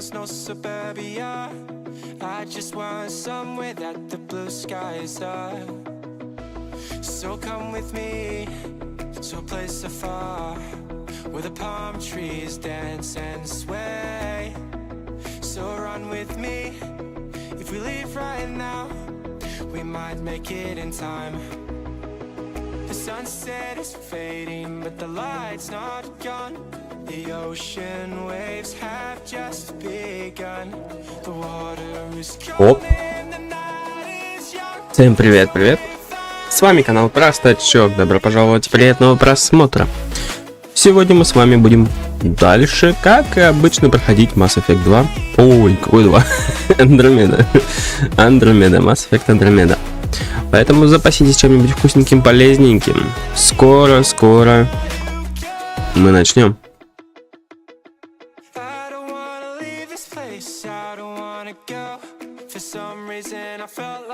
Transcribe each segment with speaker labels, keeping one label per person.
Speaker 1: was no suburbia. I just want somewhere that the blue skies are. So come with me to a place afar, where the palm trees dance and sway. So run with me. If we leave right now, we might make it in time. The sunset is fading, but the light's not gone. The ocean waves have just begun. The water is calling, the night is young.
Speaker 2: Всем привет, С вами канал Простачок. Добро пожаловать, приятного просмотра. Сегодня мы с вами будем дальше, как и обычно, проходить Mass Effect 2. Ой, какой 2? Andromeda, Mass Effect Andromeda. Поэтому запаситесь чем-нибудь вкусненьким, полезненьким. Скоро мы начнем.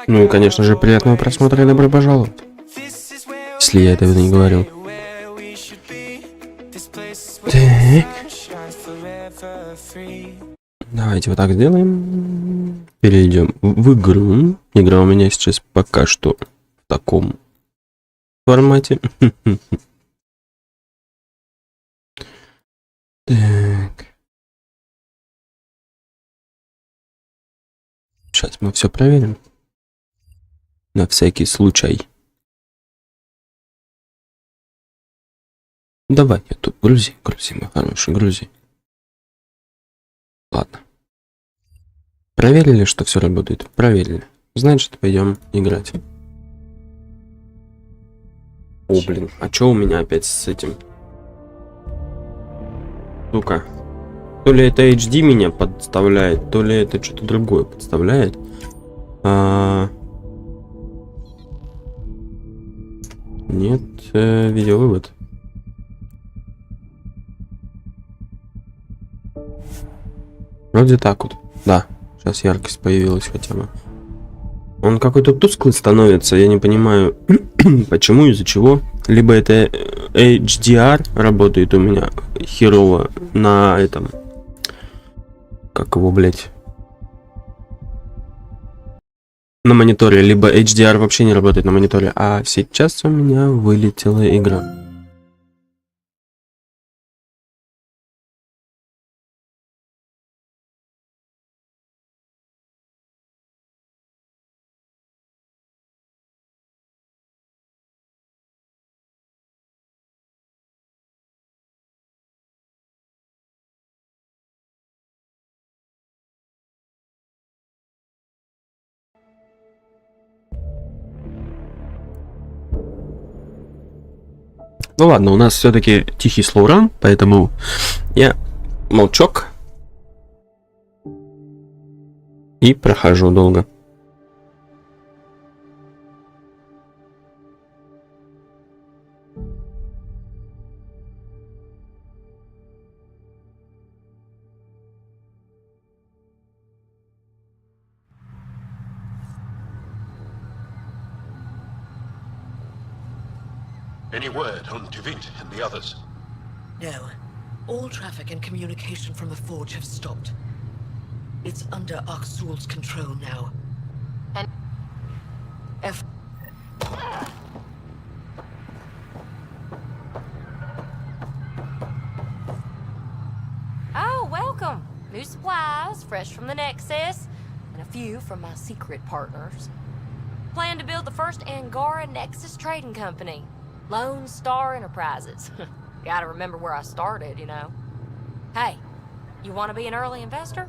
Speaker 2: Ну и, конечно же, приятного просмотра и добро пожаловать. Если я этого не говорил. Так. Давайте вот так сделаем. Перейдем в игру. Игра у меня сейчас пока что в таком формате. Так. Сейчас мы все проверим. На всякий случай. Давай, я тут грузи, мой хороший, грузи. Ладно. Проверили, что все работает? Проверили. Значит, пойдем играть. О, блин, а что у меня опять с этим? Ну-ка. То ли это HD меня подставляет, то ли это что-то другое подставляет. Нет, видеовывод. Вроде так вот. Да, сейчас яркость появилась хотя бы. Он какой-то тусклый становится, я не понимаю, почему, из-за чего. Либо это HDR работает у меня херово на этом... Как его, блять? На мониторе. Либо HDR вообще не работает на мониторе. А сейчас у меня вылетела игра. Ну ладно, у нас все-таки тихий слоуран, поэтому я молчок и прохожу долго.
Speaker 3: Any word on Devint and the others?
Speaker 4: No. All traffic and communication from the forge have stopped. It's under Aksul's control now. And...
Speaker 5: Oh, welcome. New supplies, fresh from the Nexus, and a few from my secret partners. Plan to build the first Angara Nexus trading company. Lone Star Enterprises. Gotta remember where I started, you know. Hey, you want to be an early investor?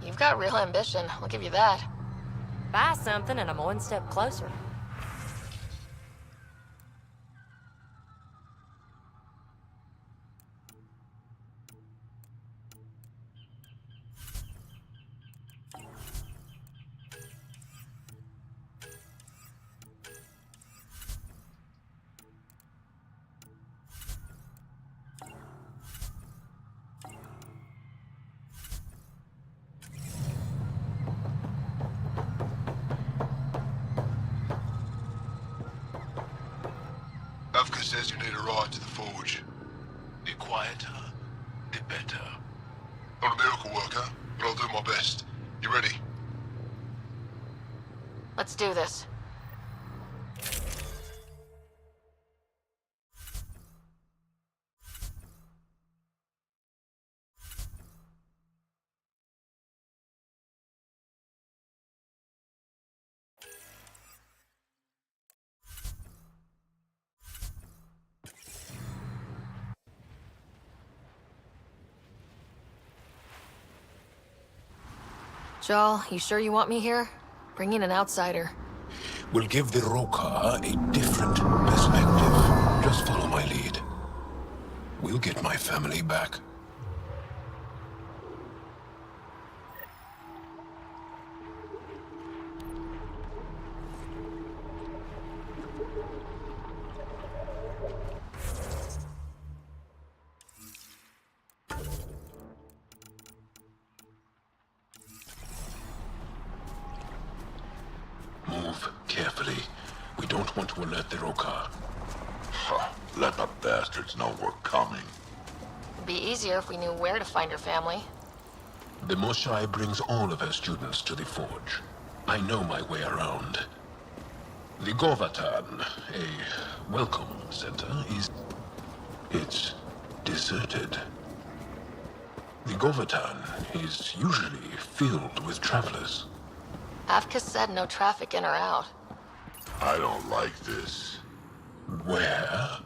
Speaker 6: You've got real ambition, I'll give you that.
Speaker 5: Buy something and I'm one step closer.
Speaker 3: Bufka says you need a ride to the forge. Be quieter. it better.
Speaker 7: Not a miracle worker, but I'll do my best. You ready?
Speaker 6: Let's do this. Joel, you sure you want me here? Bring in an outsider.
Speaker 3: We'll give the Roka a different perspective. Just follow my lead. We'll get my family back. Move carefully. We don't want to alert the Roka.
Speaker 7: Let the bastards know we're coming.
Speaker 6: It'd be easier if we knew where to find her family.
Speaker 3: The Moshai brings all of her students to the forge. I know my way around. The Govatan, a welcome center, it's deserted. The Govatan is usually filled with travelers.
Speaker 6: Avka said no traffic in or out.
Speaker 7: I don't like this.
Speaker 3: Where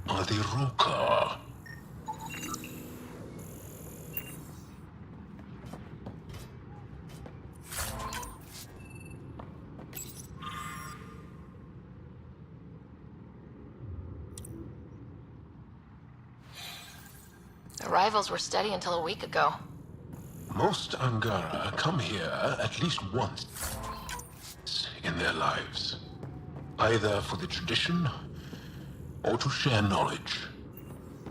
Speaker 3: are the Roka?
Speaker 6: Arrivals were steady until a week ago.
Speaker 3: Most Angara come here at least once in their lives. Either for the tradition, or to share knowledge.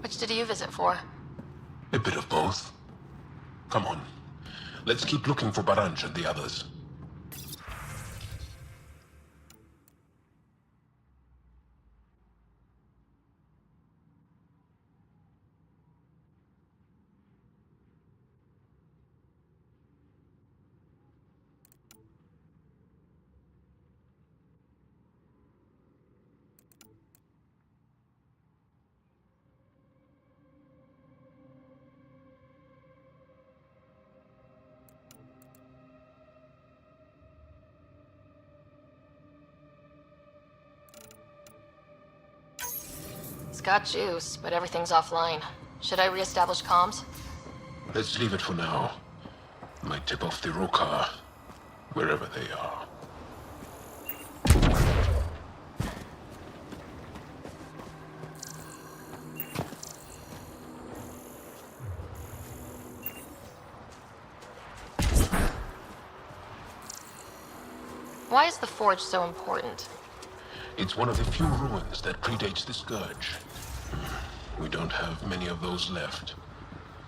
Speaker 6: Which did you visit for?
Speaker 3: A bit of both. Come on, let's keep looking for Baranch and the others.
Speaker 6: It's got juice, but everything's offline. Should I reestablish comms?
Speaker 3: Let's leave it for now. Might tip off the Roka, wherever they are.
Speaker 6: Why is the forge so important?
Speaker 3: It's one of the few ruins that predates the Scourge. We don't have many of those left.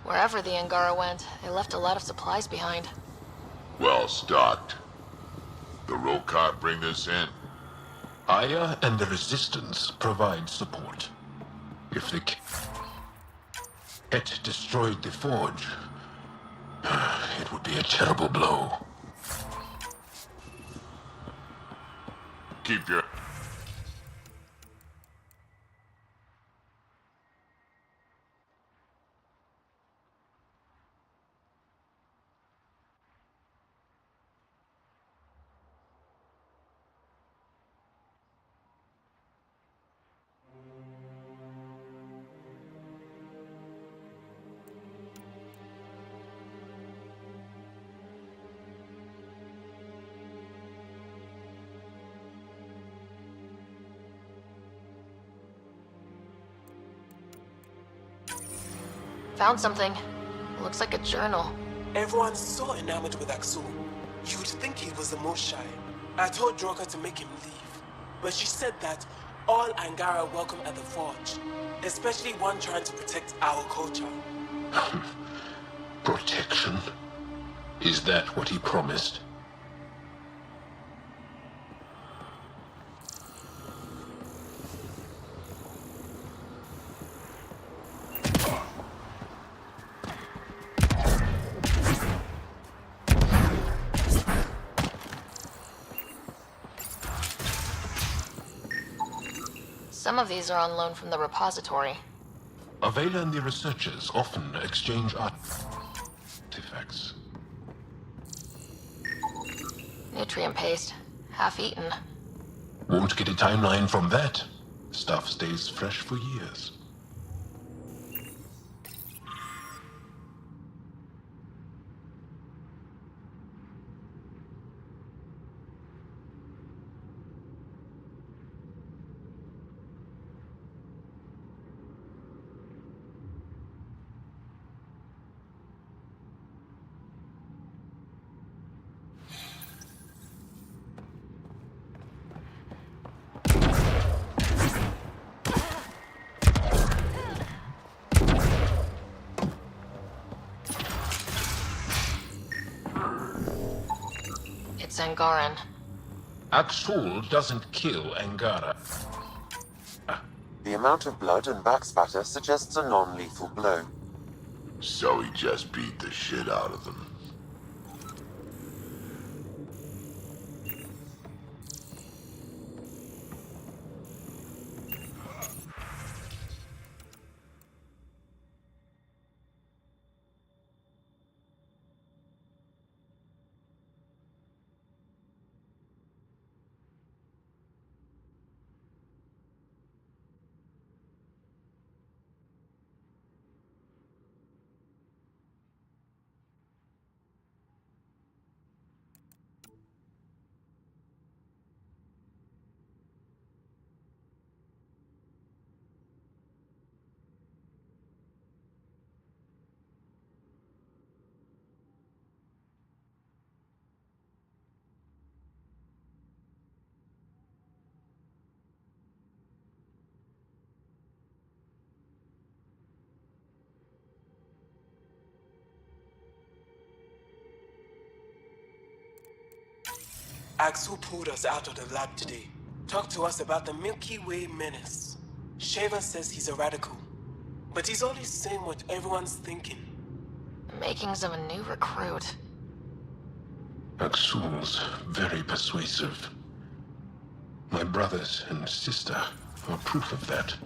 Speaker 6: Wherever the Angara went, they left a lot of supplies behind.
Speaker 7: Well stocked. The Roka bring this in.
Speaker 3: Aya and the Resistance provide support. If the Ket destroyed the forge, it would be a terrible blow.
Speaker 7: Keep your...
Speaker 6: Found something. Looks like a journal.
Speaker 8: Everyone's so enamored with Axul. You'd think he was the most shy. I told Droka to make him leave, but she said that all Angara welcome at the forge, especially one trying to protect our culture.
Speaker 3: Protection? Is that what he promised?
Speaker 6: Some of these are on loan from the repository.
Speaker 3: Avela and the researchers often exchange artifacts.
Speaker 6: Nutrient paste. Half-eaten.
Speaker 3: Won't get a timeline from that. Stuff stays fresh for years.
Speaker 6: It's Angaran.
Speaker 3: Aksul doesn't kill Angara.
Speaker 9: The amount of blood and backspatter suggests a non-lethal blow.
Speaker 7: So he just beat the shit out of them.
Speaker 8: Axel pulled us out of the lab today. Talked to us about the Milky Way menace. Shaven says he's a radical, but he's only saying what everyone's thinking.
Speaker 6: The makings of a new recruit.
Speaker 3: Aksul's very persuasive. My brothers and sister are proof of that.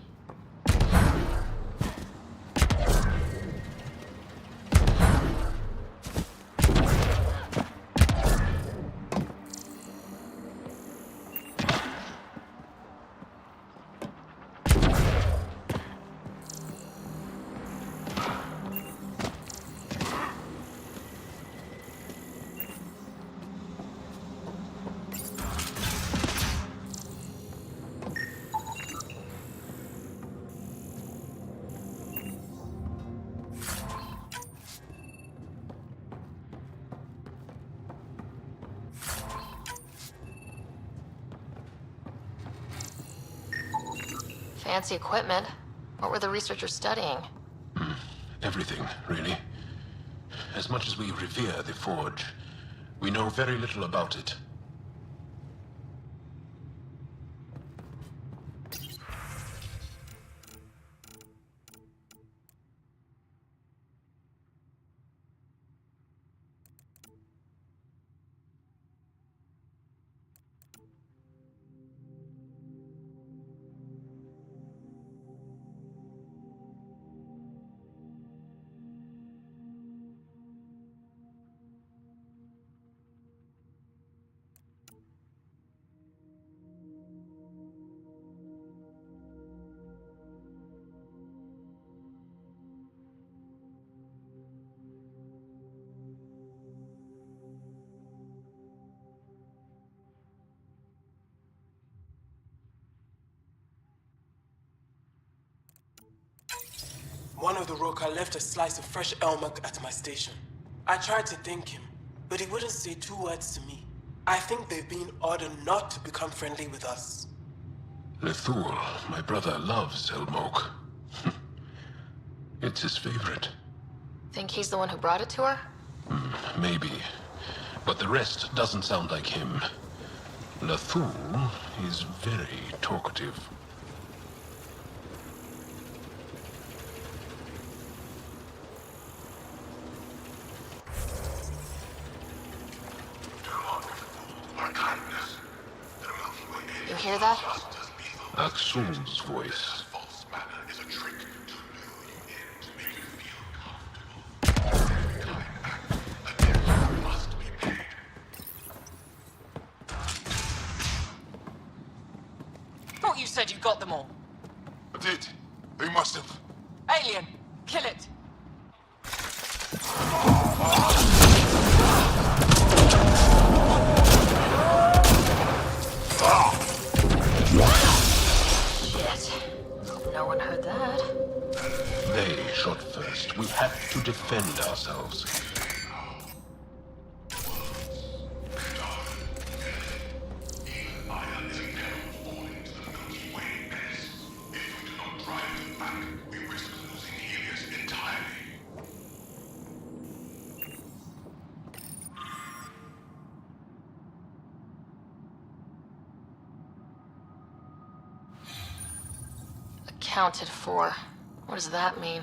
Speaker 6: Fancy equipment. What were the researchers studying?
Speaker 3: Everything, really. As much as we revere the Forge, we know very little about it.
Speaker 8: One of the Roka left a slice of fresh elmuk at my station. I tried to thank him, but he wouldn't say 2 words to me. I think they've been ordered not to become friendly with us.
Speaker 3: Lethul, my brother, loves Elmok. It's his favorite.
Speaker 6: Think he's the one who brought it to her?
Speaker 3: Maybe. But the rest doesn't sound like him. Lethul is very talkative.
Speaker 6: You hear that?
Speaker 3: Aksul's voice.
Speaker 4: Thought you said you got them all.
Speaker 7: I did. They must have.
Speaker 4: Alien, kill it.
Speaker 6: Shit. Hope no one heard that.
Speaker 3: They shot first. We have to defend ourselves.
Speaker 6: Accounted for. What does that mean?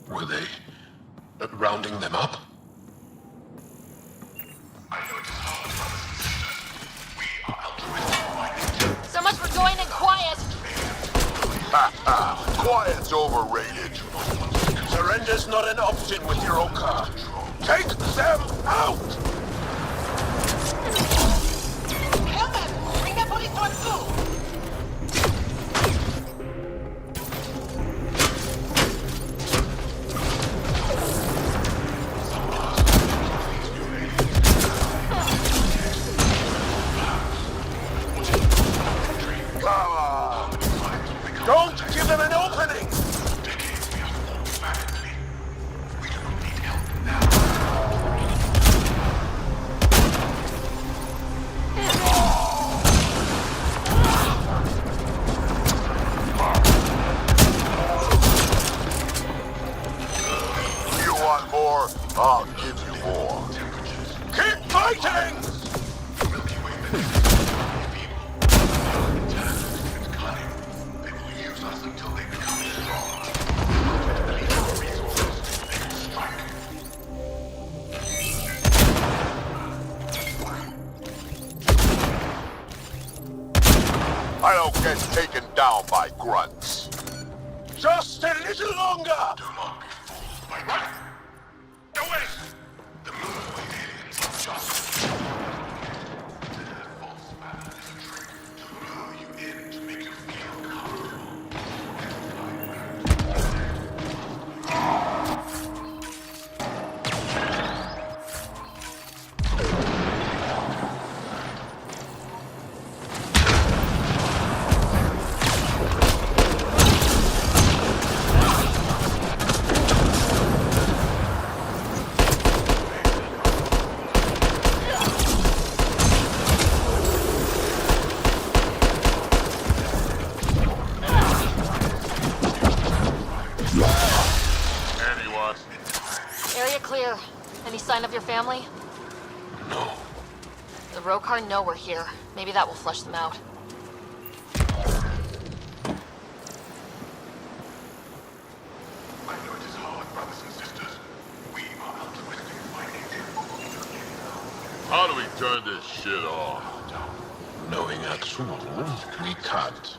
Speaker 3: Were they rounding them up?
Speaker 6: So much for joining quiet!
Speaker 7: Ha ha! Quiet's overrated.
Speaker 3: Surrender's not an option with your Oka. Take them out!
Speaker 4: Kill them! Bring the police to Aksul!
Speaker 3: Come on! Don't give them an opening!
Speaker 7: You want more? I'll give you more.
Speaker 3: Keep fighting!
Speaker 7: I don't get taken down by grunts.
Speaker 3: Just a little longer!
Speaker 7: Anyone?
Speaker 6: Area clear. Any sign of your family?
Speaker 3: No.
Speaker 6: The Rokar know we're here. Maybe that will flush them out.
Speaker 7: How do we turn this shit off?
Speaker 3: Knowing Aksul, we can't.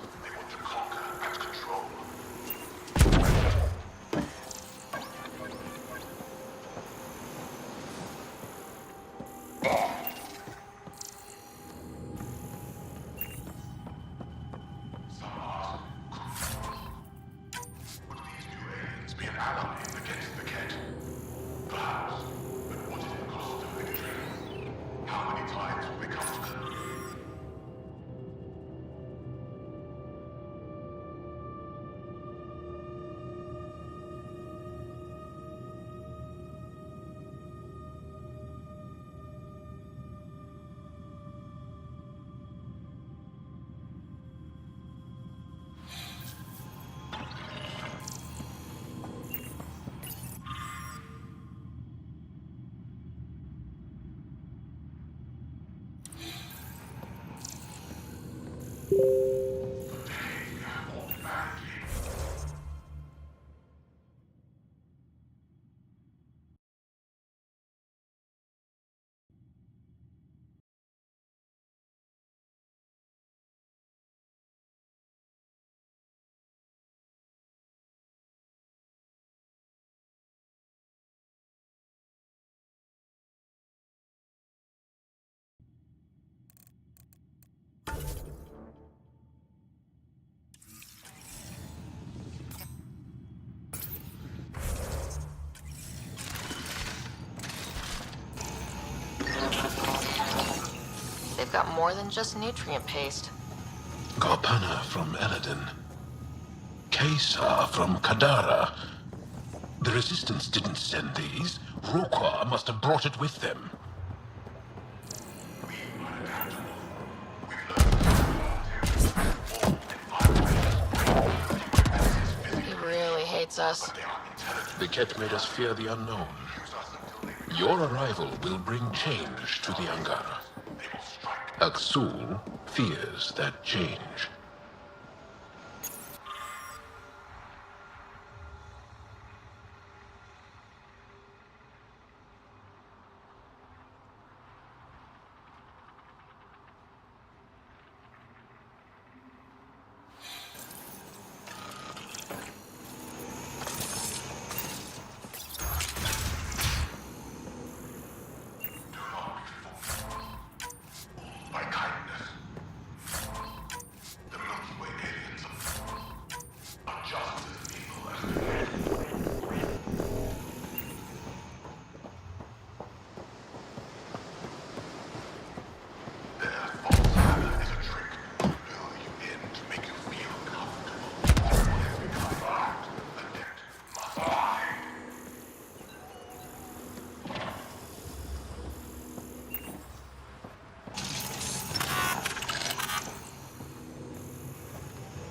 Speaker 6: got more than just nutrient paste.
Speaker 3: Garpana from Eladin. Kesar from Kadara. The Resistance didn't send these. Rokwa must have brought it with them.
Speaker 6: He really hates us.
Speaker 3: The Ket made us fear the unknown. Your arrival will bring change to the Angara. Aksul fears that change.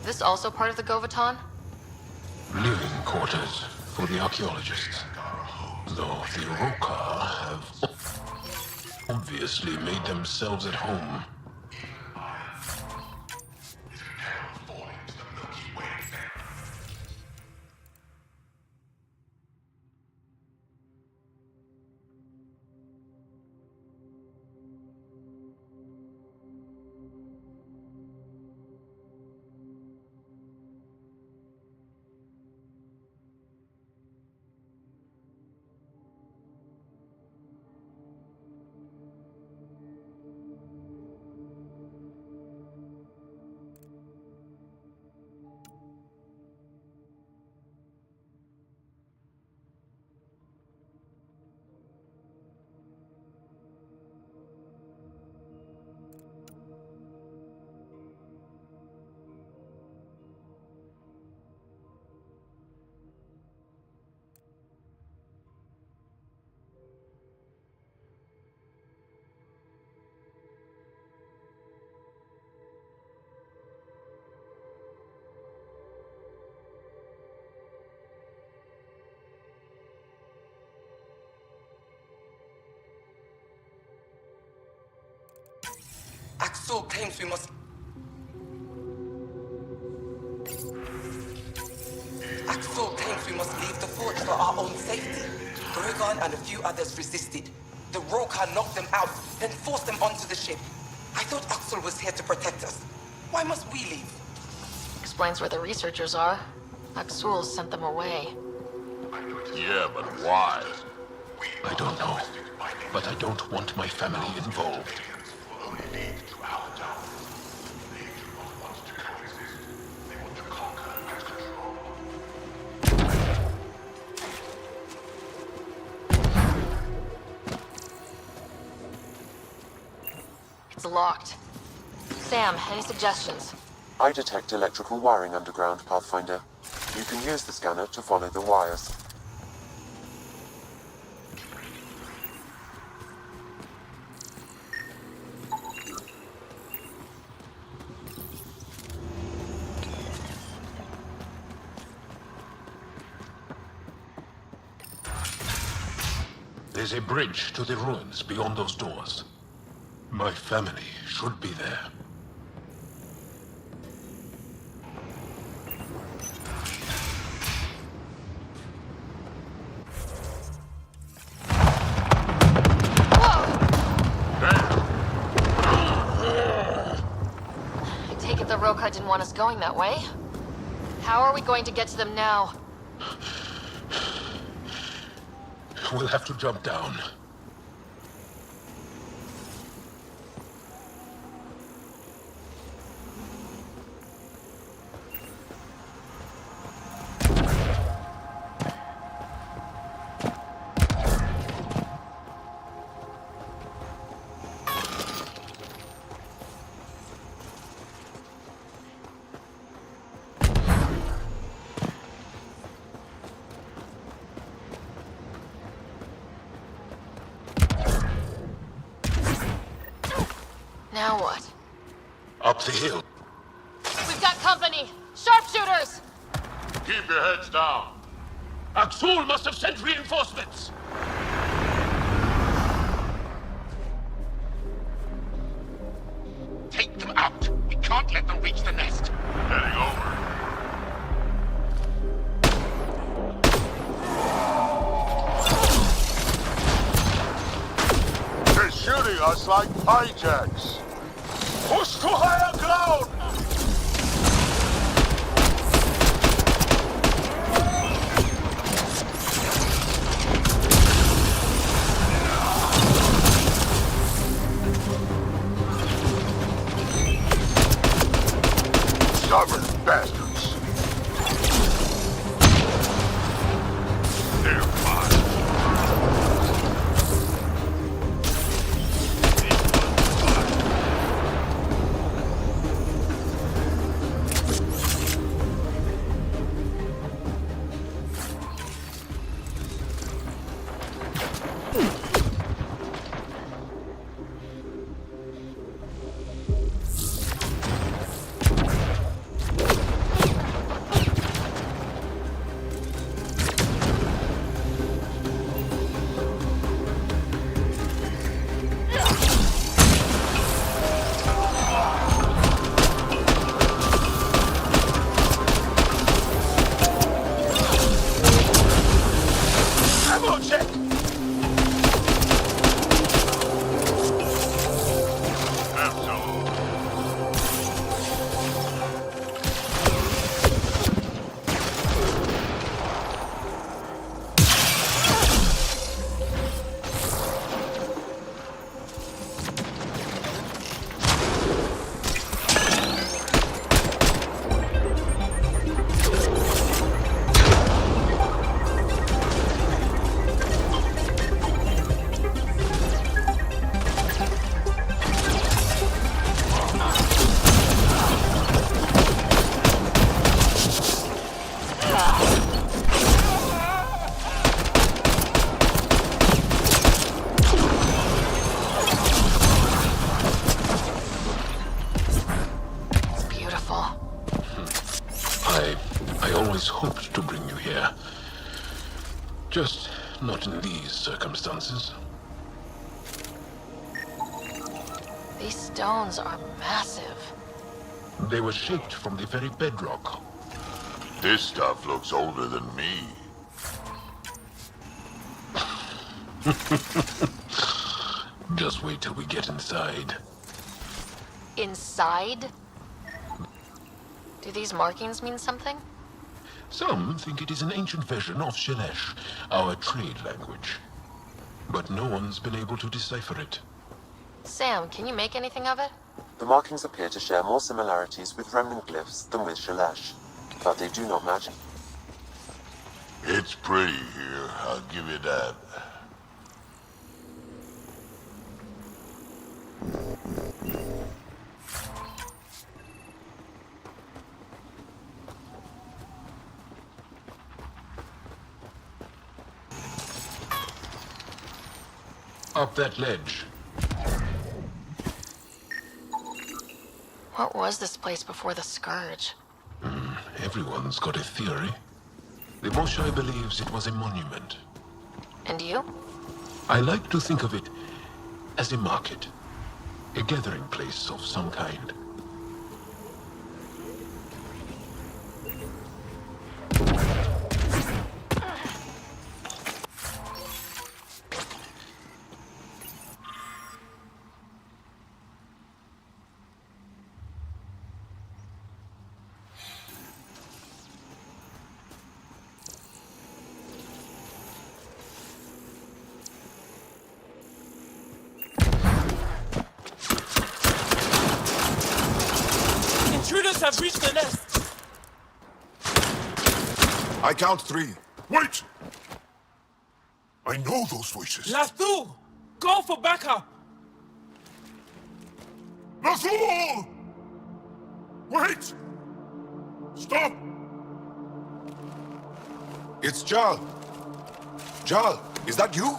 Speaker 6: This also part of the Govatan?
Speaker 3: Living quarters for the archaeologists. Though the Roka have obviously made themselves at home.
Speaker 8: Axel claims we must... Axel claims we must leave the forge for our own safety. Grogan and a few others resisted. The Roka knocked them out, then forced them onto the ship. I thought Axel was here to protect us. Why must we leave?
Speaker 6: Explains where the researchers are. Aksul sent them away.
Speaker 7: Yeah, but why?
Speaker 3: I don't know, but I don't want my family involved.
Speaker 6: It's locked. Sam, any suggestions?
Speaker 9: I detect electrical wiring underground, Pathfinder. You can use the scanner to follow the wires.
Speaker 3: There's a bridge to the ruins beyond those doors. My family should be there.
Speaker 6: I take it the Roka didn't want us going that way. How are we going to get to them now?
Speaker 3: We'll have to jump down.
Speaker 6: Now what?
Speaker 3: Up the hill.
Speaker 6: We've got company! Sharpshooters!
Speaker 7: Keep your heads down.
Speaker 3: Aksul must have sent reinforcements.
Speaker 7: Take them out. We can't let them reach the nest. Heading over. They're shooting us like hijacks.
Speaker 3: Push to higher ground.
Speaker 7: Stubborn bastards. They're fine.
Speaker 3: hoped to bring you here. Just not in these circumstances.
Speaker 6: These stones are massive.
Speaker 3: They were shaped from the very bedrock.
Speaker 7: This stuff looks older than me.
Speaker 3: Just wait till we get inside.
Speaker 6: Inside? Do these markings mean something?
Speaker 3: Some think it is an ancient version of Shelesh, our trade language. But no one's been able to decipher it.
Speaker 6: Sam, can you make anything of it?
Speaker 9: The markings appear to share more similarities with remnant glyphs than with Shelesh, but they do not match.
Speaker 7: It's pretty here, I'll give you that.
Speaker 3: Up that ledge.
Speaker 6: What was this place before the Scourge?
Speaker 3: Everyone's got a theory. The Moshai believes it was a monument.
Speaker 6: And you?
Speaker 3: I like to think of it as a market. A gathering place of some kind.
Speaker 8: Intruders have reached the nest!
Speaker 7: I count 3. Wait! I know those voices.
Speaker 8: Lathu! Go for backup!
Speaker 7: Nathul! Wait! Stop! It's Jal. Jal, is that you?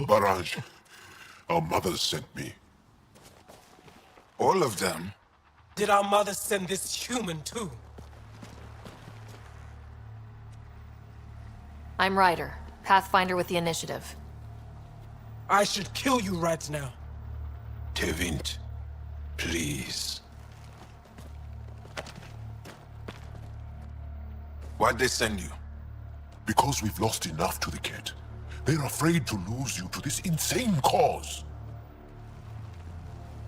Speaker 7: Barrage, our mothers sent me.
Speaker 10: All of them?
Speaker 8: Did our mother send this human too?
Speaker 6: I'm Ryder, Pathfinder with the Initiative.
Speaker 8: I should kill you right now.
Speaker 10: Tevint, please. Why'd they send you?
Speaker 7: Because we've lost enough to the kid. They're afraid to lose you to this insane cause.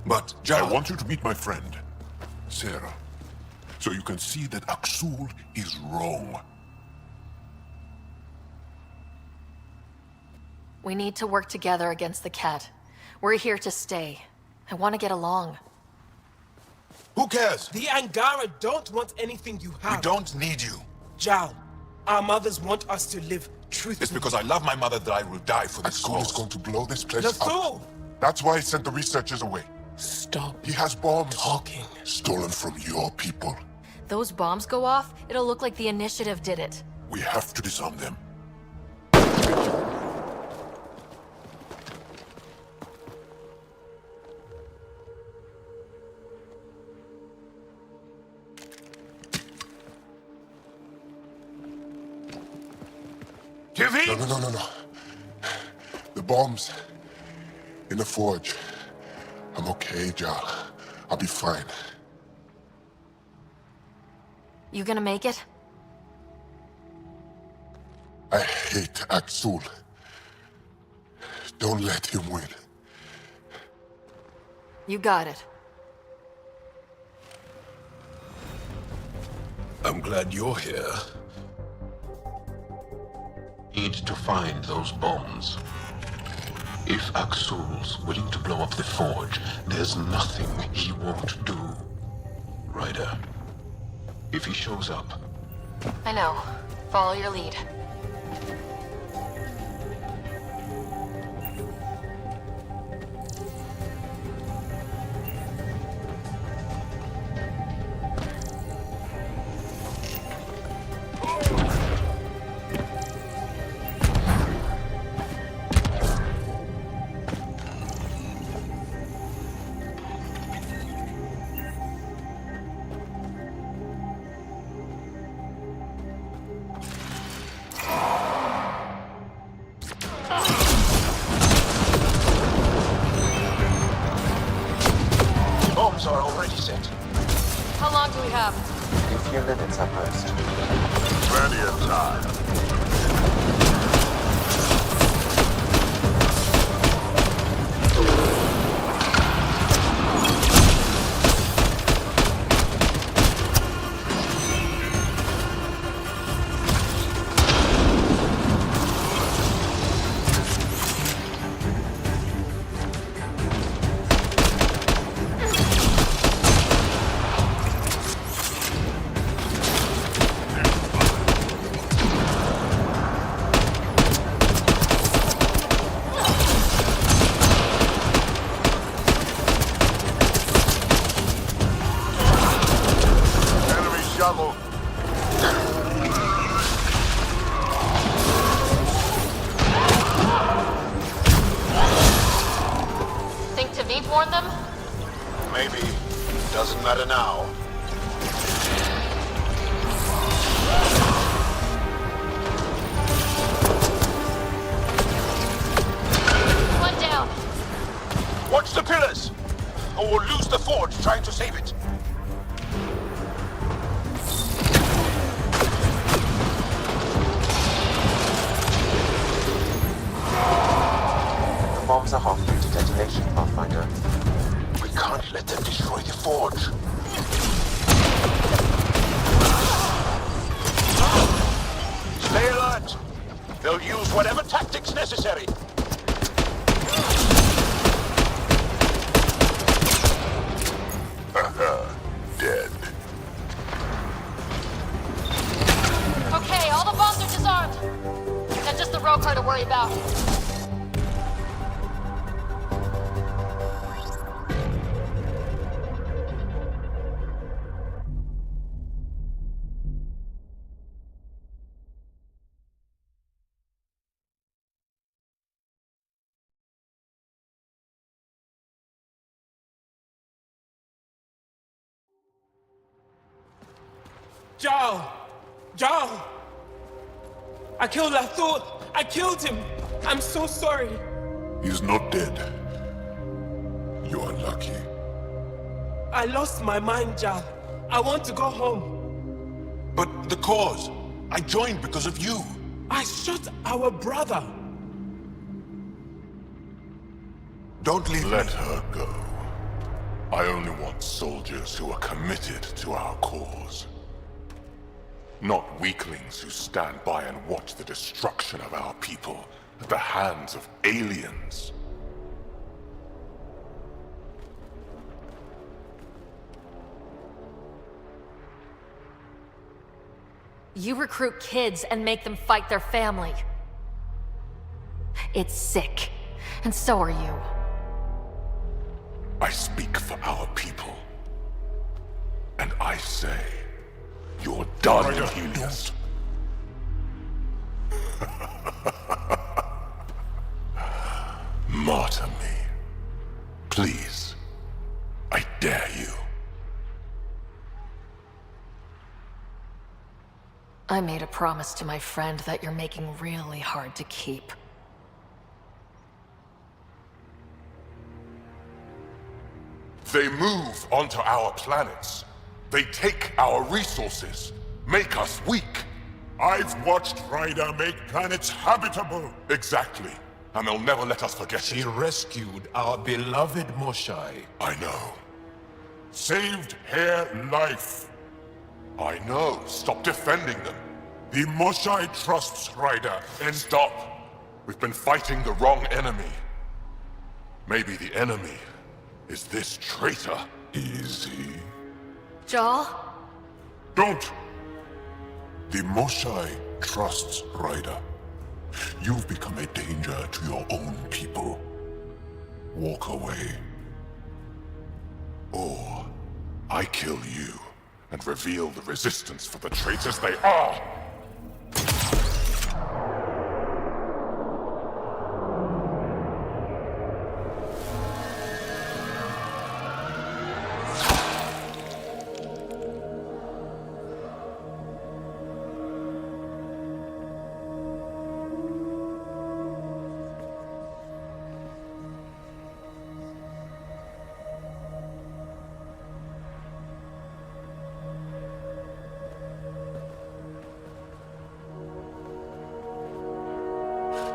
Speaker 10: But,
Speaker 7: I
Speaker 10: John...
Speaker 7: want you to meet my friend, Sarah, so you can see that Aksul is wrong.
Speaker 6: We need to work together against the cat. We're here to stay. I want to get along.
Speaker 10: Who cares?
Speaker 8: The Angara don't want anything you have.
Speaker 10: We don't need you.
Speaker 8: Jal, our mothers want us to live truthfully.
Speaker 10: It's because I love my mother that I will die for this
Speaker 7: Aksul is
Speaker 10: cause.
Speaker 7: going to blow this place
Speaker 8: Nathul!
Speaker 7: up. That's why he sent the researchers away.
Speaker 8: Stop
Speaker 7: He has bombs
Speaker 8: talking.
Speaker 7: stolen from your people.
Speaker 6: Those bombs go off, it'll look like the Initiative did it.
Speaker 7: We have to disarm them. No. The bombs in the forge. I'm okay, Jal. I'll be fine.
Speaker 6: You gonna make it?
Speaker 7: I hate Aksul. Don't let him win.
Speaker 6: You got it.
Speaker 10: I'm glad you're here.
Speaker 3: Need to find those bombs. If Aksul's willing to blow up the forge, there's nothing he won't do. Ryder, if he shows up...
Speaker 6: I know. Follow your lead.
Speaker 3: Bombs are already set.
Speaker 6: How long do we have?
Speaker 9: A few minutes at most.
Speaker 7: Plenty of time. Enemy shuttle.
Speaker 6: Think Tavit warned them?
Speaker 10: Maybe. Doesn't matter now.
Speaker 6: One down.
Speaker 10: Watch the pillars! Or we'll lose the forge trying to save it.
Speaker 9: The bombs are hot due to detonation, Pathfinder.
Speaker 10: We can't let them destroy the forge. Stay alert! They'll use whatever tactics necessary.
Speaker 7: Dead.
Speaker 6: Okay, all the bombs are disarmed. Now just the road car to worry about.
Speaker 8: Jarl! Jarl! I killed Lathor! I killed him! I'm so sorry!
Speaker 7: He's not dead. You are lucky.
Speaker 8: I lost my mind, Jarl. I want to go home.
Speaker 10: But the cause? I joined because of you.
Speaker 8: I shot our brother.
Speaker 10: Don't leave
Speaker 7: Let
Speaker 10: me.
Speaker 7: her go. I only want soldiers who are committed to our cause. Not weaklings who stand by and watch the destruction of our people at the hands of aliens.
Speaker 6: You recruit kids and make them fight their family. It's sick. And so are you.
Speaker 7: I speak for our people. And I say, you're done, Helios. Martyr me. Please. I dare you.
Speaker 6: I made a promise to my friend that you're making really hard to keep.
Speaker 7: They move onto our planets. They take our resources, make us weak. I've watched Ryder make planets habitable. Exactly. And they'll never let us forget
Speaker 10: She
Speaker 7: it.
Speaker 10: rescued our beloved Moshai.
Speaker 7: I know. Saved her life. I know. Stop defending them. The Moshai trusts Ryder. And stop. We've been fighting the wrong enemy. Maybe the enemy is this traitor. Easy.
Speaker 6: Jaw?
Speaker 7: Don't! The Moshai trusts Ryder. You've become a danger to your own people. Walk away. Or I kill you and reveal the resistance for the traitors they are!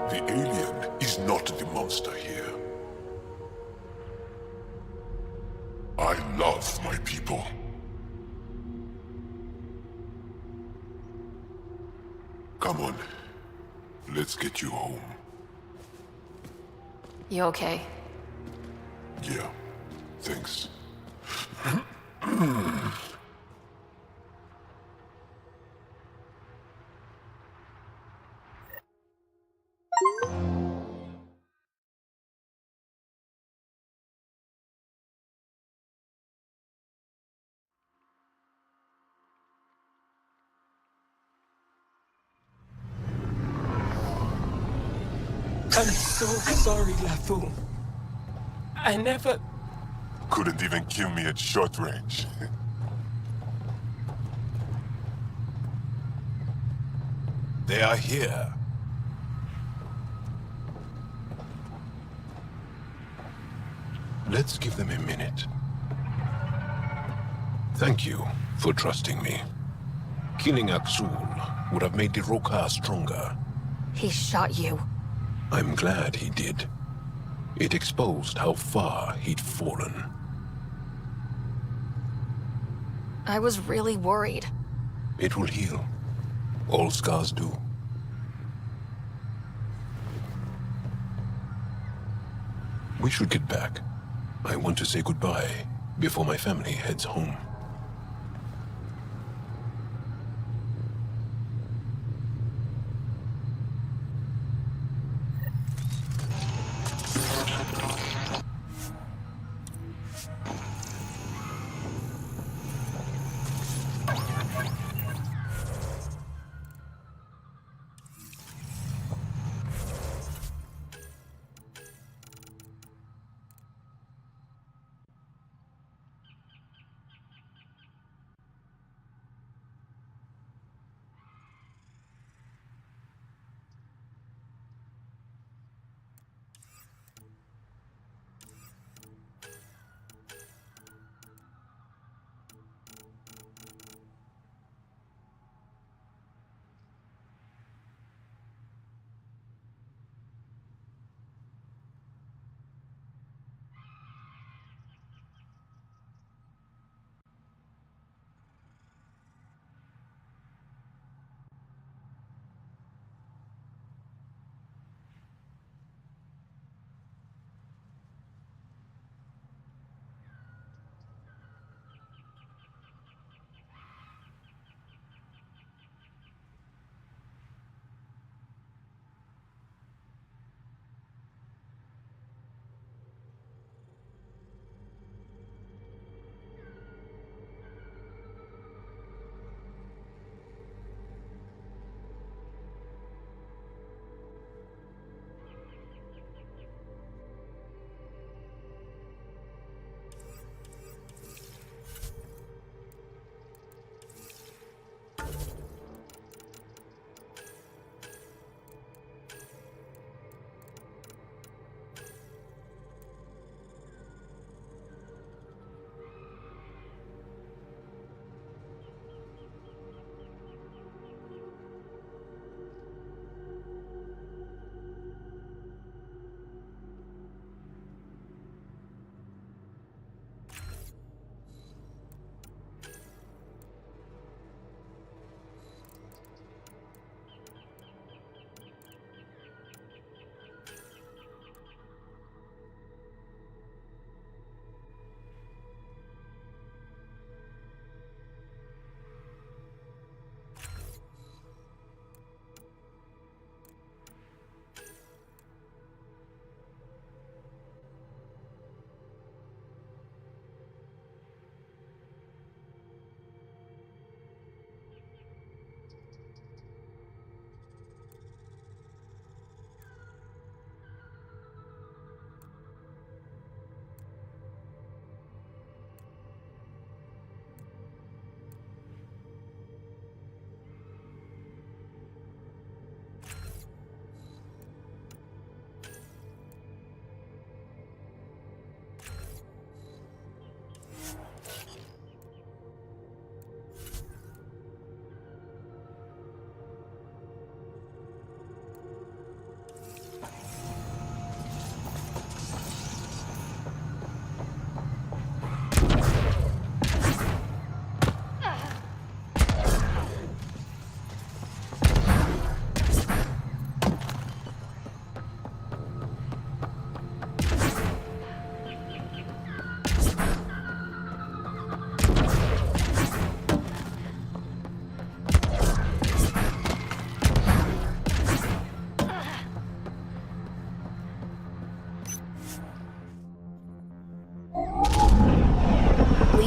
Speaker 7: The alien is not the monster here. I love my people. Come on. Let's get you home.
Speaker 6: You okay?
Speaker 7: Yeah. Thanks.
Speaker 8: I'm so sorry, Lathor. I never...
Speaker 7: Couldn't even kill me at short range.
Speaker 10: They are here. Let's give them a minute. Thank you for trusting me. Killing Aksul would have made the Roka stronger.
Speaker 6: He shot you.
Speaker 10: I'm glad he did. It exposed how far he'd fallen.
Speaker 6: I was really worried.
Speaker 10: It will heal. All scars do. We should get back. I want to say goodbye before my family heads home.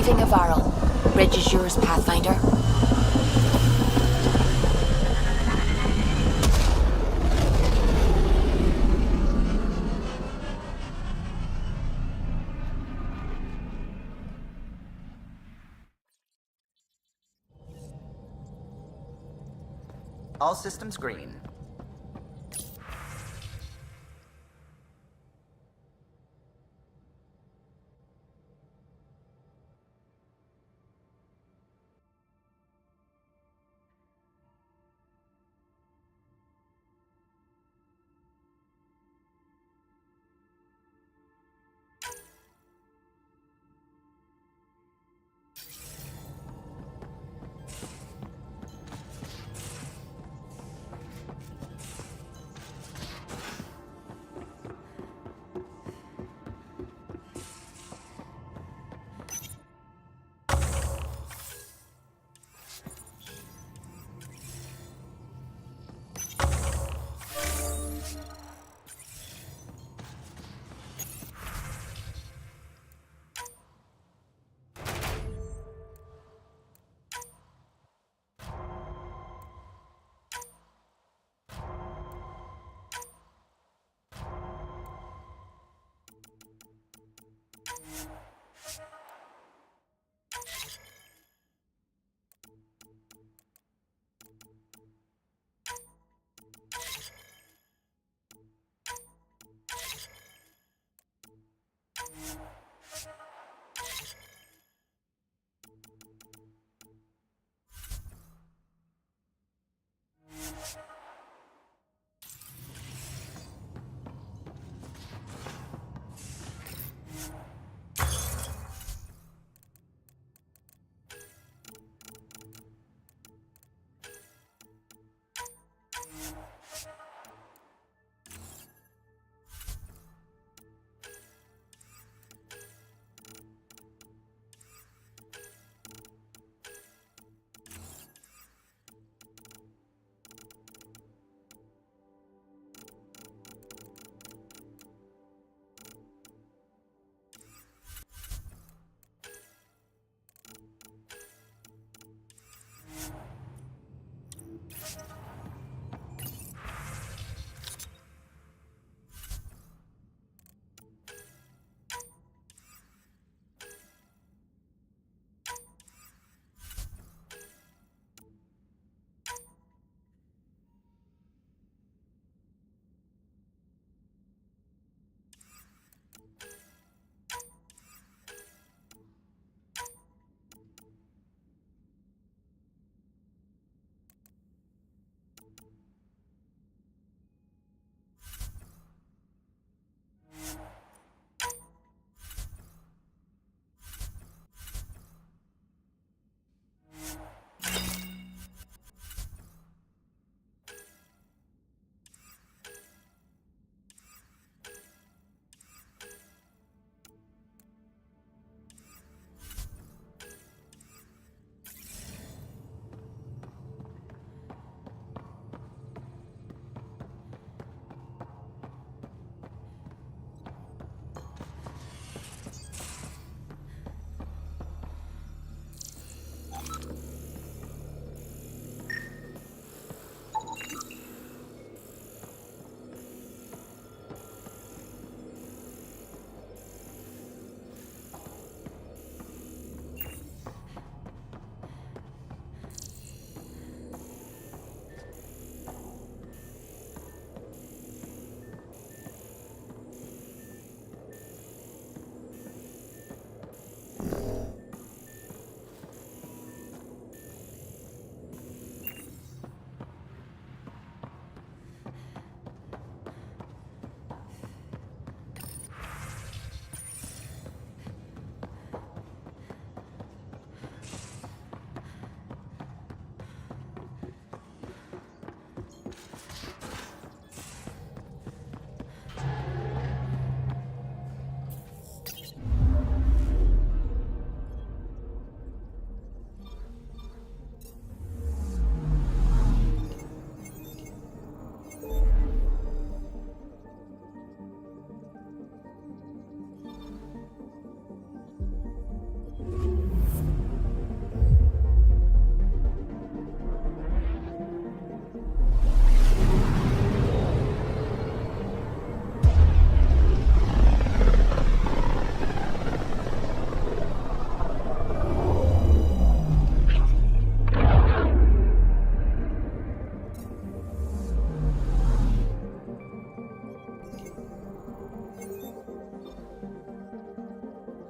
Speaker 6: Retrieving a Varl. Bridge is yours, Pathfinder.
Speaker 11: All systems green.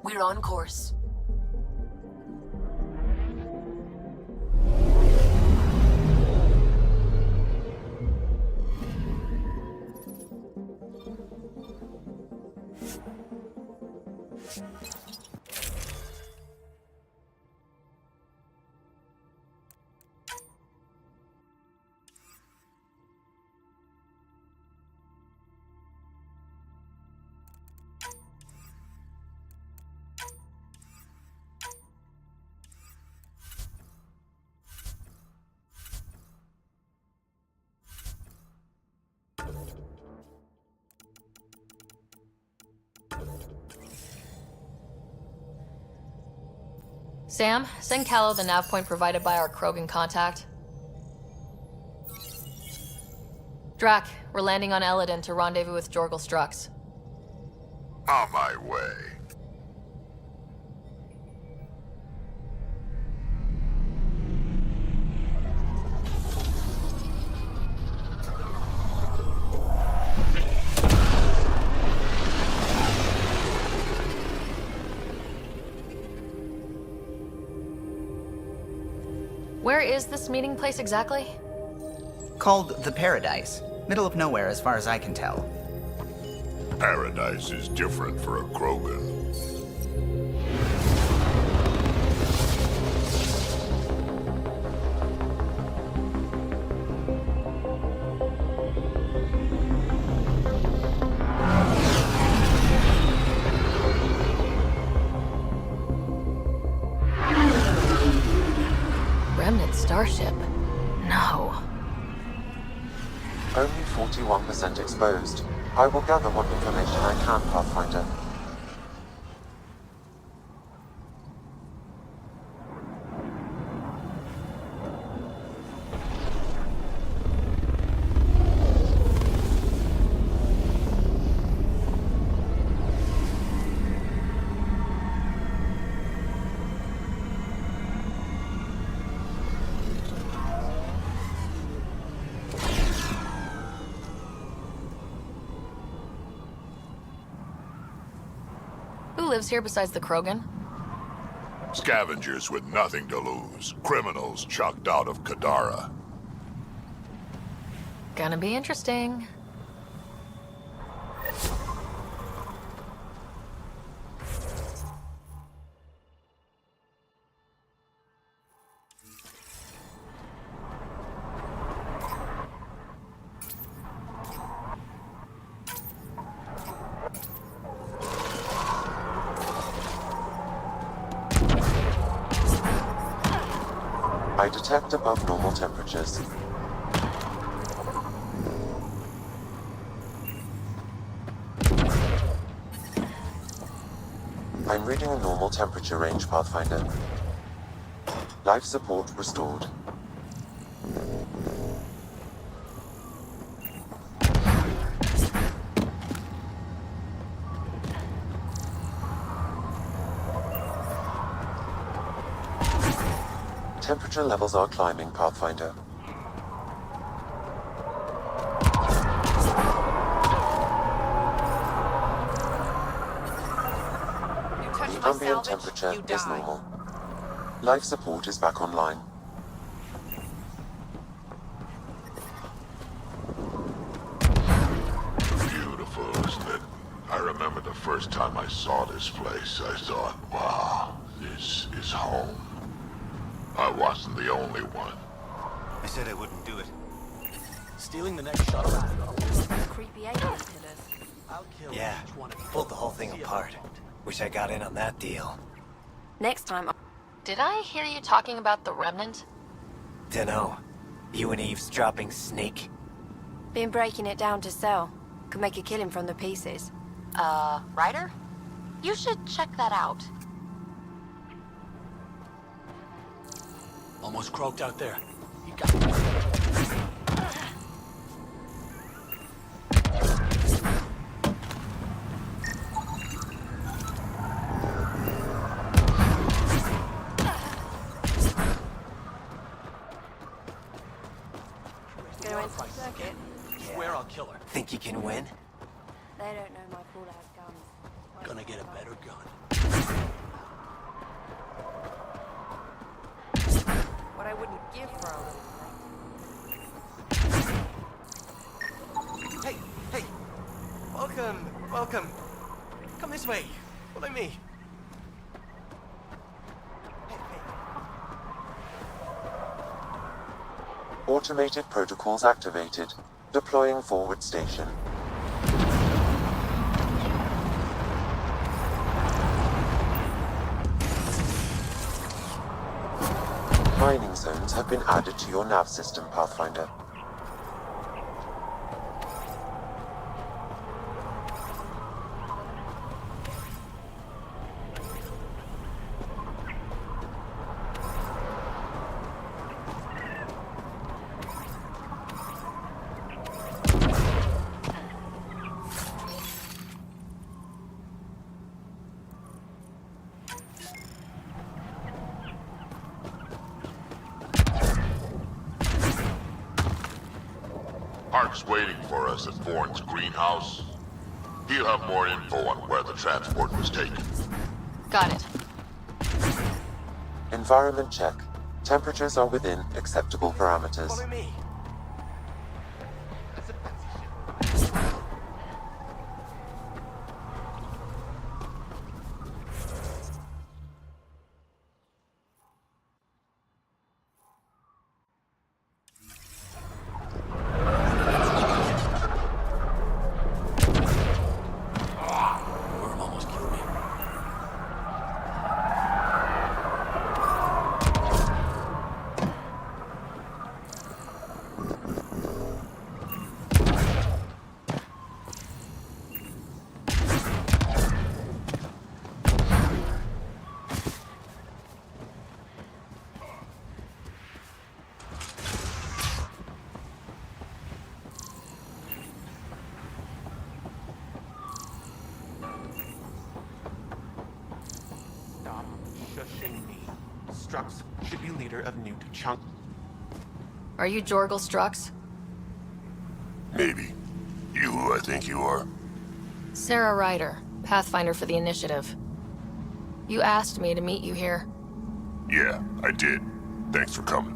Speaker 6: We're on course. Sam, send Callow the nav point provided by our Krogan contact. Drac, we're landing on Eladin to rendezvous with Jorgal Strux.
Speaker 7: On my way.
Speaker 6: Where is this meeting place exactly?
Speaker 11: Called the Paradise. Middle of nowhere as far as I can tell.
Speaker 7: Paradise is different for a Krogan.
Speaker 6: Remnant starship? No.
Speaker 9: Only 41% exposed. I will gather what information I can, Pathfinder.
Speaker 6: Who lives here besides the Krogan?
Speaker 7: Scavengers with nothing to lose. Criminals chucked out of Kadara.
Speaker 6: Gonna be interesting.
Speaker 9: I detect above normal temperatures. I'm reading a normal temperature range, Pathfinder. Life support restored. Temperature levels are climbing, Pathfinder. The ambient temperature is normal. Life support is back online.
Speaker 7: Beautiful, isn't it? I remember the first time I saw this place, I thought, wow, this is home. I wasn't the only one.
Speaker 11: I said I wouldn't do it.
Speaker 8: Stealing the next shuttle?
Speaker 5: Creepy alien killers.
Speaker 8: I'll kill
Speaker 11: Yeah,
Speaker 8: each one of you.
Speaker 11: pulled the whole thing apart. Wish I got in on that deal.
Speaker 5: Next time,
Speaker 6: Did I hear you talking about the Remnant?
Speaker 11: Dunno. You an eavesdropping snake?
Speaker 5: been breaking it down to sell. Could make a killing from the pieces.
Speaker 6: Ryder? You should check that out.
Speaker 8: Almost croaked out there. You got it. Swear I'll kill her.
Speaker 11: Think you can win?
Speaker 5: They don't know my full-out guns.
Speaker 8: Gonna get a better gun.
Speaker 5: what I wouldn't give for a little break.
Speaker 8: Hey, hey! Welcome, welcome. Come this way. Follow me.
Speaker 9: Automated protocols activated. Deploying forward station. Mining zones have been added to your nav system, Pathfinder.
Speaker 7: Hark's waiting for us at Bourne's greenhouse. He'll have more info on where the transport was taken.
Speaker 6: Got it.
Speaker 9: Environment check. Temperatures are within acceptable parameters.
Speaker 8: Follow me. Stop shushing me. Strux should be leader of New TUCHANKA.
Speaker 6: Are you Jorgal Strux?
Speaker 7: Maybe. You who I think you are?
Speaker 6: Sarah Ryder, Pathfinder for the Initiative. You asked me to meet you here.
Speaker 7: Yeah, I did. Thanks for coming.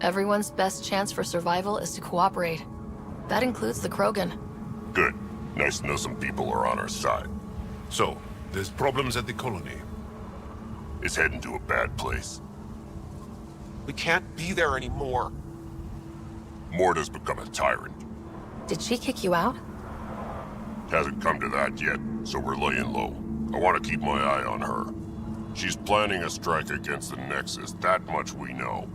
Speaker 6: Everyone's best chance for survival is to cooperate. That includes the Krogan.
Speaker 7: Good. Nice to know some people are on our side.
Speaker 10: So, there's problems at the colony.
Speaker 7: It's heading to a bad place.
Speaker 8: We can't be there anymore.
Speaker 7: Morta's become a tyrant.
Speaker 6: Did she kick you out?
Speaker 7: Hasn't come to that yet, so we're laying low. I want to keep my eye on her. She's planning a strike against the Nexus, that much we know.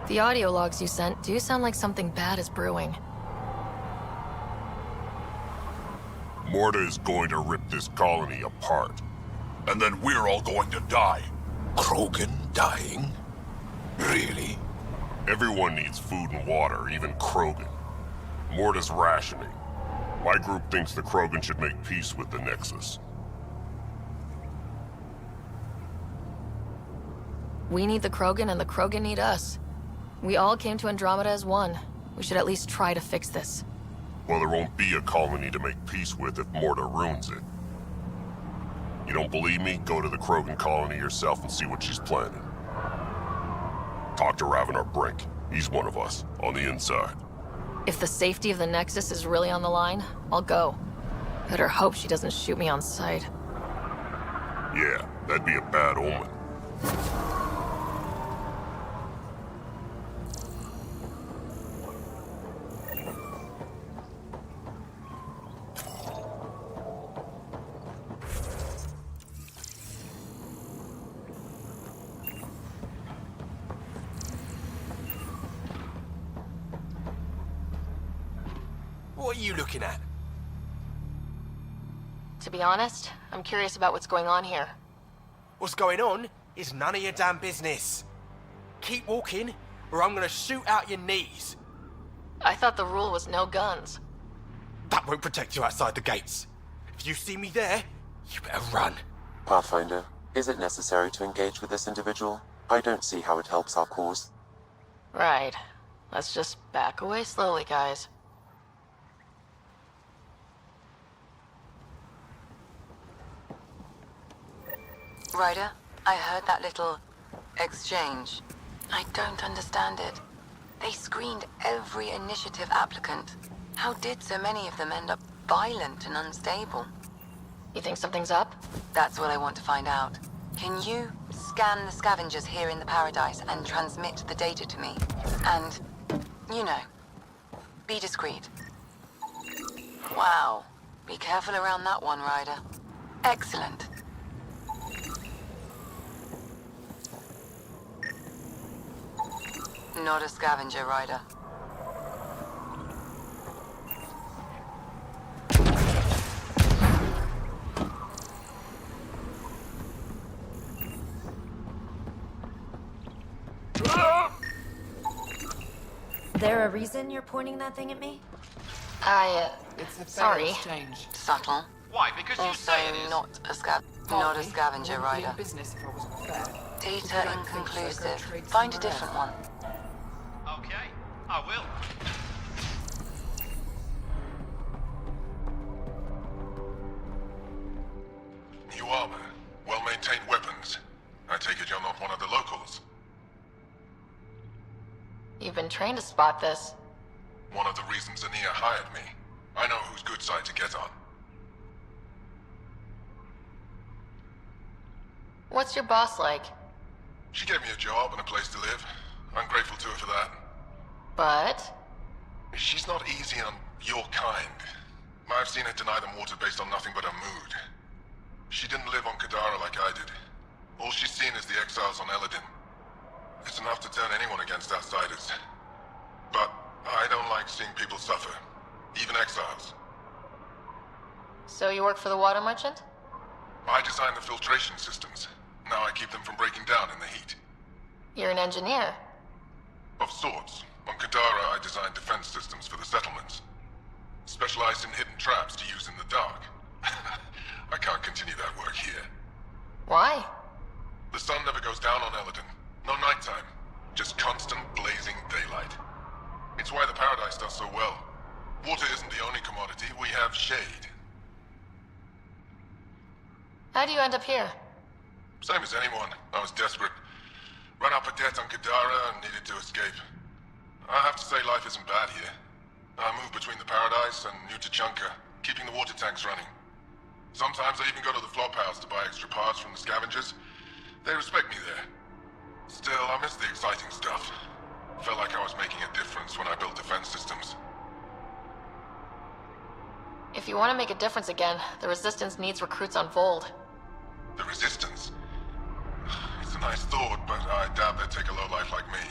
Speaker 6: The audio logs you sent do sound like something bad is brewing.
Speaker 7: Morta is going to rip this colony apart. And then we're all going to die.
Speaker 10: Krogan dying? Really?
Speaker 7: Everyone needs food and water, even Krogan. Morta's rationing. My group thinks the Krogan should make peace with the Nexus.
Speaker 6: We need the Krogan and the Krogan need us. We all came to Andromeda as one. We should at least try to fix this.
Speaker 7: Well, there won't be a colony to make peace with if Morta ruins it. You don't believe me? Go to the Krogan colony yourself and see what she's planning. Talk to Ravenar Brink. He's one of us, on the inside.
Speaker 6: If the safety of the Nexus is really on the line, I'll go. Better hope she doesn't shoot me on sight.
Speaker 7: Yeah, that'd be a bad omen.
Speaker 8: What are you looking at?
Speaker 6: To be honest, I'm curious about what's going on here.
Speaker 8: What's going on is none of your damn business. Keep walking, or I'm gonna shoot out your knees.
Speaker 6: I thought the rule was no guns.
Speaker 8: That won't protect you outside the gates. If you see me there, you better run.
Speaker 9: Pathfinder, is it necessary to engage with this individual? I don't see how it helps our cause.
Speaker 6: Right. Let's just back away slowly, guys.
Speaker 12: Ryder, I heard that little exchange. I don't understand it. They screened every initiative applicant. How did so many of them end up violent and unstable?
Speaker 6: You think something's up?
Speaker 12: That's what I want to find out. Can you scan the scavengers here in the Paradise and transmit the data to me? And, you know, be discreet. Wow. Be careful around that one, Ryder. Excellent. Not a scavenger, Ryder.
Speaker 13: There a reason you're pointing that thing at me?
Speaker 12: It's a
Speaker 6: sorry.
Speaker 12: exchange. Subtle.
Speaker 14: Why? Because you
Speaker 12: Also,
Speaker 14: say it is.
Speaker 12: not a scavenger,
Speaker 8: Wouldn't be in
Speaker 12: Ryder.
Speaker 8: business if I wasn't fair.
Speaker 12: Data inconclusive. Find a different one.
Speaker 14: Okay, I will.
Speaker 7: New armor, well-maintained weapons. I take it you're not one of the locals.
Speaker 6: You've been trained to spot this.
Speaker 7: One of the reasons Ania hired me. I know whose good side to get on.
Speaker 6: What's your boss like?
Speaker 7: She gave me a job and a place to live. I'm grateful to her for that.
Speaker 6: But...
Speaker 7: She's not easy on your kind. I've seen her deny them water based on nothing but her mood. She didn't live on Kadara like I did. All she's seen is the exiles on Eladin. It's enough to turn anyone against outsiders. But I don't like seeing people suffer. Even exiles.
Speaker 6: So you work for the water merchant?
Speaker 7: I designed the filtration systems. Now I keep them from breaking down in the heat.
Speaker 6: You're an engineer.
Speaker 7: Of sorts. On Kadara, I designed defense systems for the settlements. Specialized in hidden traps to use in the dark. I can't continue that work here.
Speaker 6: Why?
Speaker 7: The sun never goes down on Eladin. No nighttime. Just constant blazing daylight. It's why the Paradise does so well. Water isn't the only commodity. We have shade.
Speaker 6: How do you end up here?
Speaker 7: Same as anyone. I was desperate. Ran up a debt on Kadara and needed to escape. I have to say life isn't bad here. I move between the Paradise and New Tuchanka, keeping the water tanks running. Sometimes I even go to the flop house to buy extra parts from the scavengers. They respect me there. Still, I miss the exciting stuff. Felt like I was making a difference when I built defense systems.
Speaker 6: If you want to make a difference again, the Resistance needs recruits on Vold.
Speaker 7: The Resistance? It's a nice thought, but I doubt they'd take a lowlife like me.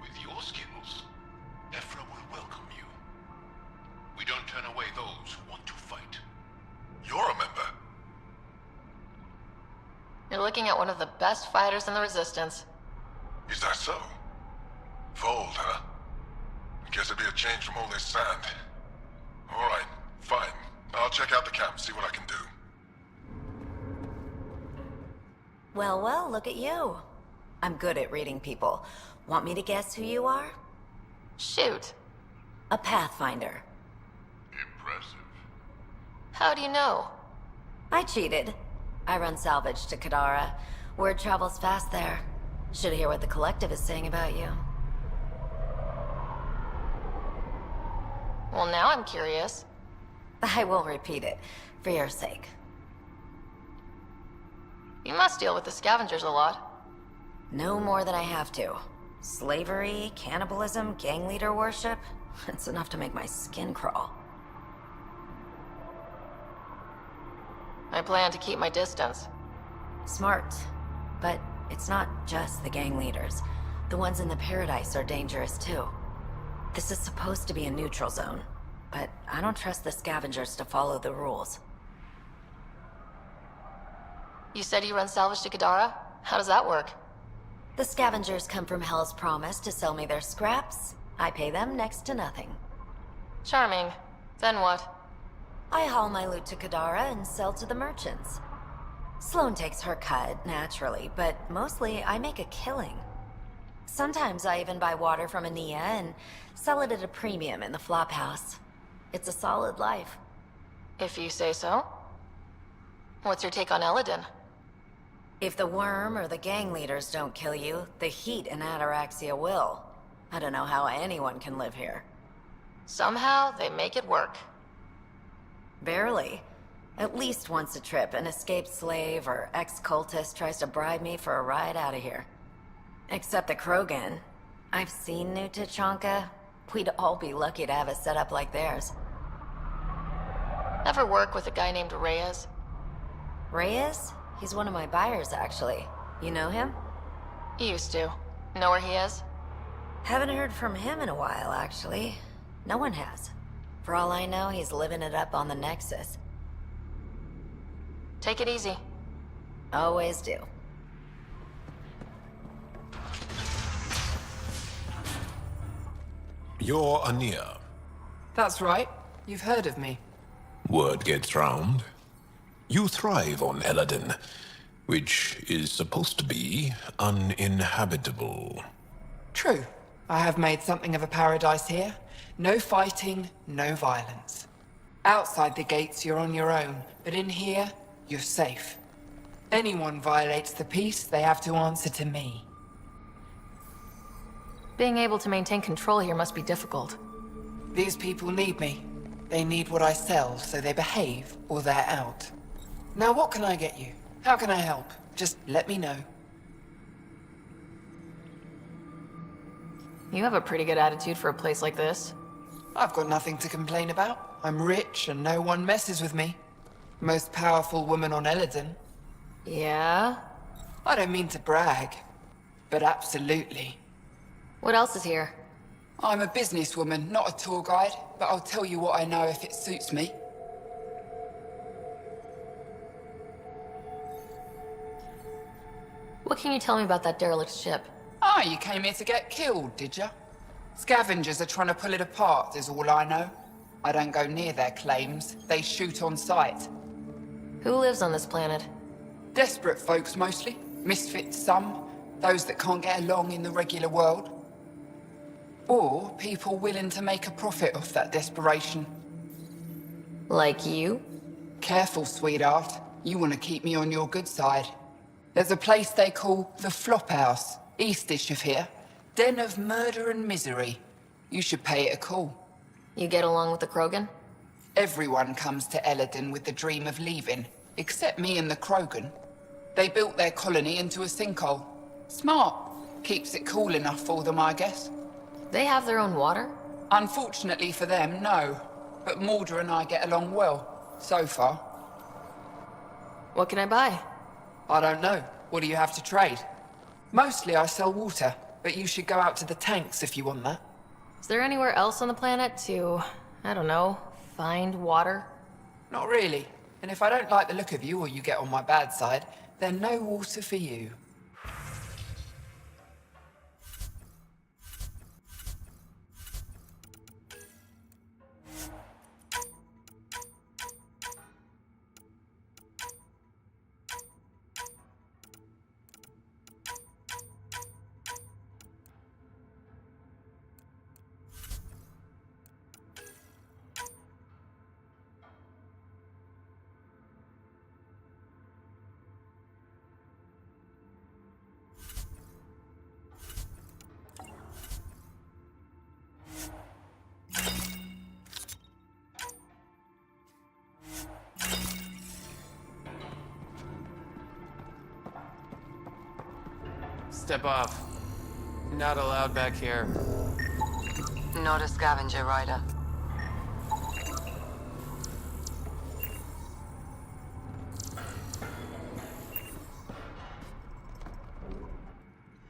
Speaker 10: With your skills, Ephra will welcome you. We don't turn away those who want to fight.
Speaker 7: You're a member.
Speaker 6: You're looking at one of the best fighters in the Resistance.
Speaker 7: Is that so? Vold, huh? I guess it'd be a change from all this sand. Alright, fine. I'll check out the camp, see what I can do.
Speaker 13: Well, well, look at you. I'm good at reading people. Want me to guess who you are?
Speaker 6: Shoot.
Speaker 13: A Pathfinder.
Speaker 10: Impressive.
Speaker 6: How do you know?
Speaker 13: I cheated. I run salvage to Kadara. Word travels fast there. Should hear what the Collective is saying about you.
Speaker 6: Well, now I'm curious.
Speaker 13: I won't repeat it, for your sake.
Speaker 6: You must deal with the scavengers a lot.
Speaker 13: No more than I have to. Slavery, cannibalism, gang leader worship. It's enough to make my skin crawl.
Speaker 6: I plan to keep my distance.
Speaker 13: Smart. But it's not just the gang leaders. The ones in the Paradise are dangerous too. This is supposed to be a neutral zone, but I don't trust the scavengers to follow the rules.
Speaker 6: You said you run salvage to Kadara? How does that work?
Speaker 13: The scavengers come from Hell's Promise to sell me their scraps. I pay them next to nothing.
Speaker 6: Charming. Then what?
Speaker 13: I haul my loot to Kadara and sell to the merchants. Sloane takes her cut, naturally, but mostly I make a killing. Sometimes I even buy water from Ania and sell it at a premium in the flop house. It's a solid life.
Speaker 6: If you say so. What's your take on Eladin?
Speaker 13: If the worm or the gang leaders don't kill you, the heat in Ataraxia will. I don't know how anyone can live here.
Speaker 6: Somehow, they make it work.
Speaker 13: Barely. At least once a trip, an escaped slave or ex-cultist tries to bribe me for a ride out of here. Except the Krogan. I've seen New Tuchanka. We'd all be lucky to have a setup like theirs.
Speaker 6: Ever work with a guy named Reyes?
Speaker 13: Reyes? He's one of my buyers, actually. You know him?
Speaker 6: Used to. Know where he is?
Speaker 13: Haven't heard from him in a while, actually. No one has. For all I know, he's living it up on the Nexus.
Speaker 6: Take it easy.
Speaker 13: Always do.
Speaker 3: You're Ania.
Speaker 8: That's right. You've heard of me.
Speaker 3: Word gets round. You thrive on Eladin, which is supposed to be uninhabitable.
Speaker 8: True. I have made something of a paradise here. No fighting, no violence. Outside the gates, you're on your own, but in here, you're safe. Anyone violates the peace, they have to answer to me.
Speaker 6: Being able to maintain control here must be difficult.
Speaker 8: These people need me. They need what I sell, so they behave or they're out. Now what can I get you? How can I help? Just let me know.
Speaker 6: You have a pretty good attitude for a place like this.
Speaker 8: I've got nothing to complain about. I'm rich and no one messes with me. Most powerful woman on Eladin.
Speaker 6: Yeah?
Speaker 8: I don't mean to brag, but absolutely.
Speaker 6: What else is here?
Speaker 8: I'm a businesswoman, not a tour guide, but I'll tell you what I know if it suits me.
Speaker 6: What can you tell me about that derelict ship?
Speaker 8: Ah, you came here to get killed, did ya? Scavengers are trying to pull it apart, is all I know. I don't go near their claims. They shoot on sight.
Speaker 6: Who lives on this planet?
Speaker 8: Desperate folks, mostly. Misfits, some. Those that can't get along in the regular world. Or people willing to make a profit off that desperation.
Speaker 6: Like you?
Speaker 8: Careful, sweetheart. You want to keep me on your good side. There's a place they call the Flophouse, eastish of here. Den of murder and misery. You should pay it a call.
Speaker 6: You get along with the Krogan?
Speaker 8: Everyone comes to Eladin with the dream of leaving, except me and the Krogan. They built their colony into a sinkhole. Smart. Keeps it cool enough for them, I guess.
Speaker 6: They have their own water?
Speaker 8: Unfortunately for them, no. But Mordor and I get along well, so far.
Speaker 6: What can I buy?
Speaker 8: I don't know. What do you have to trade? Mostly I sell water, but you should go out to the tanks if you want that.
Speaker 6: Is there anywhere else on the planet to, I don't know, find water?
Speaker 8: Not really. And if I don't like the look of you or you get on my bad side, then no water for you.
Speaker 15: Step off. Not allowed back here.
Speaker 12: Not a scavenger rider.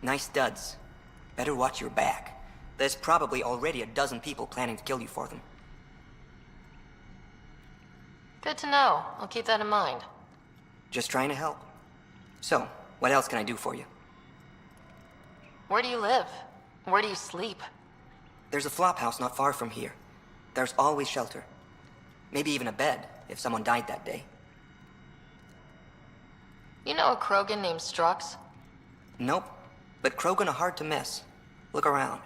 Speaker 16: Nice duds. Better watch your back. There's probably already a dozen people planning to kill you for them.
Speaker 6: Good to know. I'll keep that in mind.
Speaker 16: Just trying to help. So, what else can I do for you?
Speaker 6: Where do you live? Where do you sleep?
Speaker 16: There's a flop house not far from here. There's always shelter. Maybe even a bed, if someone died that day.
Speaker 6: You know a Krogan named Strux?
Speaker 16: Nope. But Krogan are hard to miss. Look around.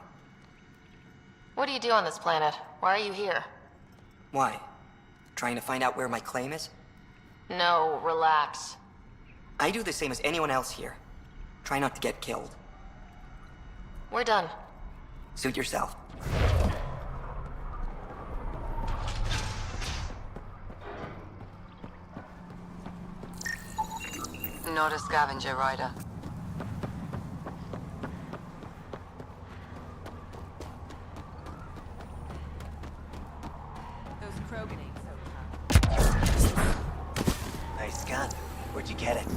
Speaker 6: What do you do on this planet? Why are you here?
Speaker 16: Why? Trying to find out where my claim is?
Speaker 6: No, relax.
Speaker 16: I do the same as anyone else here. Try not to get killed.
Speaker 6: We're done.
Speaker 16: Suit yourself.
Speaker 12: Not a scavenger rider.
Speaker 4: Those Krogan ain't so tough.
Speaker 11: Nice gun. Where'd you get it?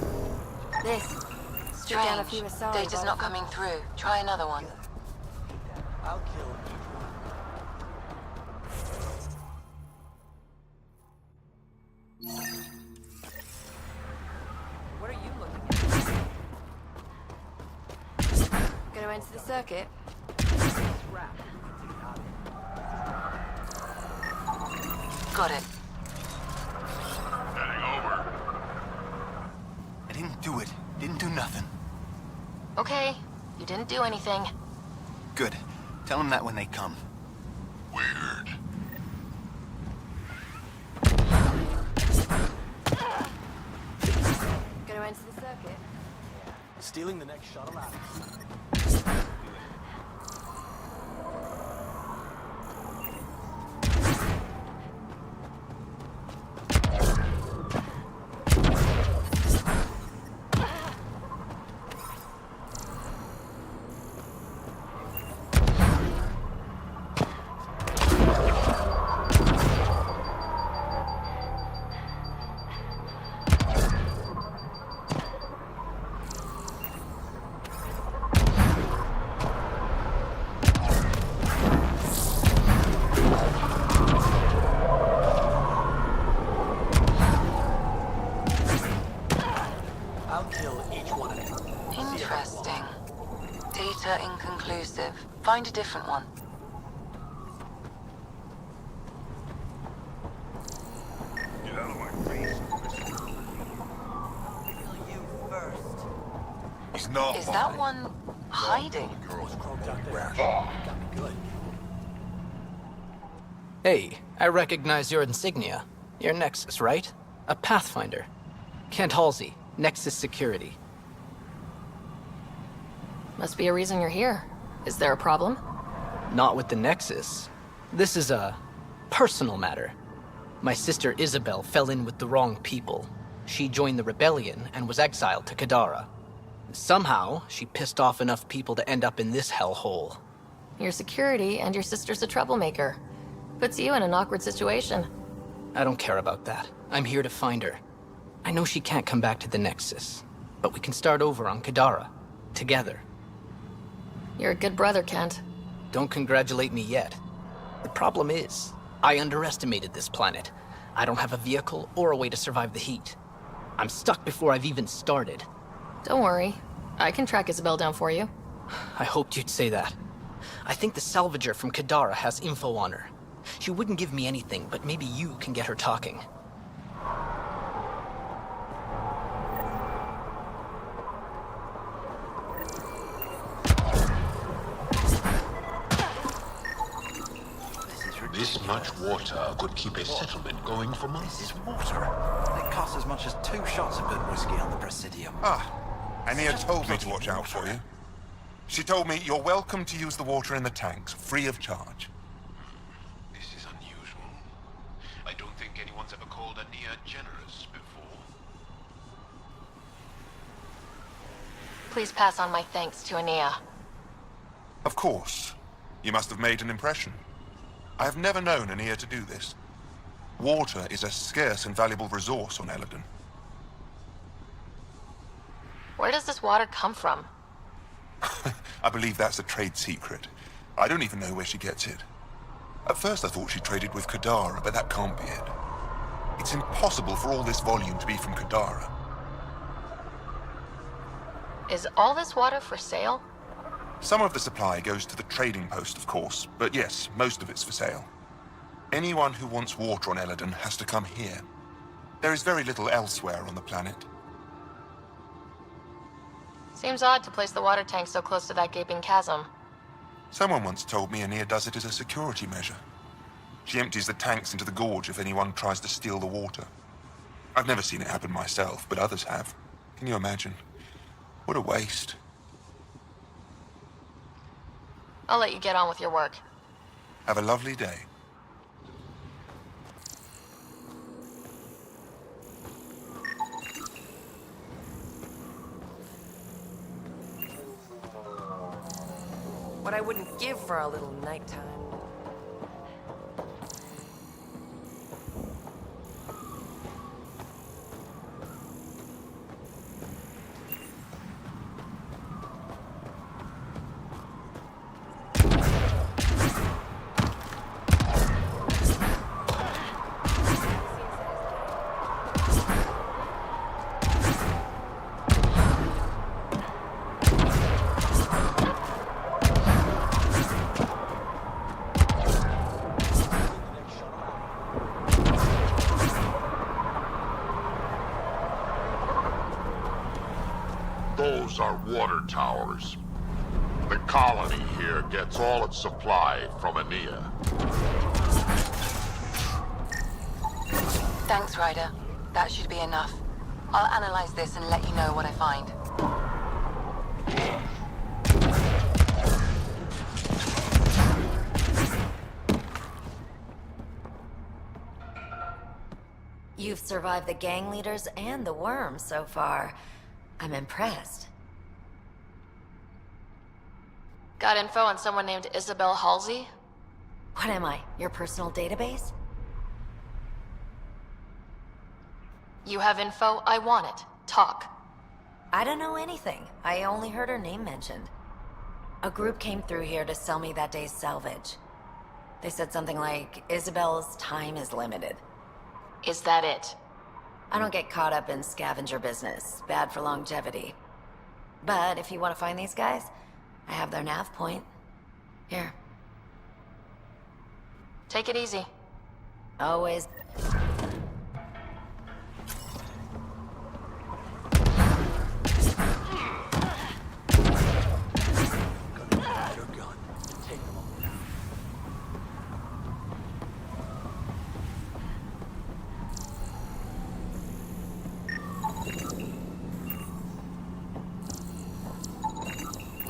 Speaker 5: This. Took down a few
Speaker 12: Strange.
Speaker 5: assault
Speaker 12: Data's not coming through. Try another one.
Speaker 11: I'll kill you.
Speaker 4: What are you looking at?
Speaker 5: Gonna enter the circuit.
Speaker 12: Got it.
Speaker 10: Heading over.
Speaker 11: I didn't do it. Didn't do nothing.
Speaker 6: Okay, you didn't do anything.
Speaker 11: Good. Tell them that when they come.
Speaker 10: Weird.
Speaker 5: Gonna enter the circuit.
Speaker 11: Stealing the next shuttle out.
Speaker 12: Interesting. Data inconclusive. Find a different one.
Speaker 10: Get out of my face.
Speaker 7: He's not
Speaker 12: Is that one hiding?
Speaker 17: Hey, I recognize your insignia. You're Nexus, right? A Pathfinder. Kent Halsey, Nexus Security.
Speaker 6: Must be a reason you're here. Is there a problem?
Speaker 17: Not with the Nexus. This is a personal matter. My sister Isabel fell in with the wrong people. She joined the rebellion and was exiled to Kadara. Somehow, she pissed off enough people to end up in this hellhole.
Speaker 6: Your security and your sister's a troublemaker. Puts you in an awkward situation.
Speaker 17: I don't care about that. I'm here to find her. I know she can't come back to the Nexus, but we can start over on Kadara. Together.
Speaker 6: You're a good brother, Kent.
Speaker 17: Don't congratulate me yet. The problem is, I underestimated this planet. I don't have a vehicle or a way to survive the heat. I'm stuck before I've even started.
Speaker 6: Don't worry. I can track Isabel down for you.
Speaker 17: I hoped you'd say that. I think the salvager from Kadara has info on her. She wouldn't give me anything, but maybe you can get her talking.
Speaker 3: This much water could keep a settlement going for months.
Speaker 11: This is water. It costs as much as 2 shots of good whiskey on the Presidium.
Speaker 18: Ania told me to watch out for you. She told me you're welcome to use the water in the tanks, free of charge.
Speaker 10: This is unusual. I don't think anyone's ever called Ania generous before.
Speaker 6: Please pass on my thanks to Ania.
Speaker 18: Of course. You must have made an impression. I have never known Ania to do this. Water is a scarce and valuable resource on Eladon.
Speaker 6: Where does this water come from?
Speaker 18: I believe that's a trade secret. I don't even know where she gets it. At first I thought she traded with Kadara, but that can't be it. It's impossible for all this volume to be from Kadara.
Speaker 6: Is all this water for sale?
Speaker 18: Some of the supply goes to the trading post, of course, but yes, most of it's for sale. Anyone who wants water on Eladon has to come here. There is very little elsewhere on the planet.
Speaker 6: Seems odd to place the water tank so close to that gaping chasm.
Speaker 18: Someone once told me Ania does it as a security measure. She empties the tanks into the gorge if anyone tries to steal the water. I've never seen it happen myself, but others have. Can you imagine? What a waste.
Speaker 6: I'll let you get on with your work.
Speaker 18: Have a lovely day.
Speaker 4: What I wouldn't give for a little nighttime.
Speaker 7: Those are water towers. The colony here gets all its supply from Ania.
Speaker 12: Thanks, Ryder. That should be enough. I'll analyze this and let you know what I find.
Speaker 13: You've survived the gang leaders and the worms so far. I'm impressed.
Speaker 6: Got info on someone named Isabel Halsey?
Speaker 13: What am I, your personal database?
Speaker 6: You have info? I want it. Talk.
Speaker 13: I don't know anything. I only heard her name mentioned. A group came through here to sell me that day's salvage. They said something like, Isabel's time is limited.
Speaker 6: Is that it?
Speaker 13: I don't get caught up in scavenger business. Bad for longevity. But if you want to find these guys, I have their nav point. Here.
Speaker 6: Take it easy.
Speaker 13: Always.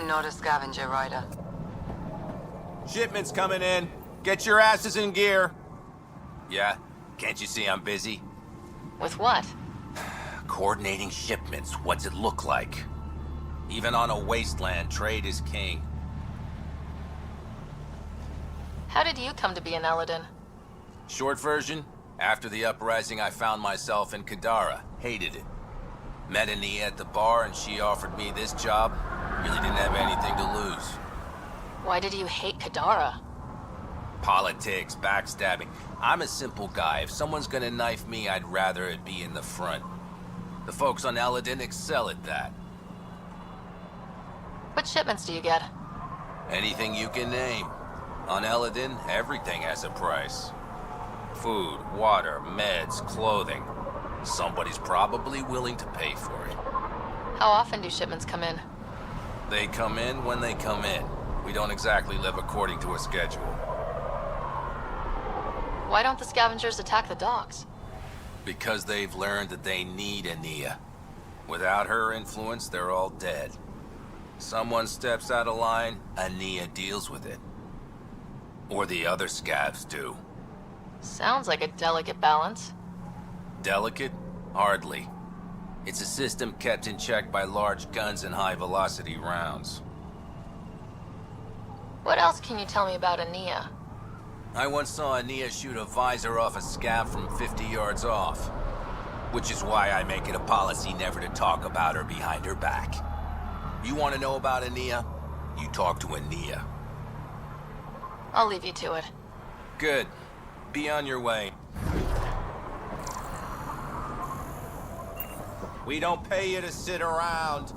Speaker 12: Not a scavenger, Ryder.
Speaker 19: Shipment's coming in. Get your asses in gear. Yeah? Can't you see I'm busy?
Speaker 6: With what?
Speaker 19: Coordinating shipments. What's it look like? Even on a wasteland, trade is king.
Speaker 6: How did you come to be in Eladin?
Speaker 19: Short version, after the uprising I found myself in Kadara. Hated it. Met Ania at the bar and she offered me this job. Really didn't have anything to lose.
Speaker 6: Why did you hate Kadara?
Speaker 19: Politics, backstabbing. I'm a simple guy. If someone's gonna knife me, I'd rather it be in the front. The folks on Eladin excel at that.
Speaker 6: What shipments do you get?
Speaker 19: Anything you can name. On Eladin, everything has a price. Food, water, meds, clothing. Somebody's probably willing to pay for it.
Speaker 6: How often do shipments come in?
Speaker 19: They come in when they come in. We don't exactly live according to a schedule.
Speaker 6: Why don't the scavengers attack the docks?
Speaker 19: Because they've learned that they need Ania. Without her influence, they're all dead. Someone steps out of line, Ania deals with it. Or the other scavs do.
Speaker 6: Sounds like a delicate balance.
Speaker 19: Delicate? Hardly. It's a system kept in check by large guns and high-velocity rounds.
Speaker 6: What else can you tell me about Ania?
Speaker 19: I once saw Ania shoot a visor off a scav from 50 yards off. Which is why I make it a policy never to talk about her behind her back. You want to know about Ania? You talk to Ania.
Speaker 6: I'll leave you to it.
Speaker 19: Good. Be on your way. We don't pay you to sit around.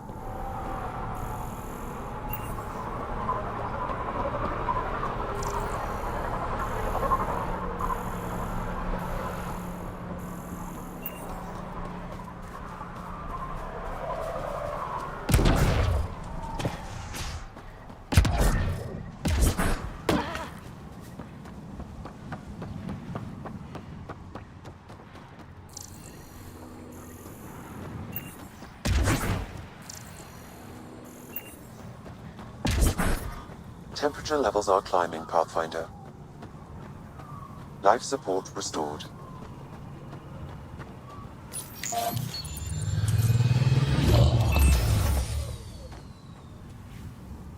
Speaker 9: Temperature levels are climbing, Pathfinder. Life support restored.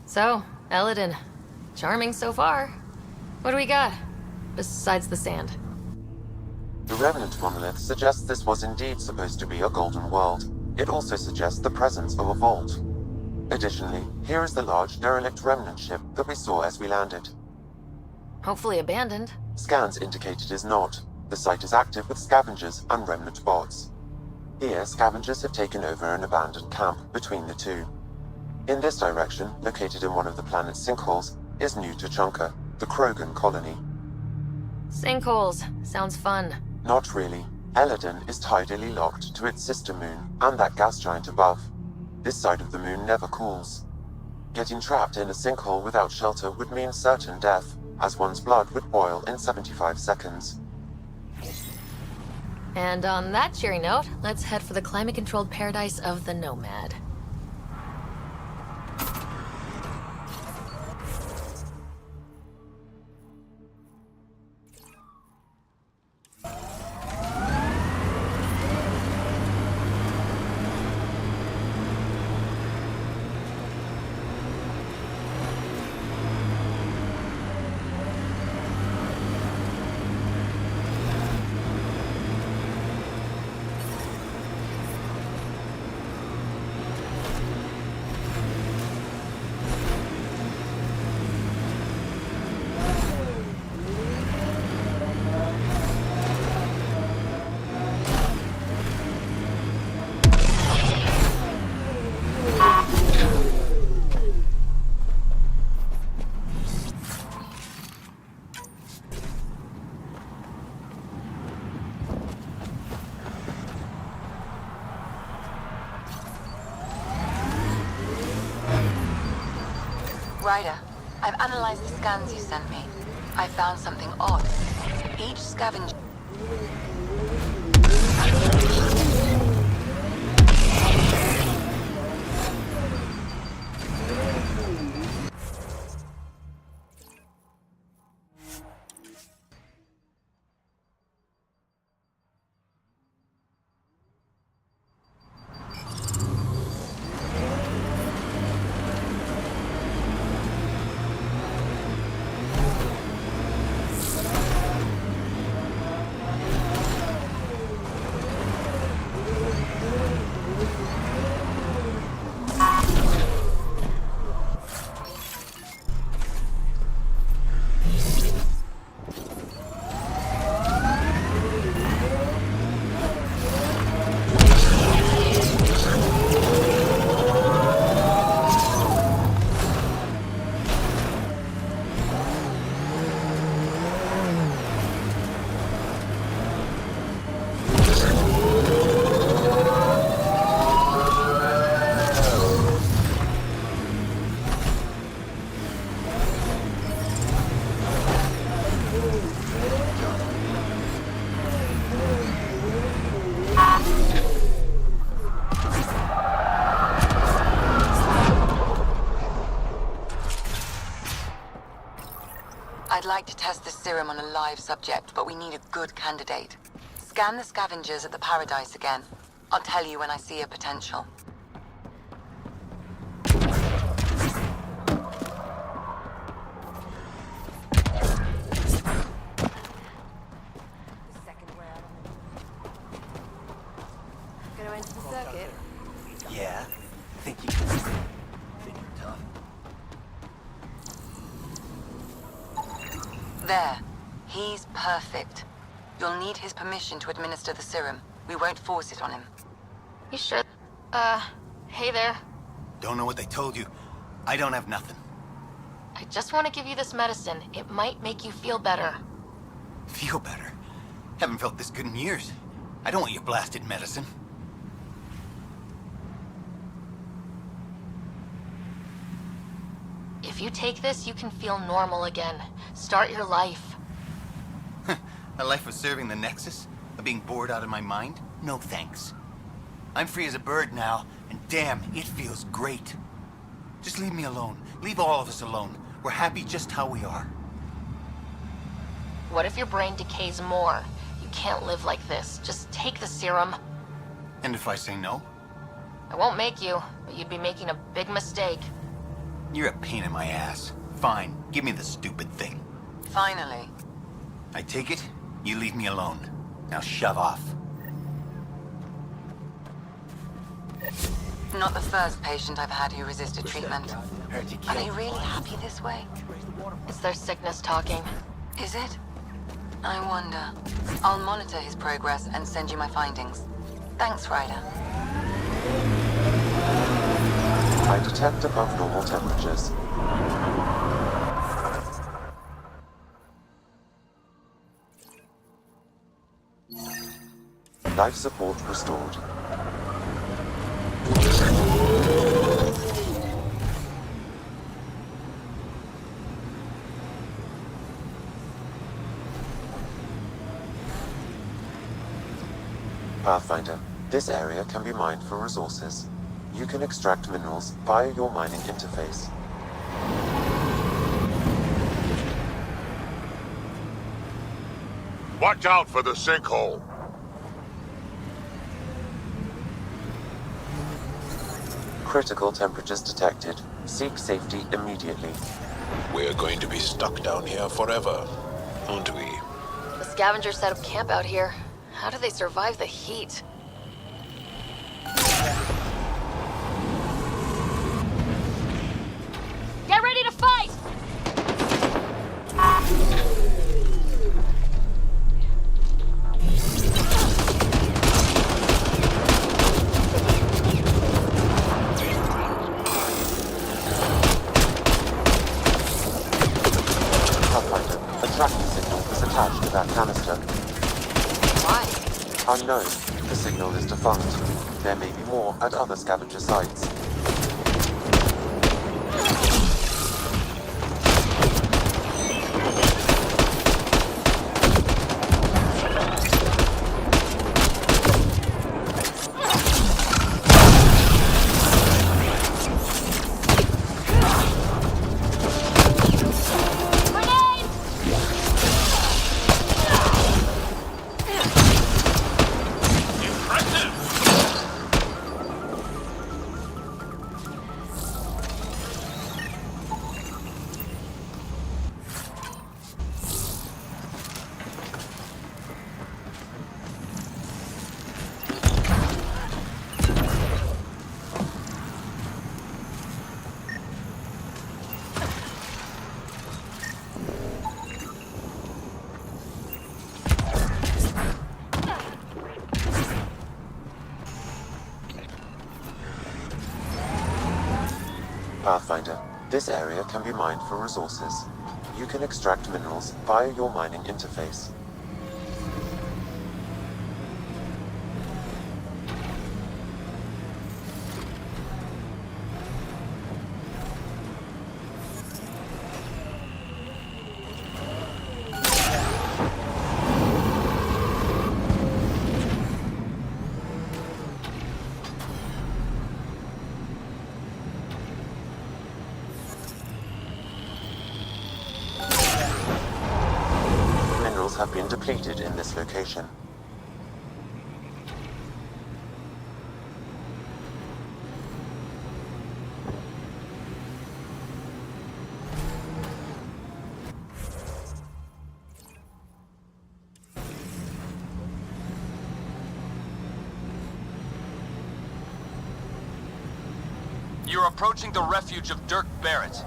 Speaker 6: So, Eladin. Charming so far. What do we got? Besides the sand.
Speaker 9: The remnant monolith suggests this was indeed supposed to be a golden world. It also suggests the presence of a vault. Additionally, here is the large derelict remnant ship that we saw as we landed.
Speaker 6: Hopefully abandoned.
Speaker 9: Scans indicate it is not. The site is active with scavengers and remnant bots. Here, scavengers have taken over an abandoned camp between the two. In this direction, located in one of the planet's sinkholes, is New Tuchanka, the Krogan colony.
Speaker 6: Sinkholes. Sounds fun.
Speaker 9: Not really. Eladin is tidally locked to its sister moon and that gas giant above. This side of the moon never cools. Getting trapped in a sinkhole without shelter would mean certain death, as one's blood would boil in 75 seconds.
Speaker 6: And on that cheery note, let's head for the climate-controlled paradise of the Nomad.
Speaker 12: Ryder, I've analyzed the scans you sent me. I found something odd. Each scavenger... I'd like to test the serum on a live subject, but we need a good candidate. Scan the scavengers at the Paradise again. I'll tell you when I see a potential.
Speaker 5: Gonna enter the circuit.
Speaker 11: Yeah? Think you're tough?
Speaker 12: There. He's perfect. You'll need his permission to administer the serum. We won't force it on him.
Speaker 6: You should. Hey there.
Speaker 20: Don't know what they told you. I don't have nothing.
Speaker 6: I just want to give you this medicine. It might make you feel better.
Speaker 20: Feel better? Haven't felt this good in years. I don't want your blasted medicine.
Speaker 6: If you take this, you can feel normal again. Start your life.
Speaker 20: A life of serving the Nexus? Of being bored out of my mind? No thanks. I'm free as a bird now, and damn, it feels great. Just leave me alone. Leave all of us alone. We're We're happy just how we are.
Speaker 6: What if your brain decays more? You can't live like this. Just take the serum.
Speaker 20: And if I say no?
Speaker 6: I won't make you, but you'd be making a big mistake.
Speaker 20: You're a pain in my ass. Fine, give me the stupid thing.
Speaker 12: Finally.
Speaker 20: I take it, you leave me alone. Now shove off.
Speaker 12: Not the first patient I've had who resisted treatment. Are they really happy this way?
Speaker 6: It's their sickness talking.
Speaker 12: Is it? I wonder. I'll monitor his progress and send you my findings. Thanks, Ryder.
Speaker 9: I detect above normal temperatures. Life support restored. Pathfinder, this area can be mined for resources. You can extract minerals via your mining interface.
Speaker 7: Watch out for the sinkhole.
Speaker 9: Critical temperatures detected. Seek safety immediately.
Speaker 3: We're going to be stuck down here forever, aren't we?
Speaker 6: The scavengers set up camp out here. How do they survive the heat?
Speaker 5: Get ready to fight!
Speaker 9: Pathfinder, a tracking signal is attached to that canister.
Speaker 6: Why?
Speaker 9: Unknown. The signal is defunct. There may be more at other scavenger sites. Pathfinder, this area can be mined for resources. You can extract minerals via your mining interface. Have been depleted in this location.
Speaker 21: You're approaching the refuge of Dirk Barrett.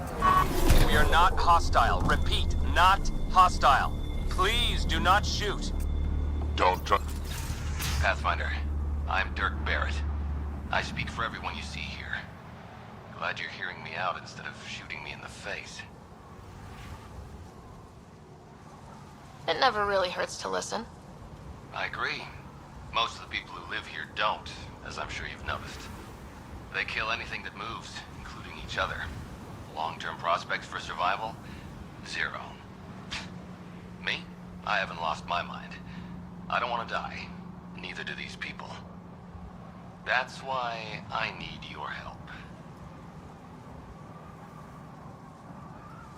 Speaker 21: We are not hostile. Repeat, not hostile. Please do not shoot.
Speaker 7: Don't try.
Speaker 19: Pathfinder, I'm Dirk Barrett. I speak for everyone you see here. Glad you're hearing me out instead of shooting me in the face.
Speaker 6: It never really hurts to listen.
Speaker 19: I agree. Most of the people who live here don't, as I'm sure you've noticed. They kill anything that moves, including each other. Long-term prospects for survival? Zero. Me? I haven't lost my mind. I don't want to die. Neither do these people. That's why I need your help.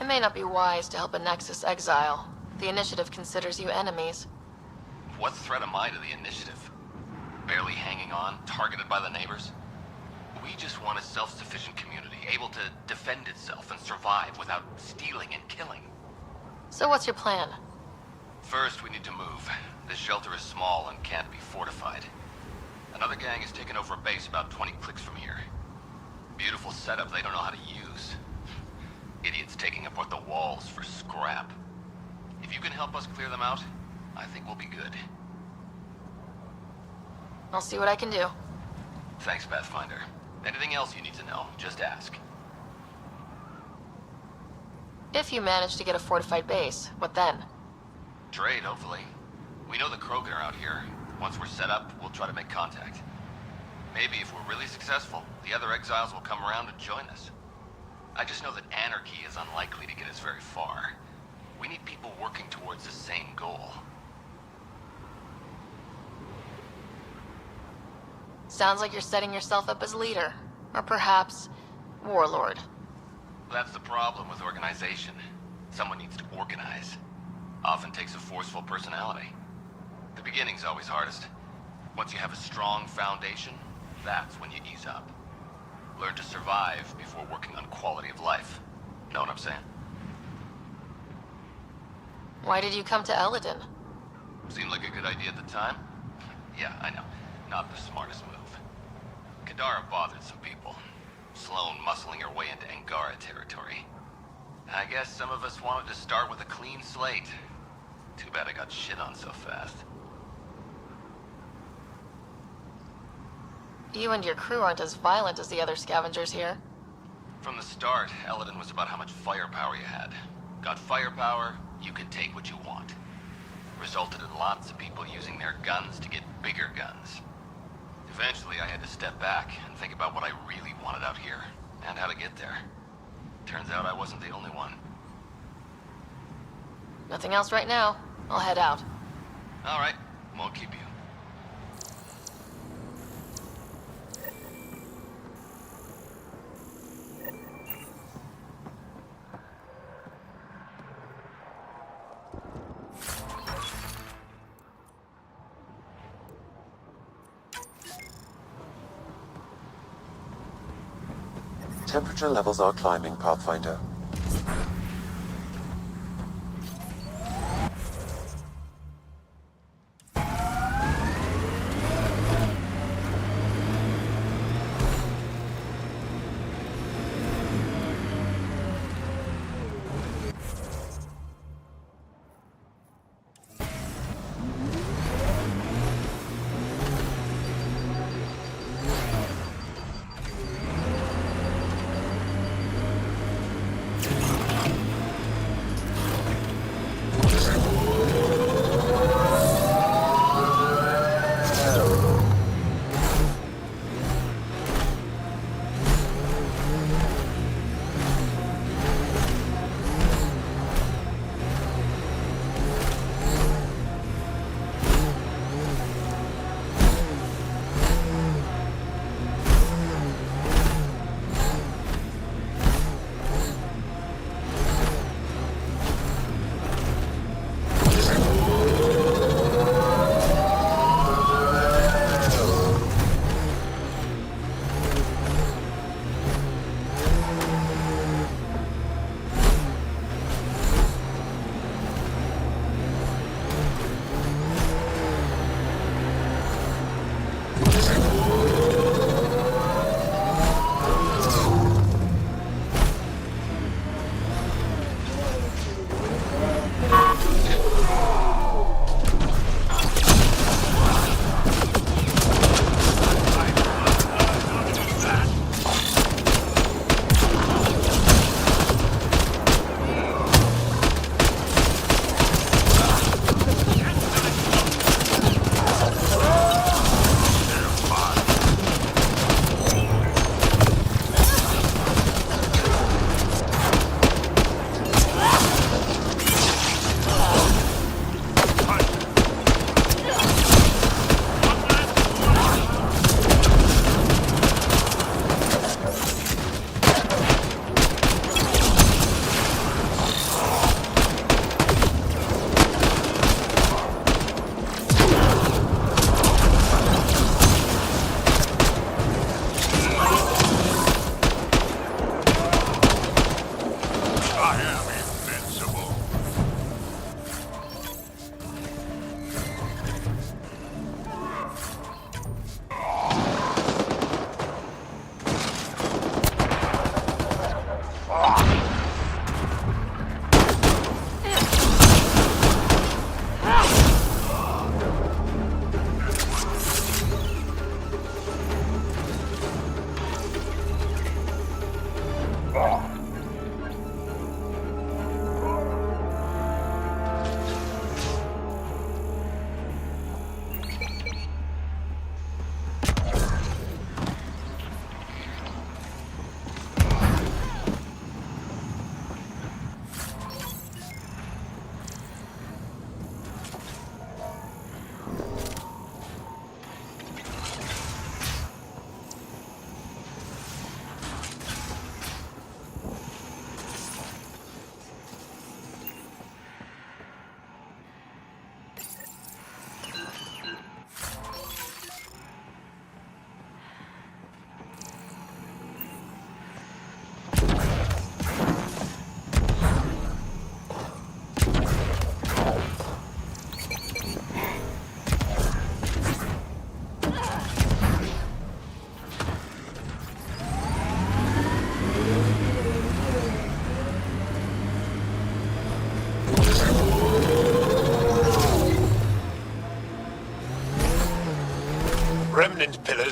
Speaker 6: It may not be wise to help a Nexus exile. The Initiative considers you enemies.
Speaker 10: What threat am I to the Initiative? Barely hanging on, targeted by the neighbors? We just want a self-sufficient community, able to defend itself and survive without stealing and killing.
Speaker 6: So what's your plan?
Speaker 10: First, we need to move. This shelter is small and can't be fortified. Another gang has taken over a base about 20 clicks from here. Beautiful setup they don't know how to use. Idiots taking apart the walls for scrap. If you can help us clear them out, I think we'll be good.
Speaker 6: I'll see what I can do.
Speaker 10: Thanks, Pathfinder. Anything else you need to know, just ask.
Speaker 6: If you manage to get a fortified base, what then?
Speaker 10: Trade, hopefully. We know the Krogan are out here. Once we're set up, we'll try to make contact. Maybe if we're really successful, the other exiles will come around and join us. I just know that anarchy is unlikely to get us very far. We need people working towards the same goal.
Speaker 6: Sounds like you're setting yourself up as leader. Or perhaps, warlord.
Speaker 10: That's the problem with organization. Someone needs to organize. Often takes a forceful personality. The beginning's always hardest. Once you have a strong foundation, that's when you ease up. Learn to survive before working on quality of life. Know what I'm saying?
Speaker 6: Why did you come to Eladin?
Speaker 10: Seemed like a good idea at the time. Yeah, I know. Not the smartest move. Kadara bothered some people. Sloane muscling her way into Angara territory. I guess some of us wanted to start with a clean slate. Too bad I got shit on so fast.
Speaker 6: You and your crew aren't as violent as the other scavengers here.
Speaker 10: From the start, Eladin was about how much firepower you had. Got firepower, you can take what you want. Resulted in lots of people using their guns to get bigger guns. Eventually, I had to step back and think about what I really wanted out here, and how to get there. Turns out I wasn't the only one.
Speaker 6: Nothing else right now. I'll head out.
Speaker 10: All right, won't keep you.
Speaker 9: Temperature levels are climbing, Pathfinder.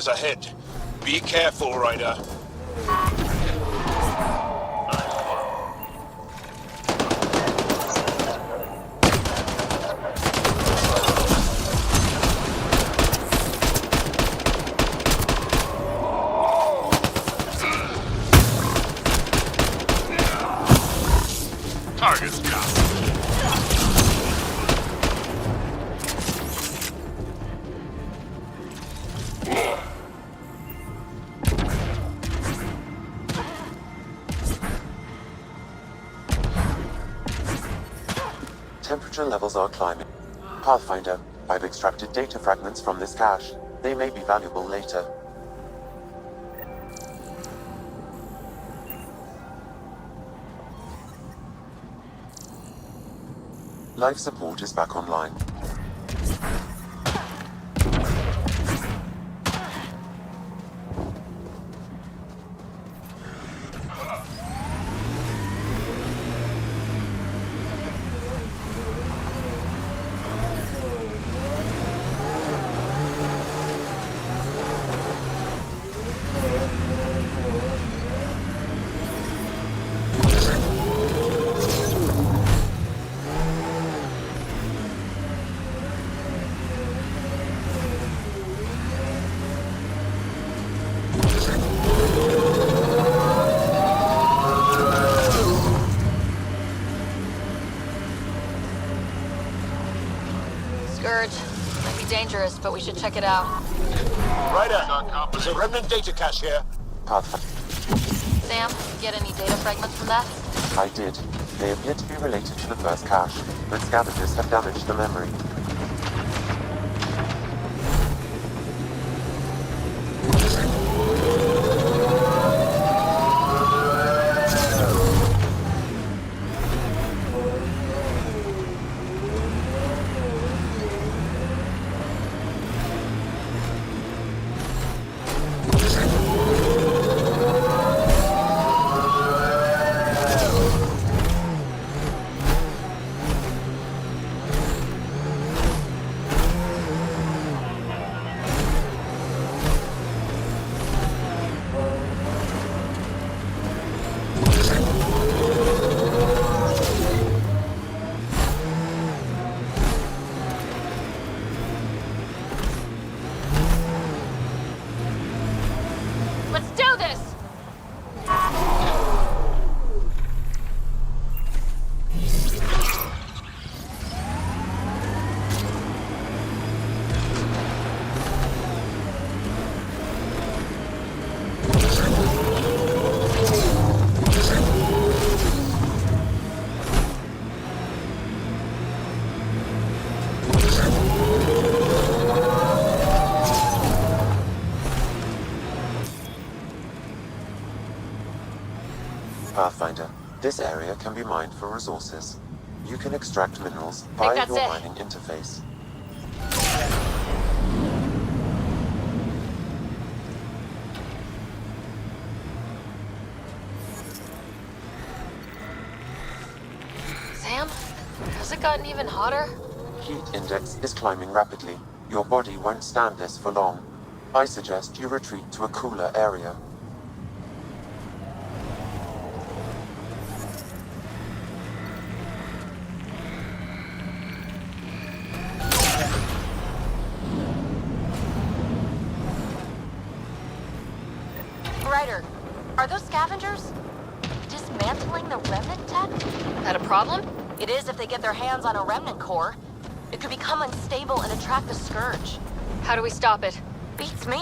Speaker 3: scavengers ahead. Be careful, Ryder.
Speaker 7: Target's down.
Speaker 9: Temperature levels are climbing. Pathfinder, I've extracted data fragments from this cache. They may be valuable later. Life support is back online.
Speaker 6: Scourge. Might be dangerous, but we should check it out.
Speaker 3: Ryder, there's a remnant data cache here.
Speaker 9: Pathfinder,
Speaker 6: Sam, get any data fragments from that?
Speaker 9: I did. They appear to be related to the first cache, but scavengers have damaged the memory.
Speaker 6: Let's do this!
Speaker 9: Pathfinder, this area can be mined for resources. You can extract minerals via
Speaker 6: that's
Speaker 9: your
Speaker 6: it.
Speaker 9: mining interface.
Speaker 6: Sam, has it gotten even hotter?
Speaker 9: Heat index is climbing rapidly. Your body won't stand this for long. I suggest you retreat to a cooler area.
Speaker 6: Ryder, are those scavengers dismantling the remnant tech? That a problem? It is if they get their hands on a remnant core. It could become unstable and attract the Scourge. How do we stop it? Beats me.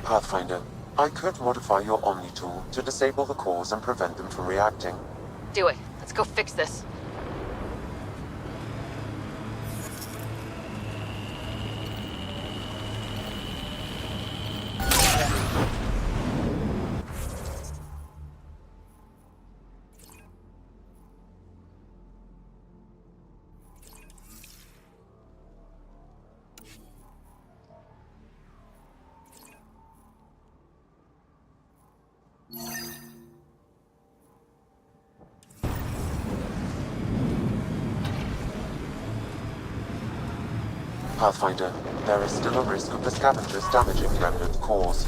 Speaker 9: Pathfinder, I could modify your Omni tool to disable the cores and prevent them from reacting.
Speaker 6: Do it. Let's go fix this.
Speaker 9: Pathfinder, there is still a risk of the scavengers damaging remnant cores.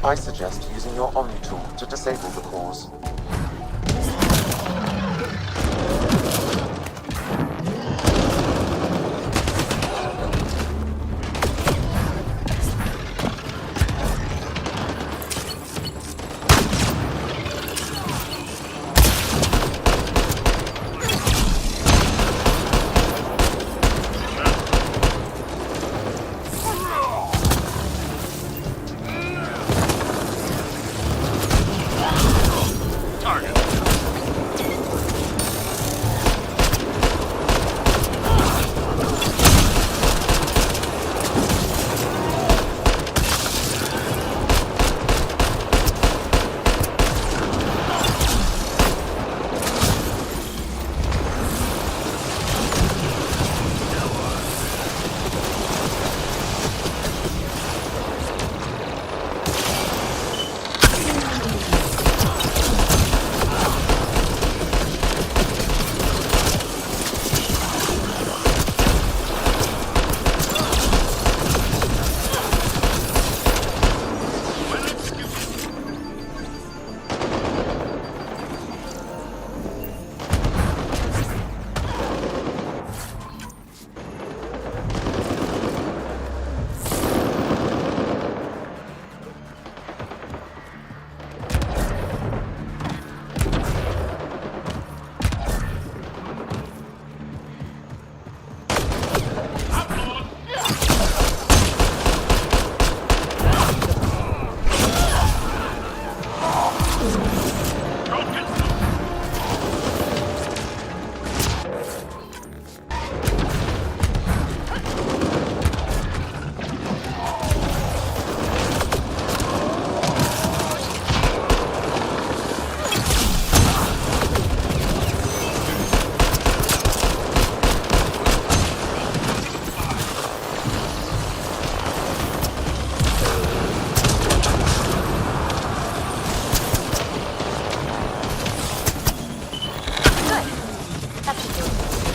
Speaker 9: I suggest using your Omni tool to disable the cores.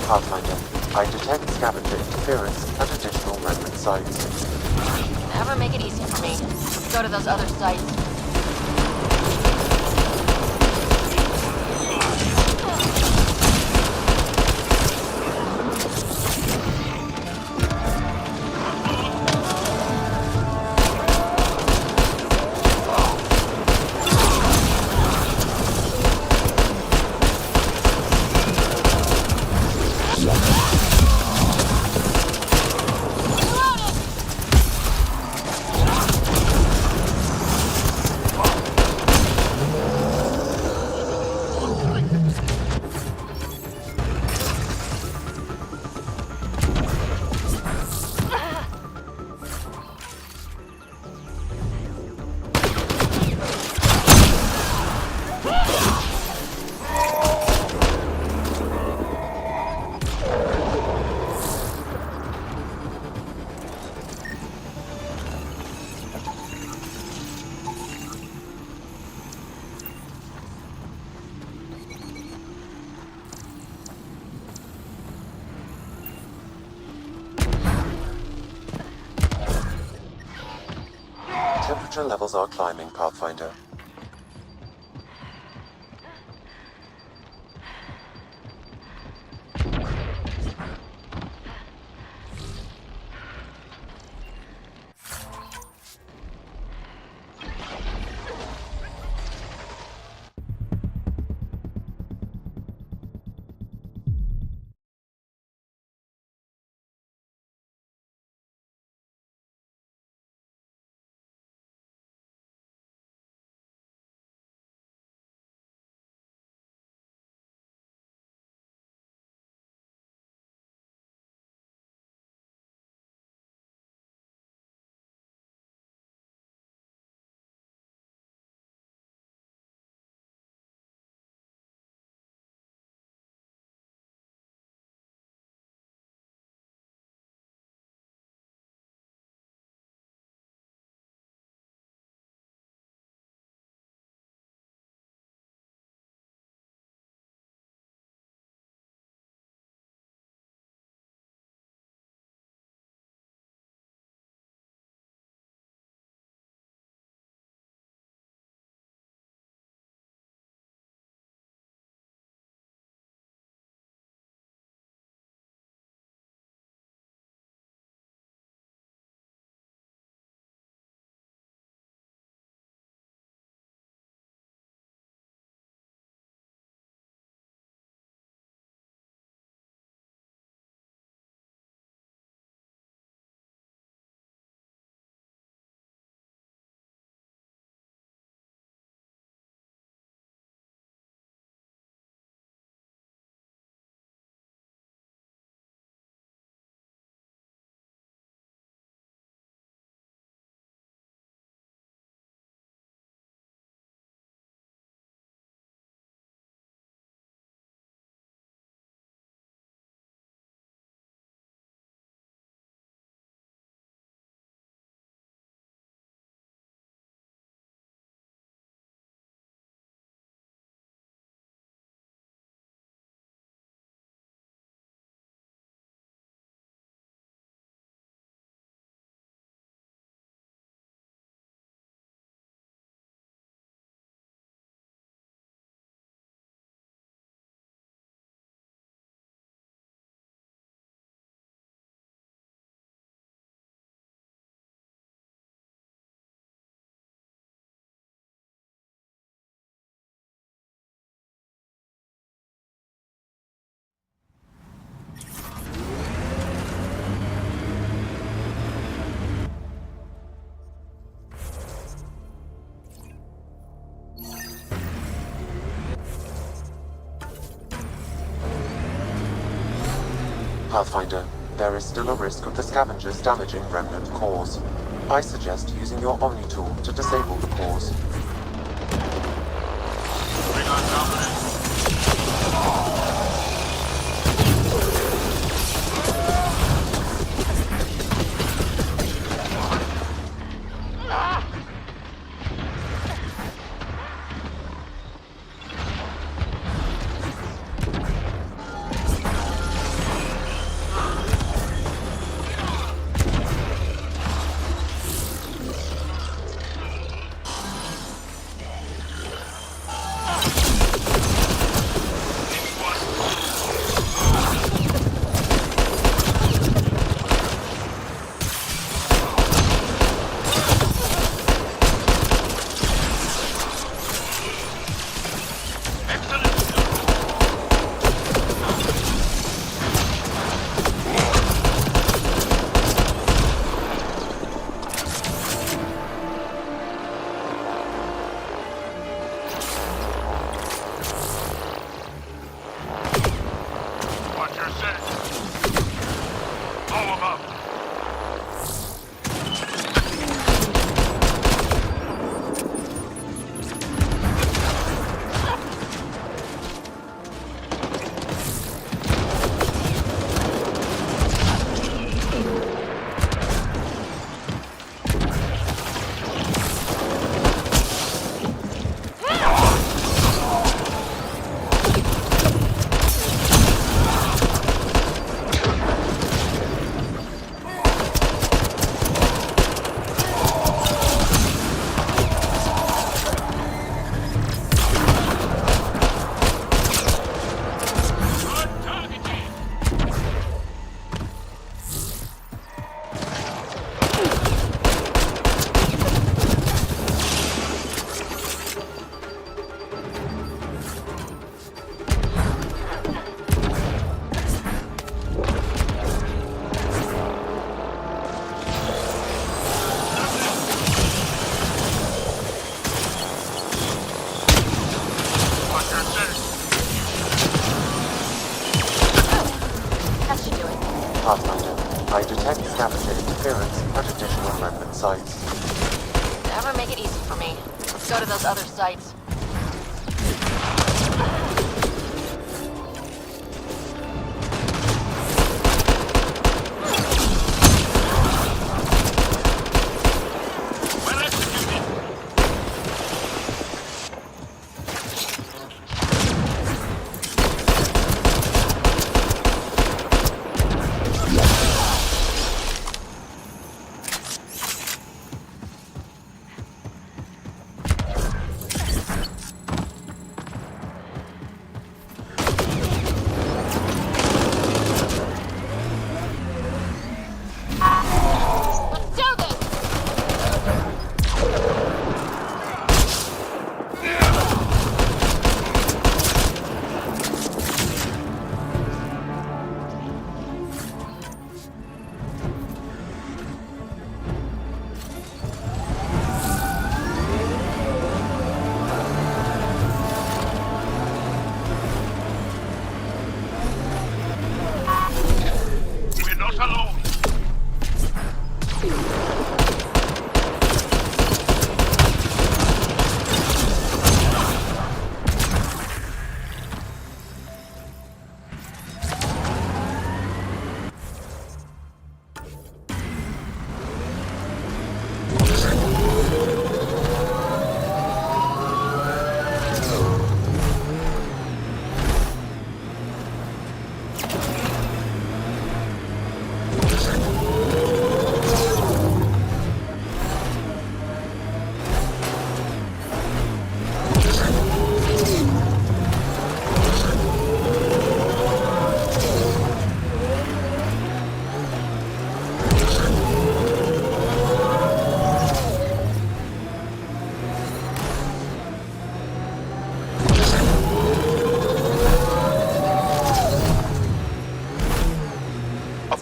Speaker 9: Pathfinder, I detect scavenger interference at additional remnant sites.
Speaker 6: Never make it easy for me. Let's go to those other sites.
Speaker 9: Temperature levels are climbing, Pathfinder. Pathfinder, there is still a risk of the scavengers damaging remnant cores. I suggest using your Omni tool to disable the cores. Pathfinder, I detect scavenger interference at additional remnant sites.
Speaker 6: Never make it easy for me. Let's go to those other sites.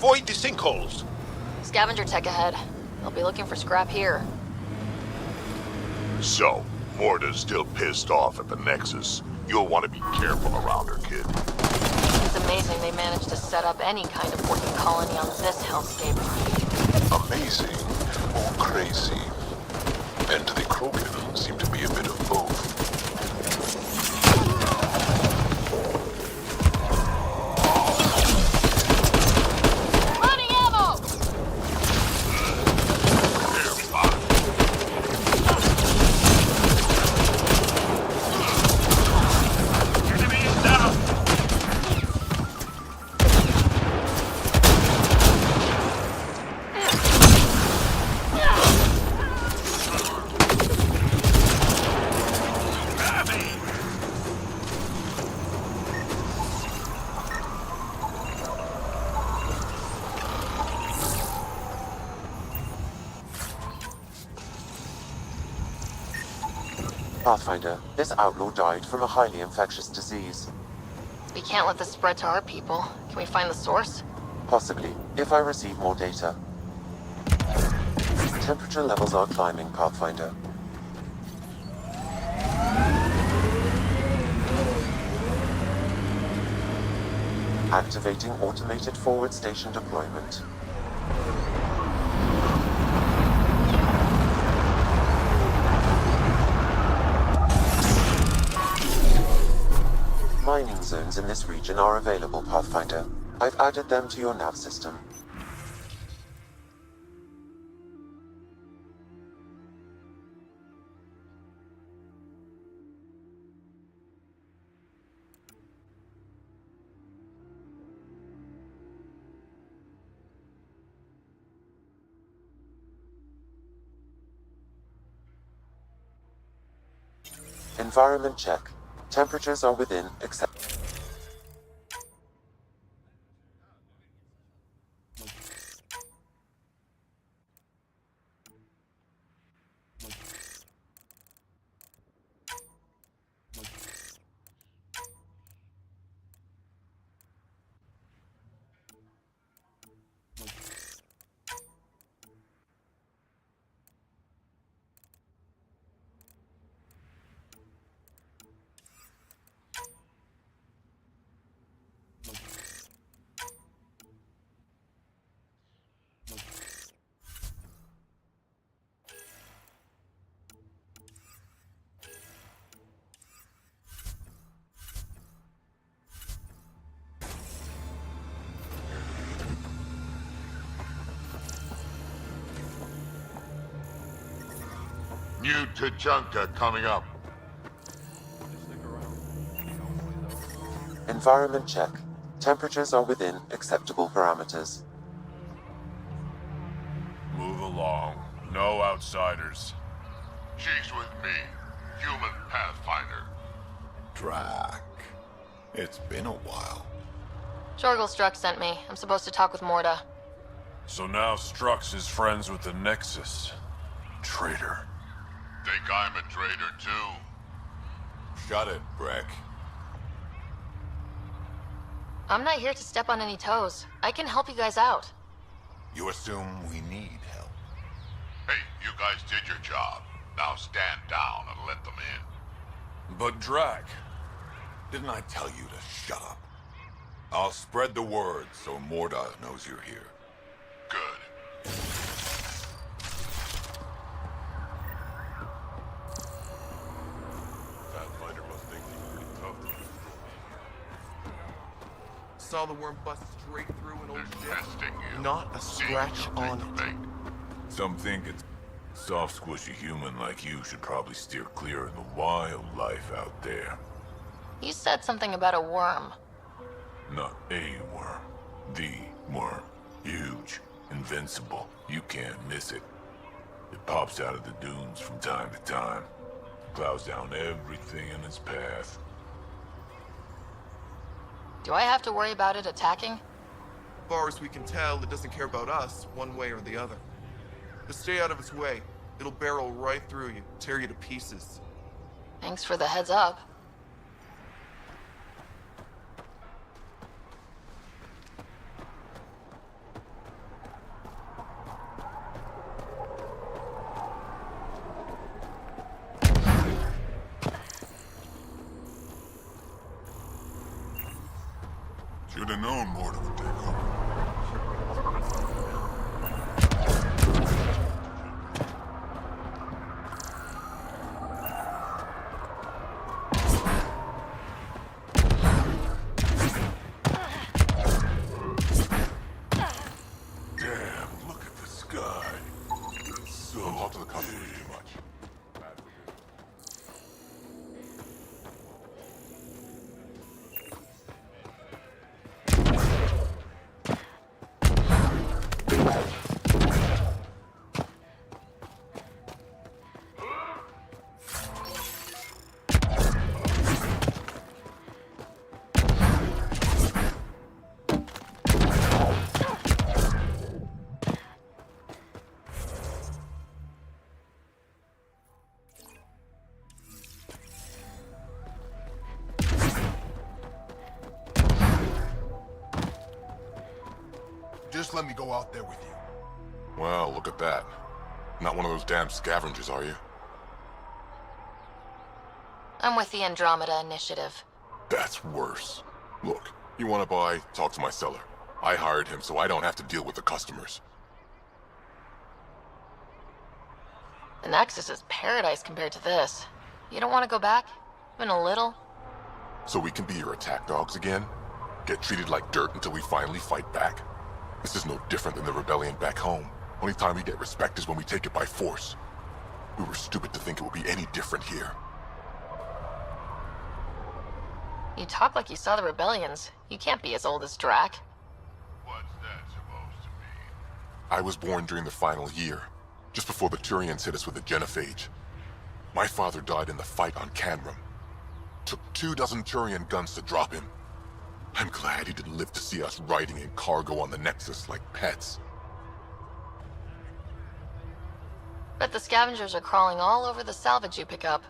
Speaker 3: Avoid the sinkholes.
Speaker 6: Scavenger tech ahead. They'll be looking for scrap here.
Speaker 7: So, Morta's still pissed off at the Nexus. You'll want to be careful around her, kid.
Speaker 6: It's amazing they managed to set up any kind of working colony on this hellscape.
Speaker 3: Amazing or crazy? And the Krogan seem to be a bit of both.
Speaker 9: Pathfinder, this outlaw died from a highly infectious disease.
Speaker 6: We can't let this spread to our people. Can we find the source?
Speaker 9: Possibly, if I receive more data. Temperature levels are climbing, Pathfinder. Activating automated forward station deployment. Mining zones in this region are available, Pathfinder. I've added them to your nav system. Environment check. Temperatures are within accept.
Speaker 7: New Tuchanka coming up.
Speaker 9: Environment check. Temperatures are within acceptable parameters.
Speaker 7: Move along. No outsiders. She's with me, human Pathfinder.
Speaker 3: Drac. It's been a while.
Speaker 6: Jorgel Strux sent me. I'm supposed to talk with Morda.
Speaker 7: So now Strux is friends with the Nexus. Traitor. Think I'm a traitor too? Shut it, Breck.
Speaker 6: I'm not here to step on any toes. I can help you guys out.
Speaker 7: You assume we need help. Hey, you guys did your job. Now stand down and let them in. But Drac, didn't I tell you to shut up? I'll spread the word so Morda knows you're here. Good. Pathfinder must think he's pretty tough to destroy.
Speaker 1: Saw the worm bust straight through an old
Speaker 7: They're testing you.
Speaker 1: Not a scratch on it.
Speaker 7: Some think it's soft, squishy human like you should probably steer clear of the wildlife out there.
Speaker 6: You said something about a worm.
Speaker 7: Not a worm. The worm. Huge. Invincible. You can't miss it. It pops out of the dunes from time to time. Plows down everything in its path.
Speaker 6: Do I have to worry about it attacking?
Speaker 1: As far as we can tell, it doesn't care about us, one way or the other. Just stay out of its way. It'll barrel right through you, tear you to pieces.
Speaker 6: Thanks for the heads up.
Speaker 7: Should have known Mortar would take over. Damn, look at the sky. It's so Don't talk to the customers too much.
Speaker 18: Just let me go out there with you.
Speaker 7: Well, look at that. Not one of those damn scavengers, are you?
Speaker 6: I'm with the Andromeda Initiative.
Speaker 7: That's worse. Look, you want to buy, talk to my seller. I hired him so I don't have to deal with the customers.
Speaker 6: The Nexus is paradise compared to this. You don't want to go back? Even a little?
Speaker 7: So we can be your attack dogs again? Get treated like dirt until we finally fight back? This is no different than the rebellion back home. Only time we get respect is when we take it by force. We were stupid to think it would be any different here.
Speaker 6: You talk like you saw the rebellions. You can't be as old as Drac.
Speaker 7: What's that supposed to mean? I was born during the final year, just before the Turians hit us with the genophage. My father died in the fight on Canrum. Took 24 Turian guns to drop him. I'm glad he didn't live to see us riding in cargo on the Nexus like pets.
Speaker 6: Bet the scavengers are crawling all over the salvage you pick up.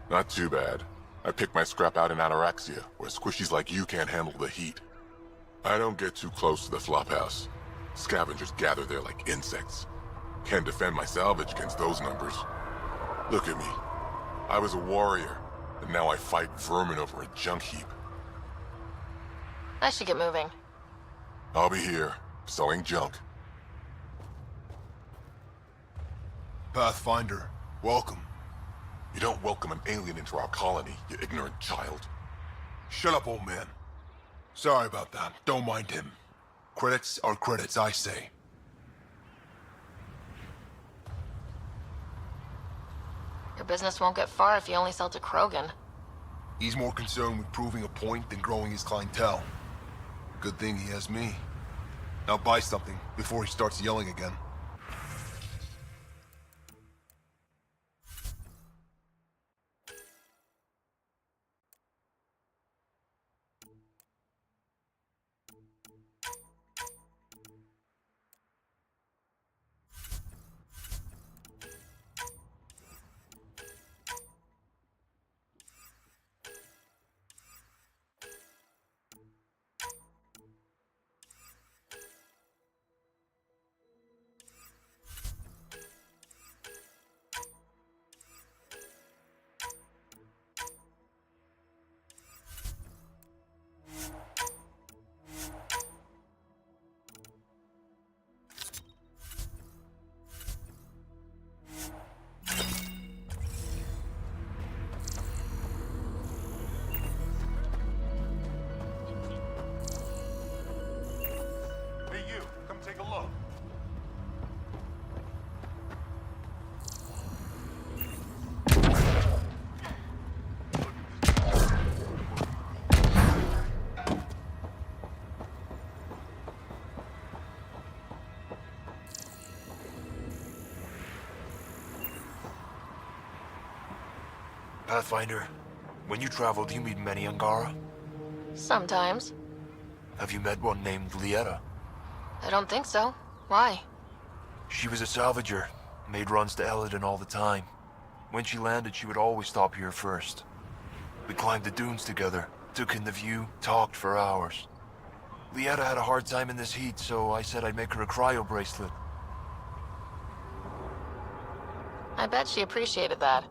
Speaker 7: Not too bad. I pick my scrap out in Ataraxia, where squishies like you can't handle the heat. I don't get too close to the flophouse. Scavengers gather there like insects. Can't defend my salvage against those numbers. Look at me. I was a warrior, and now I fight vermin over a junk heap.
Speaker 6: I should get moving.
Speaker 7: I'll be here, selling junk.
Speaker 18: Pathfinder, welcome.
Speaker 7: You don't welcome an alien into our colony, you ignorant child.
Speaker 18: Shut up, old man. Sorry about that. Don't mind him. Credits are credits, I say.
Speaker 6: Your business won't get far if you only sell to Krogan.
Speaker 18: He's more concerned with proving a point than growing his clientele. Good thing he has me. Now buy something before he starts yelling again.
Speaker 2: Pathfinder, when you travel, do you meet many Angara?
Speaker 6: Sometimes.
Speaker 2: Have you met one named Lieta?
Speaker 6: I don't think so. Why?
Speaker 2: She was a salvager, made runs to Elodin all the time. When she landed, she would always stop here first. We climbed the dunes together, took in the view, talked for hours. Lieta had a hard time in this heat, so I said I'd make her a cryo bracelet.
Speaker 6: I bet she appreciated that.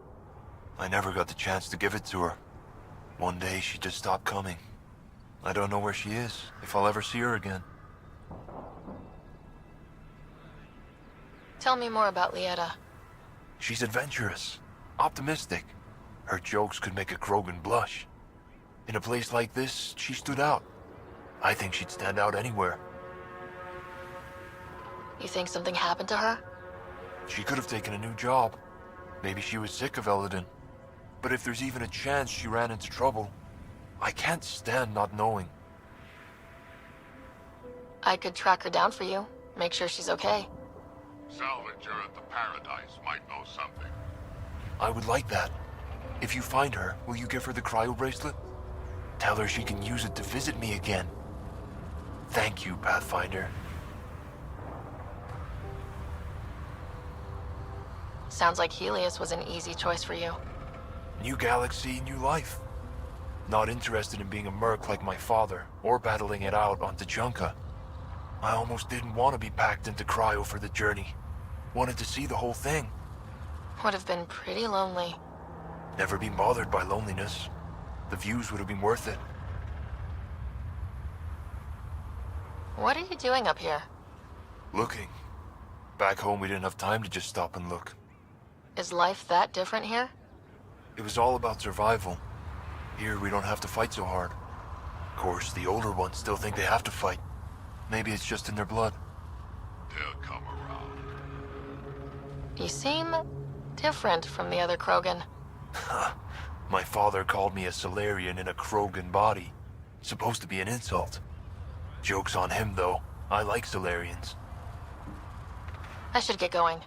Speaker 2: I never got the chance to give it to her. One day, she just stopped coming. I don't know where she is, if I'll ever see her again.
Speaker 6: Tell me more about Lieta.
Speaker 2: She's adventurous, optimistic. Her jokes could make a Krogan blush. In a place like this, she stood out. I think she'd stand out anywhere.
Speaker 6: You think something happened to her?
Speaker 2: She could have taken a new job. Maybe she was sick of Eldon. But if there's even a chance she ran into trouble, I can't stand not knowing.
Speaker 6: I could track her down for you. Make sure she's okay.
Speaker 7: Salvager at the Paradise might know something.
Speaker 2: I would like that. If you find her, will you give her the cryo bracelet? Tell her she can use it to visit me again. Thank you, Pathfinder.
Speaker 6: Sounds like Helios was an easy choice for you.
Speaker 2: New galaxy, new life. Not interested in being a merc like my father, or battling it out on Tuchanka. I almost didn't want to be packed into cryo for the journey. Wanted to see the whole thing.
Speaker 6: Would have been pretty lonely.
Speaker 2: Never been bothered by loneliness. The views would have been worth it.
Speaker 6: What are you doing up here?
Speaker 2: Looking. Back home we didn't have time to just stop and look.
Speaker 6: Is life that different here?
Speaker 2: It was all about survival. Here we don't have to fight so hard. Of course, the older ones still think they have to fight. Maybe it's just in their blood.
Speaker 7: They'll come around.
Speaker 6: You seem different from the other Krogan.
Speaker 2: My father called me a Solarian in a Krogan body. Supposed to be an insult. Joke's on him, though. I like Solarians.
Speaker 6: I should get going.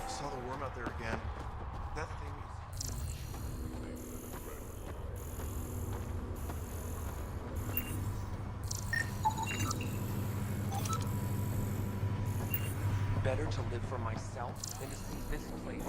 Speaker 1: Saw the worm out there again. That thing is...
Speaker 15: Better to live for myself than to see this place.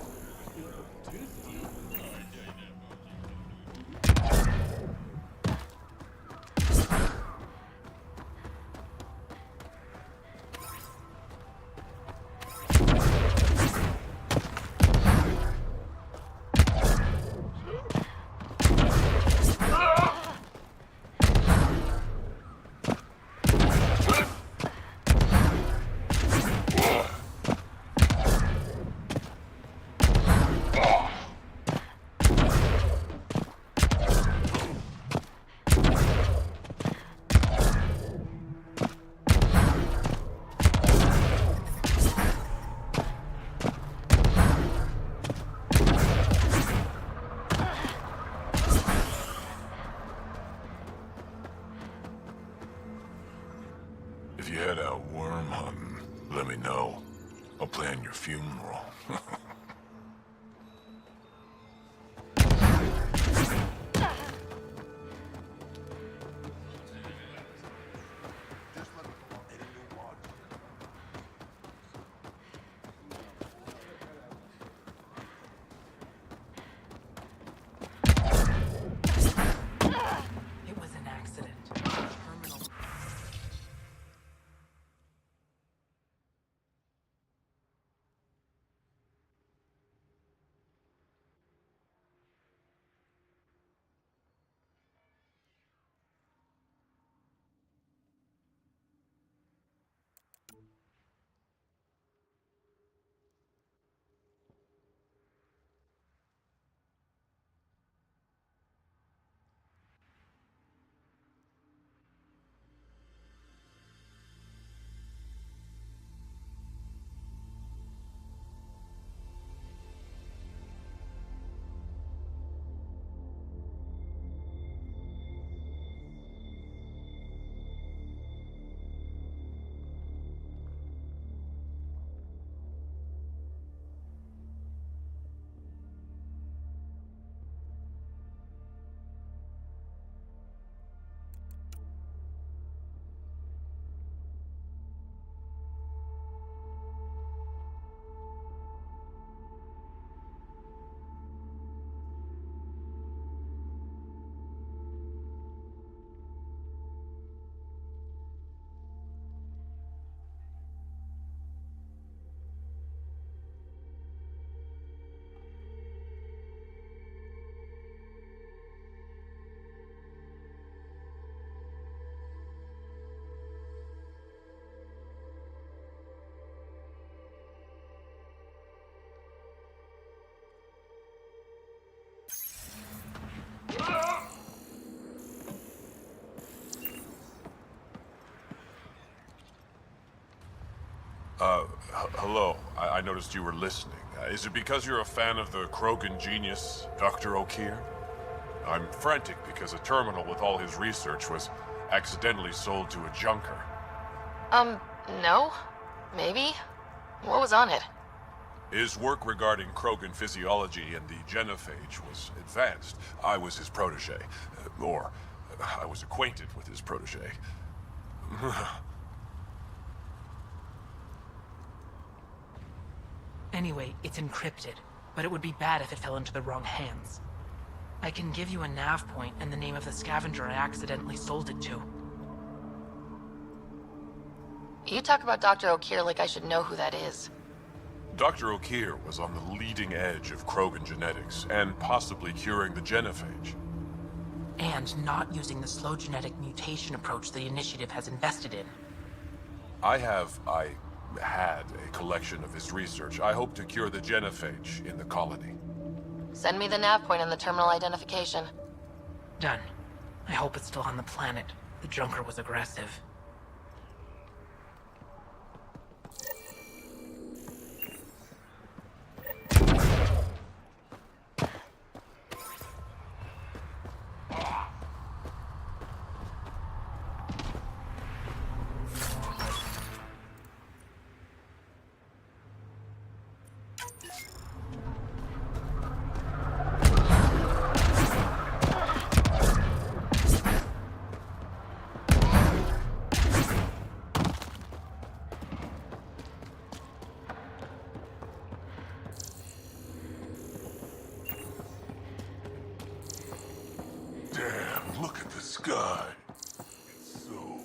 Speaker 7: me know. I'll plan your funeral.
Speaker 8: It was an accident. Terminal.
Speaker 7: Hello. I noticed you were listening. Is it because you're a fan of the Krogan genius, Dr. O'Keir? I'm frantic because a terminal with all his research was accidentally sold to a junker.
Speaker 6: No. Maybe. What was on it?
Speaker 7: His work regarding Krogan physiology and the genophage was advanced. I was his protege. Or, I was acquainted with his protege.
Speaker 8: Anyway, it's encrypted, but it would be bad if it fell into the wrong hands. I can give you a nav point and the name of the scavenger I accidentally sold it to.
Speaker 6: You talk about Dr. O'Keir like I should know who that is.
Speaker 7: Dr. O'Keir was on the leading edge of Krogan genetics, and possibly curing the genophage.
Speaker 8: And not using the slow genetic mutation approach the Initiative has invested in.
Speaker 7: I had a collection of his research. I hope to cure the genophage in the colony.
Speaker 6: Send me the nav point and the terminal identification.
Speaker 8: Done. I hope it's still on the planet. The junker was aggressive.
Speaker 7: Damn, look at the sky. It's so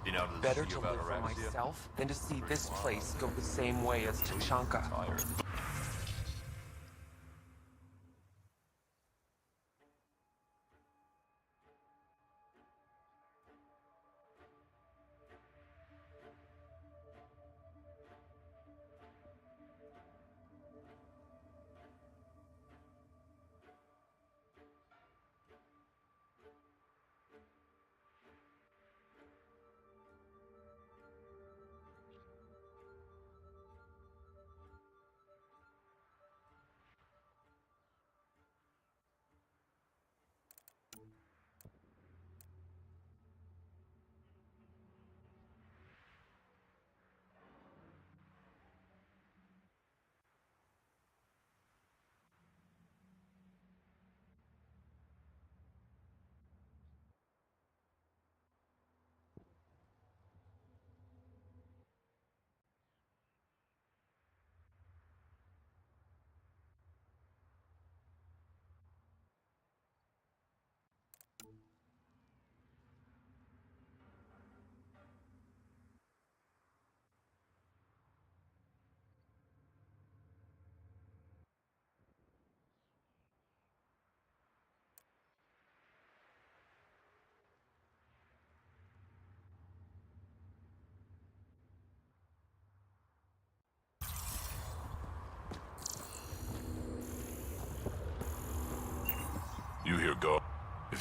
Speaker 7: big.
Speaker 14: Better to live for myself than to see this place go the same way as Tuchanka.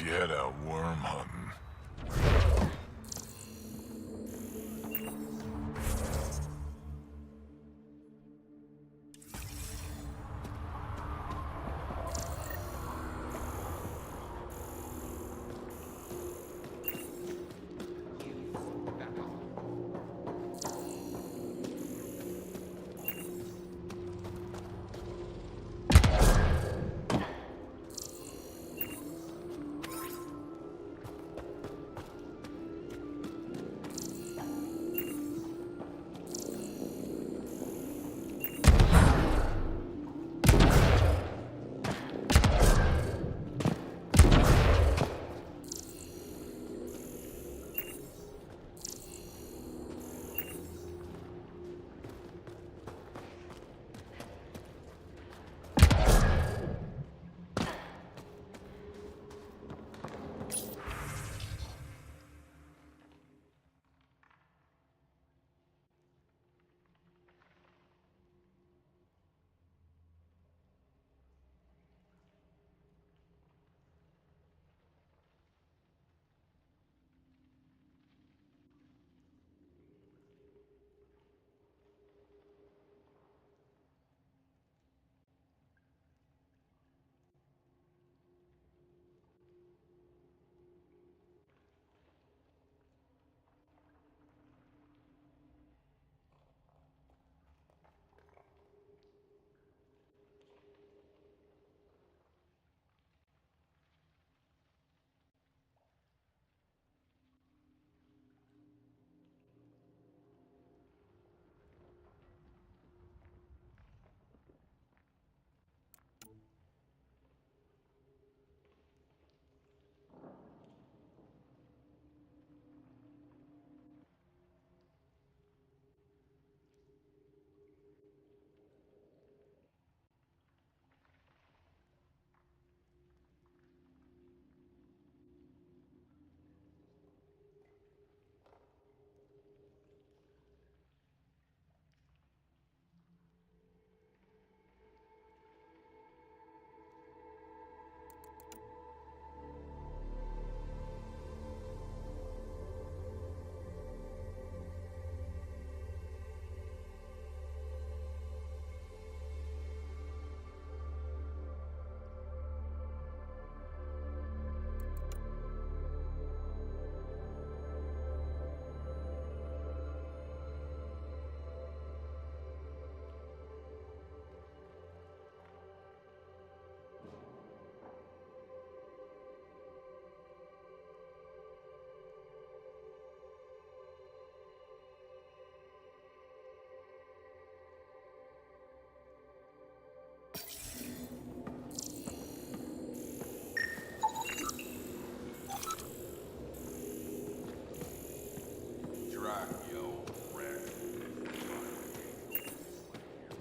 Speaker 7: you head out worm hunting.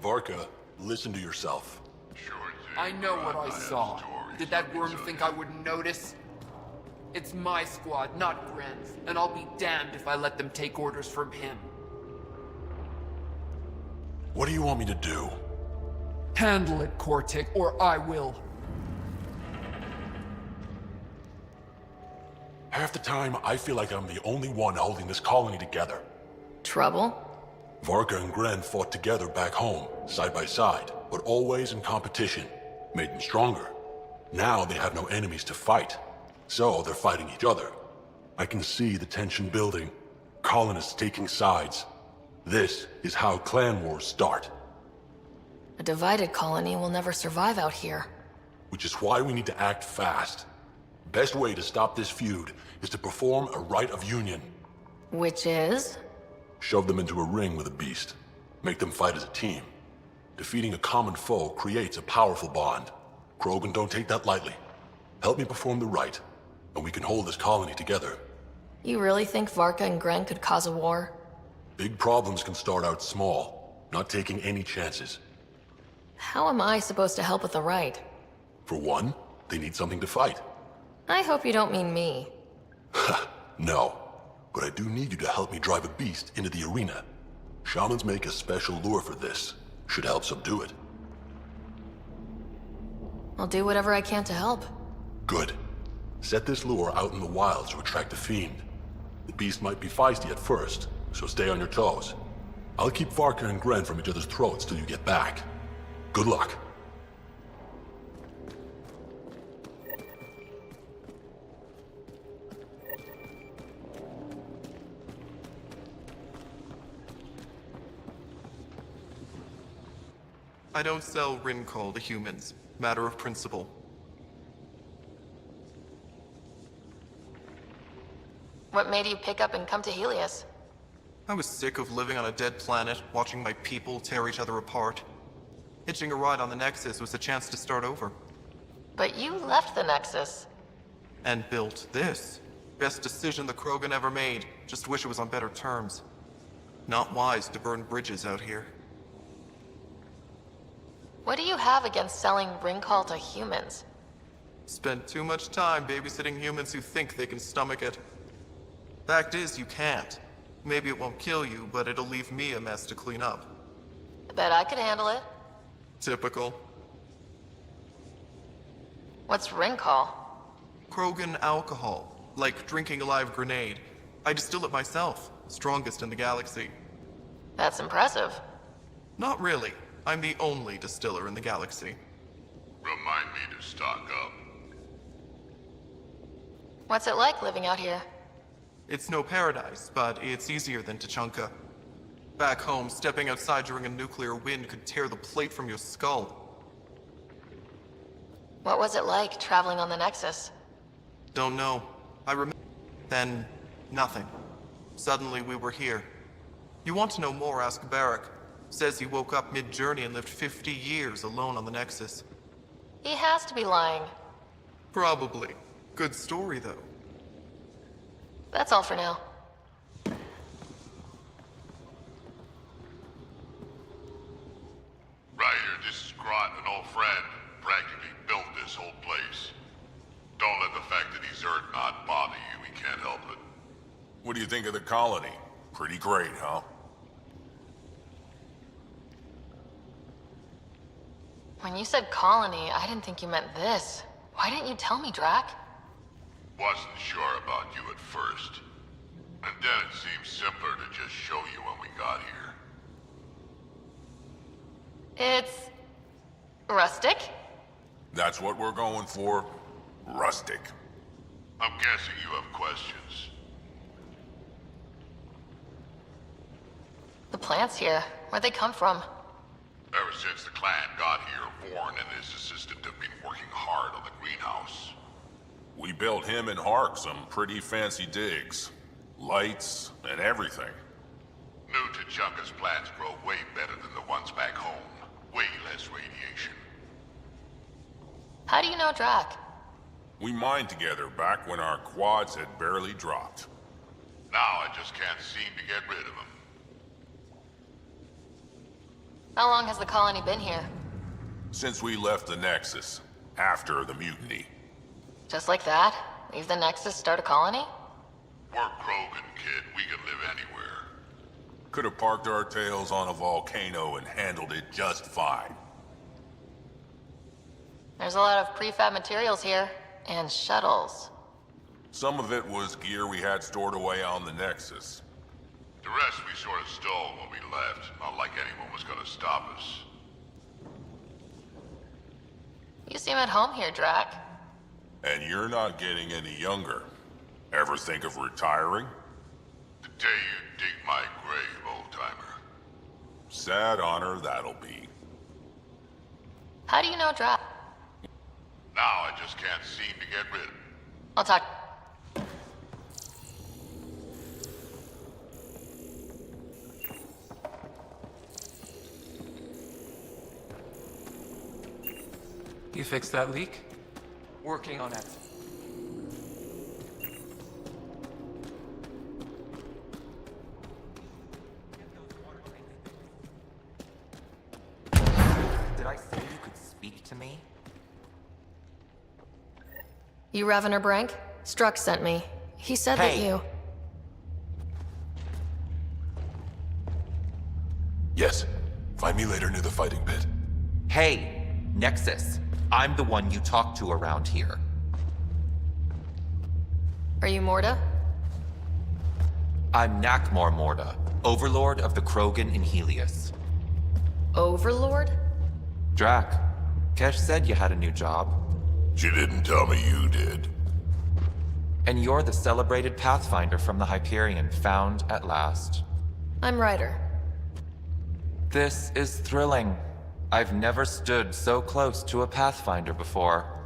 Speaker 3: Varka, listen to yourself.
Speaker 14: I know what I saw. Did that worm think I wouldn't notice? It's my squad, not Gren's, and I'll be damned if I let them take orders from him.
Speaker 3: What do you want me to do?
Speaker 14: Handle it, Kortik, or I will.
Speaker 3: Half the time, I feel like I'm the only one holding this colony together.
Speaker 12: Trouble?
Speaker 3: Varka and Gren fought together back home, side by side, but always in competition. Made them stronger. Now they have no enemies to fight, so they're fighting each other. I can see the tension building, colonists taking sides. This is how clan wars start.
Speaker 12: A divided colony will never survive out here.
Speaker 3: Which is why we need to act fast. Best way to stop this feud is to perform a rite of union.
Speaker 12: Which is?
Speaker 3: Shove them into a ring with a beast. Make them fight as a team. Defeating a common foe creates a powerful bond. Krogan don't take that lightly. Help me perform the rite, and we can hold this colony together.
Speaker 12: You really think Varka and Gren could cause a war?
Speaker 3: Big problems can start out small, not taking any chances.
Speaker 12: How am I supposed to help with the rite?
Speaker 3: For one, they need something to fight.
Speaker 12: I hope you don't mean me.
Speaker 3: No, but I do need you to help me drive a beast into the arena. Shamans make a special lure for this. Should help subdue it.
Speaker 12: I'll do whatever I can to help.
Speaker 3: Good.
Speaker 16: Set this lure out in the wilds to attract the fiend. The beast might be feisty at first, so stay on your toes. I'll keep Varka and Gren from each other's throats till you get back. Good luck.
Speaker 1: I don't sell Rincol to humans. Matter of principle.
Speaker 6: What made you pick up and come to Helios?
Speaker 1: I was sick of living on a dead planet, watching my people tear each other apart. Hitching a ride on the Nexus was a chance to start over.
Speaker 6: But you left the Nexus.
Speaker 1: And built this. Best decision the Krogan ever made. Just wish it was on better terms. Not wise to burn bridges out here.
Speaker 6: What do you have against selling Rincol to humans?
Speaker 1: Spent too much time babysitting humans who think they can stomach it. Fact is, you can't. Maybe it won't kill you, but it'll leave me a mess to clean up.
Speaker 6: I bet I could handle it.
Speaker 1: Typical.
Speaker 6: What's Rincol?
Speaker 1: Krogan alcohol. Like drinking a live grenade. I distill it myself. Strongest in the galaxy.
Speaker 6: That's impressive.
Speaker 1: Not really. I'm the only distiller in the galaxy.
Speaker 7: Remind me to stock up.
Speaker 6: What's it like living out here?
Speaker 1: It's no paradise, but it's easier than Tuchanka. Back home, stepping outside during a nuclear wind could tear the plate from your skull.
Speaker 6: What was it like traveling on the Nexus?
Speaker 1: Don't know. I remember. Then, nothing. Suddenly we were here. You want to know more, ask Barrack. Says he woke up mid-journey and lived 50 years alone on the Nexus.
Speaker 6: He has to be lying.
Speaker 1: Probably. Good story, though.
Speaker 6: That's all for now.
Speaker 7: Ryder, this is Grot, an old friend. Practically built this whole place. Don't let the fact that he's Earth not bother you. He can't help it.
Speaker 22: What do you think of the colony? Pretty great, huh?
Speaker 6: When you said colony, I didn't think you meant this. Why didn't you tell me, Drac?
Speaker 7: Wasn't sure about you at first. And then it seemed simpler to just show you when we got here.
Speaker 6: It's... rustic?
Speaker 22: That's what we're going for. Rustic.
Speaker 7: I'm guessing you have questions.
Speaker 6: The plants here, where'd they come from?
Speaker 7: Ever since the clan got here, Vorn and his assistant have been working hard on the greenhouse.
Speaker 22: We built him and Hark some pretty fancy digs. Lights and everything.
Speaker 7: New Tuchanka's plants grow way better than the ones back home. Way less radiation.
Speaker 6: How do you know Drac?
Speaker 22: We mined together back when our quads had barely dropped.
Speaker 7: Now I just can't seem to get rid of him.
Speaker 6: How long has the colony been here?
Speaker 22: Since we left the Nexus, after the mutiny.
Speaker 6: Just like that? Leave the Nexus, start a colony?
Speaker 7: We're Krogan, kid. We can live anywhere.
Speaker 22: Could have parked our tails on a volcano and handled it just fine.
Speaker 6: There's a lot of prefab materials here, and shuttles.
Speaker 22: Some of it was gear we had stored away on the Nexus.
Speaker 7: The rest we sort of stole when we left. Not like anyone was gonna stop us.
Speaker 6: You seem at home here, Drac.
Speaker 22: And you're not getting any younger. Ever think of retiring?
Speaker 7: The day you dig my grave, old-timer.
Speaker 22: Sad honor that'll be.
Speaker 6: How do you know Drac?
Speaker 7: Now I just can't seem to get rid of him.
Speaker 6: I'll talk.
Speaker 15: You fixed that leak? Working on it.
Speaker 23: Did I say you could speak to me?
Speaker 6: You Revener Brank? Struck sent me. He said that you...
Speaker 16: Yes. Find me later near the fighting pit.
Speaker 23: Hey, Nexus. I'm the one you talk to around here.
Speaker 6: Are you Morda?
Speaker 15: I'm Nakmor Morda, Overlord of the Krogan in Helios.
Speaker 6: Overlord?
Speaker 15: Drac, Kesh said you had a new job.
Speaker 7: She didn't tell me you did.
Speaker 15: And you're the celebrated Pathfinder from the Hyperion, found at last.
Speaker 6: I'm Ryder.
Speaker 15: This is thrilling. I've never stood so close to a Pathfinder before.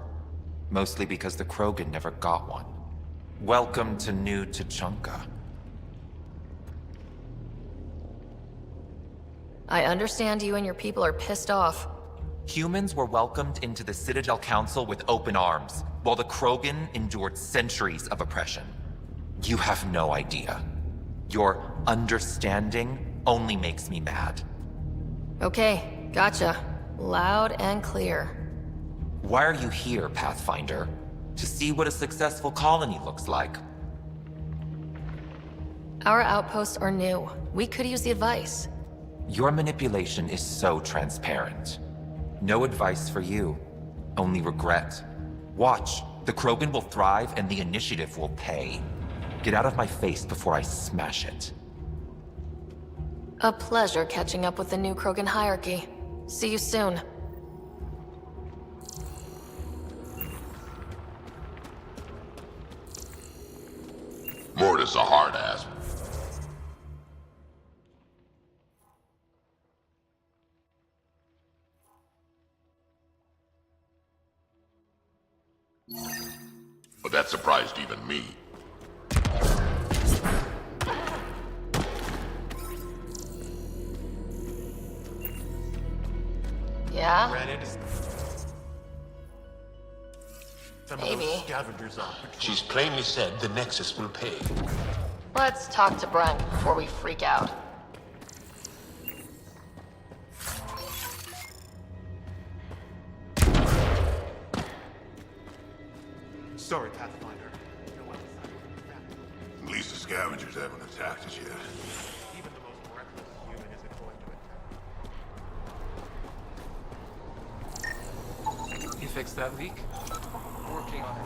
Speaker 15: Mostly because the Krogan never got one. Welcome to New Tuchanka.
Speaker 6: I understand you and your people are pissed off.
Speaker 15: Humans were welcomed into the Citadel Council with open arms, while the Krogan endured centuries of oppression. You have no idea. Your understanding only makes me mad.
Speaker 6: Okay, gotcha. Loud and clear.
Speaker 15: Why are you here, Pathfinder? To see what a successful colony looks like.
Speaker 6: Our outposts are new. We could use the advice.
Speaker 15: Your manipulation is so transparent. No advice for you, only regret. Watch, the Krogan will thrive and the initiative will pay. Get out of my face before I smash it.
Speaker 6: A pleasure catching up with the new Krogan hierarchy. See you soon.
Speaker 7: Morda's a hard ass. But that surprised even me.
Speaker 6: Yeah?
Speaker 3: Maybe. Scavengers are. She's plainly said the Nexus will pay.
Speaker 6: Let's talk to Brent before we freak out.
Speaker 1: Sorry, Pathfinder.
Speaker 7: At least the scavengers haven't attacked us yet.
Speaker 1: Even the most reckless human isn't going to attack.
Speaker 15: You fixed that leak? Working on it.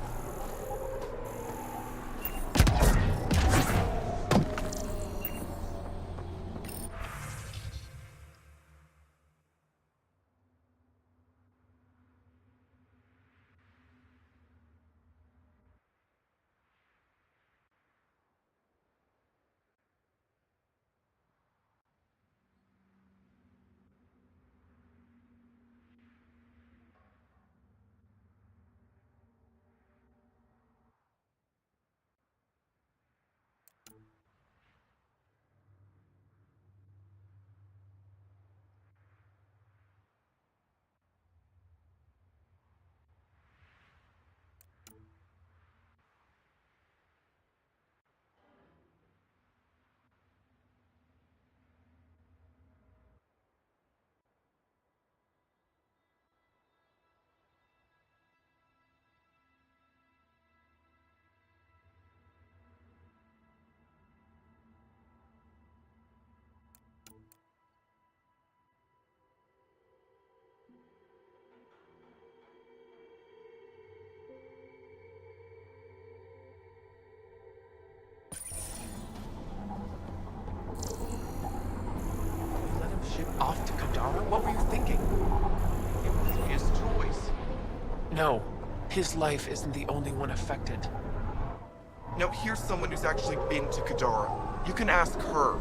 Speaker 8: Off to Kadara? What were you thinking?
Speaker 1: It was his choice.
Speaker 8: No, his life isn't the only one affected.
Speaker 1: Now here's someone who's actually been to Kadara. You can ask her.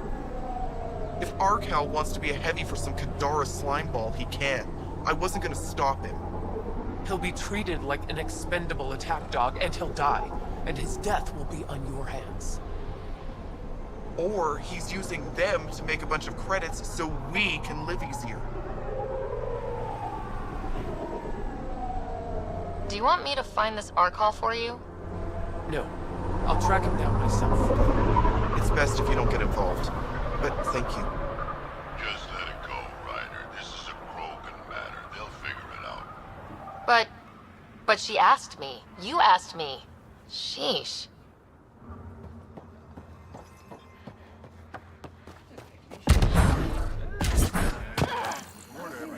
Speaker 1: If Arcal wants to be a heavy for some Kadara slimeball, he can. I wasn't gonna stop him.
Speaker 8: He'll be treated like an expendable attack dog and he'll die. And his death will be on your hands.
Speaker 1: Or he's using them to make a bunch of credits so we can live easier.
Speaker 6: Do you want me to find this Arcal for you?
Speaker 8: No. I'll track him down myself.
Speaker 1: It's best if you don't get involved. But thank you.
Speaker 7: Just let it go, Ryder. This is a Krogan matter. They'll figure it out.
Speaker 6: But she asked me. You asked me. Sheesh.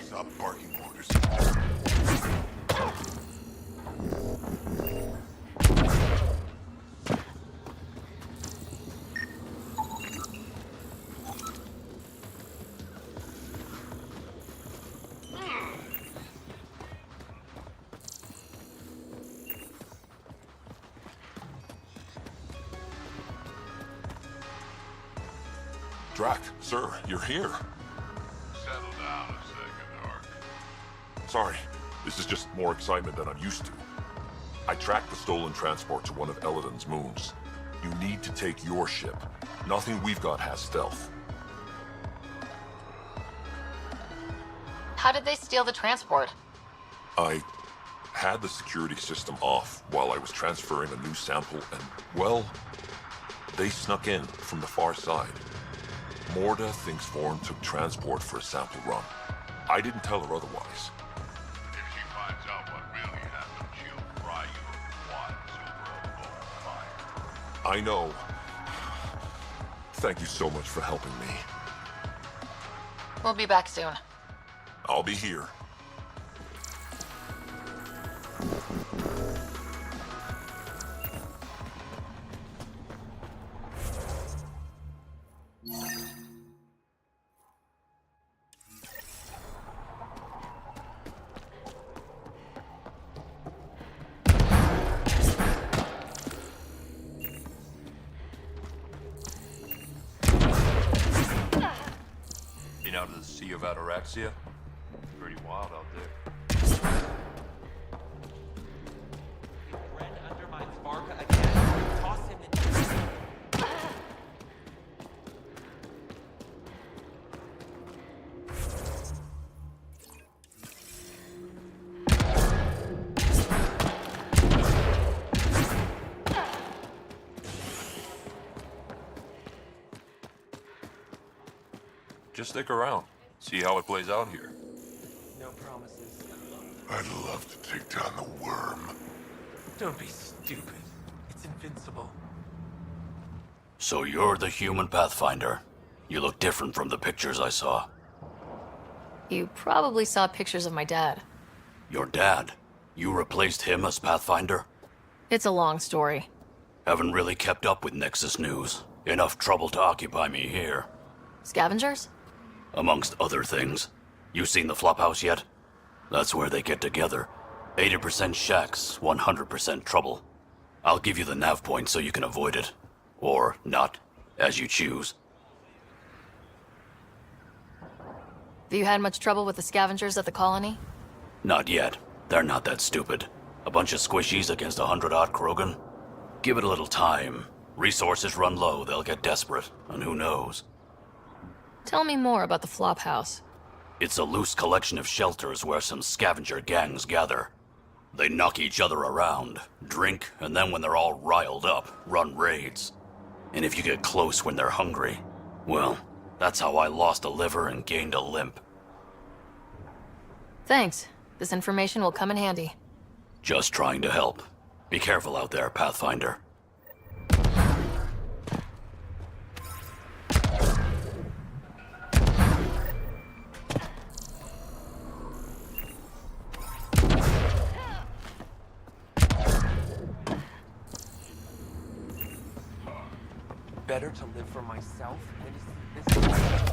Speaker 7: Stop barking orders. Drac, sir, you're here.
Speaker 22: Settle down a second, Ark.
Speaker 7: Sorry, this is just more excitement than I'm used to. I tracked the stolen transport to one of Eladin's moons. You need to take your ship. Nothing we've got has stealth.
Speaker 6: How did they steal the transport?
Speaker 7: I had the security system off while I was transferring a new sample and, well, they snuck in from the far side. Morda thinks Vorn took transport for a sample run. I didn't tell her otherwise.
Speaker 22: If she finds out what really happened, she'll fry your quads over a bonfire.
Speaker 7: I know. Thank you so much for helping me.
Speaker 6: We'll be back soon.
Speaker 7: I'll be here.
Speaker 4: Been out of the Sea of Ataraxia? Pretty wild out there.
Speaker 23: Ren undermines Varka again. Toss him into...
Speaker 7: Just stick around. See how it plays out here.
Speaker 23: No promises.
Speaker 7: I'd love to take down the worm.
Speaker 23: Don't be stupid. It's invincible.
Speaker 13: So you're the human Pathfinder. You look different from the pictures I saw.
Speaker 6: You probably saw pictures of my dad.
Speaker 13: Your dad? You replaced him as Pathfinder?
Speaker 6: It's a long story.
Speaker 13: Haven't really kept up with Nexus news. Enough trouble to occupy me here.
Speaker 6: Scavengers?
Speaker 13: Amongst other things. You seen the Flophouse yet? That's where they get together. 80% shacks, 100% trouble. I'll give you the nav point so you can avoid it. Or not, as you choose.
Speaker 6: Have you had much trouble with the scavengers at the colony?
Speaker 13: Not yet. They're not that stupid. A bunch of squishies against 100-odd Krogan? Give it a little time. Resources run low, they'll get desperate, and who knows?
Speaker 6: Tell me more about the Flophouse.
Speaker 13: It's a loose collection of shelters where some scavenger gangs gather. They knock each other around, drink, and then when they're all riled up, run raids. And if you get close when they're hungry, well, that's how I lost a liver and gained a limp.
Speaker 6: Thanks. This information will come in handy.
Speaker 13: Just trying to help. Be careful out there, Pathfinder.
Speaker 23: Better to live for myself than to see this...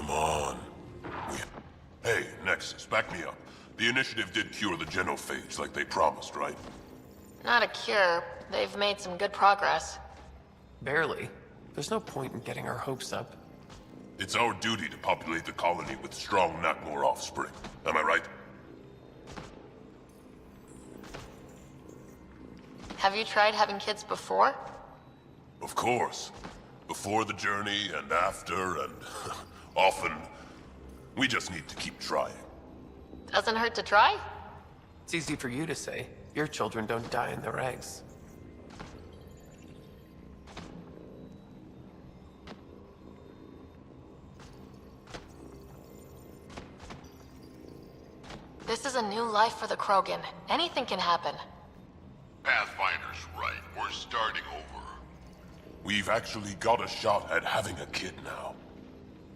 Speaker 7: Come on. Hey, Nexus, back me up. The initiative did cure the genophage like they promised, right?
Speaker 6: Not a cure. They've made some good progress.
Speaker 23: Barely. There's no point in getting our hopes up.
Speaker 7: It's our duty to populate the colony with strong, not more offspring. Am I right?
Speaker 6: Have you tried having kids before?
Speaker 7: Of course. Before the journey and after and often. We just need to keep trying.
Speaker 6: Doesn't hurt to try?
Speaker 23: It's easy for you to say. Your children don't die in their eggs.
Speaker 6: This is a new life for the Krogan. Anything can happen.
Speaker 22: Pathfinder's right. We're starting over.
Speaker 7: We've actually got a shot at having a kid now.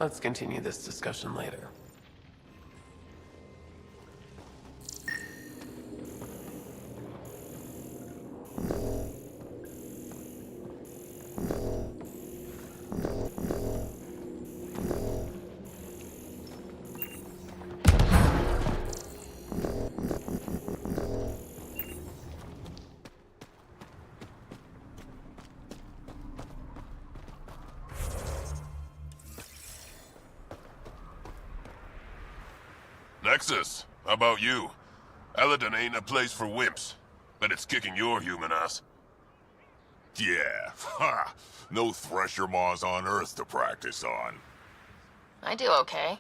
Speaker 23: Let's continue this discussion later.
Speaker 7: Nexus, how about you? Eladon ain't a place for wimps, but it's kicking your human ass.
Speaker 22: Yeah, ha! No thresher maws on Earth to practice on.
Speaker 6: I do okay.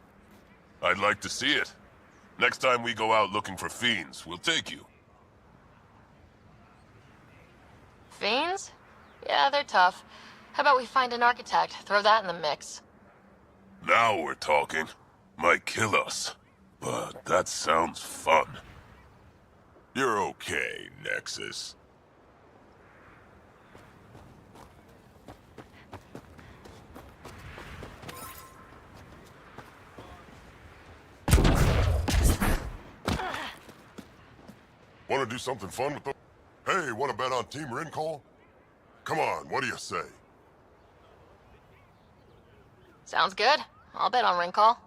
Speaker 7: I'd like to see it. Next time we go out looking for fiends, we'll take you.
Speaker 6: Fiends? Yeah, they're tough. How about we find an architect, throw that in the mix?
Speaker 7: Now we're talking. Might kill us. But that sounds fun.
Speaker 22: You're okay, Nexus.
Speaker 7: Want to do something fun with the... Hey, want to bet on Team Rincall? Come on, what do you say?
Speaker 6: Sounds good. I'll bet on Rincall.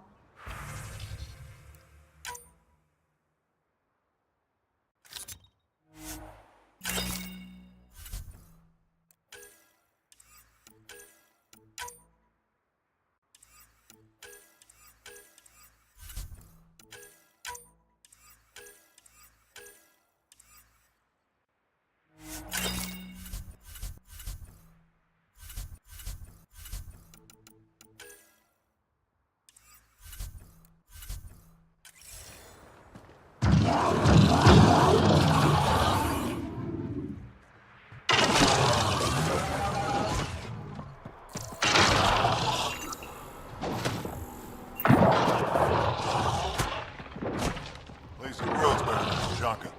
Speaker 7: Lazy roads better than ТУЧАНКА.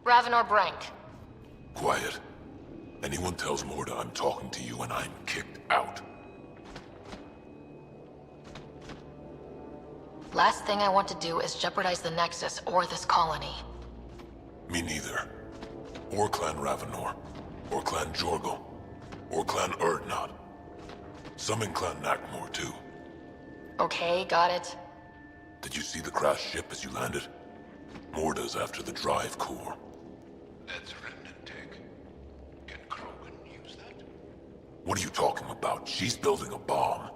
Speaker 6: Ravenor Brank.
Speaker 3: Quiet. Anyone tells Morda I'm talking to you and I'm kicked out.
Speaker 6: Last thing I want to do is jeopardize the Nexus or this colony.
Speaker 3: Me neither. Or Clan Ravenor. Or Clan Jorgal. Or Clan Urdnot. Some in Clan Nakmor, too.
Speaker 6: Okay, got it.
Speaker 3: Did you see the crashed ship as you landed? Morda's after the drive core.
Speaker 22: That's remnant tech. Can Krogan use that?
Speaker 3: What are you talking about? She's building a bomb.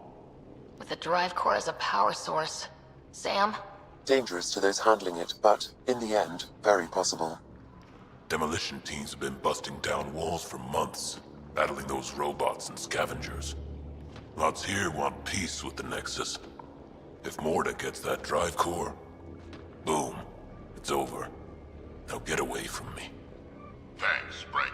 Speaker 6: With the drive core as a power source. Sam?
Speaker 9: Dangerous to those handling it, but, in the end, very possible.
Speaker 3: Demolition teams have been busting down walls for months, battling those robots and scavengers. Lots here want peace with the Nexus. If Morda gets that drive core, boom, it's over. Now get away from me.
Speaker 22: Thanks, Frank.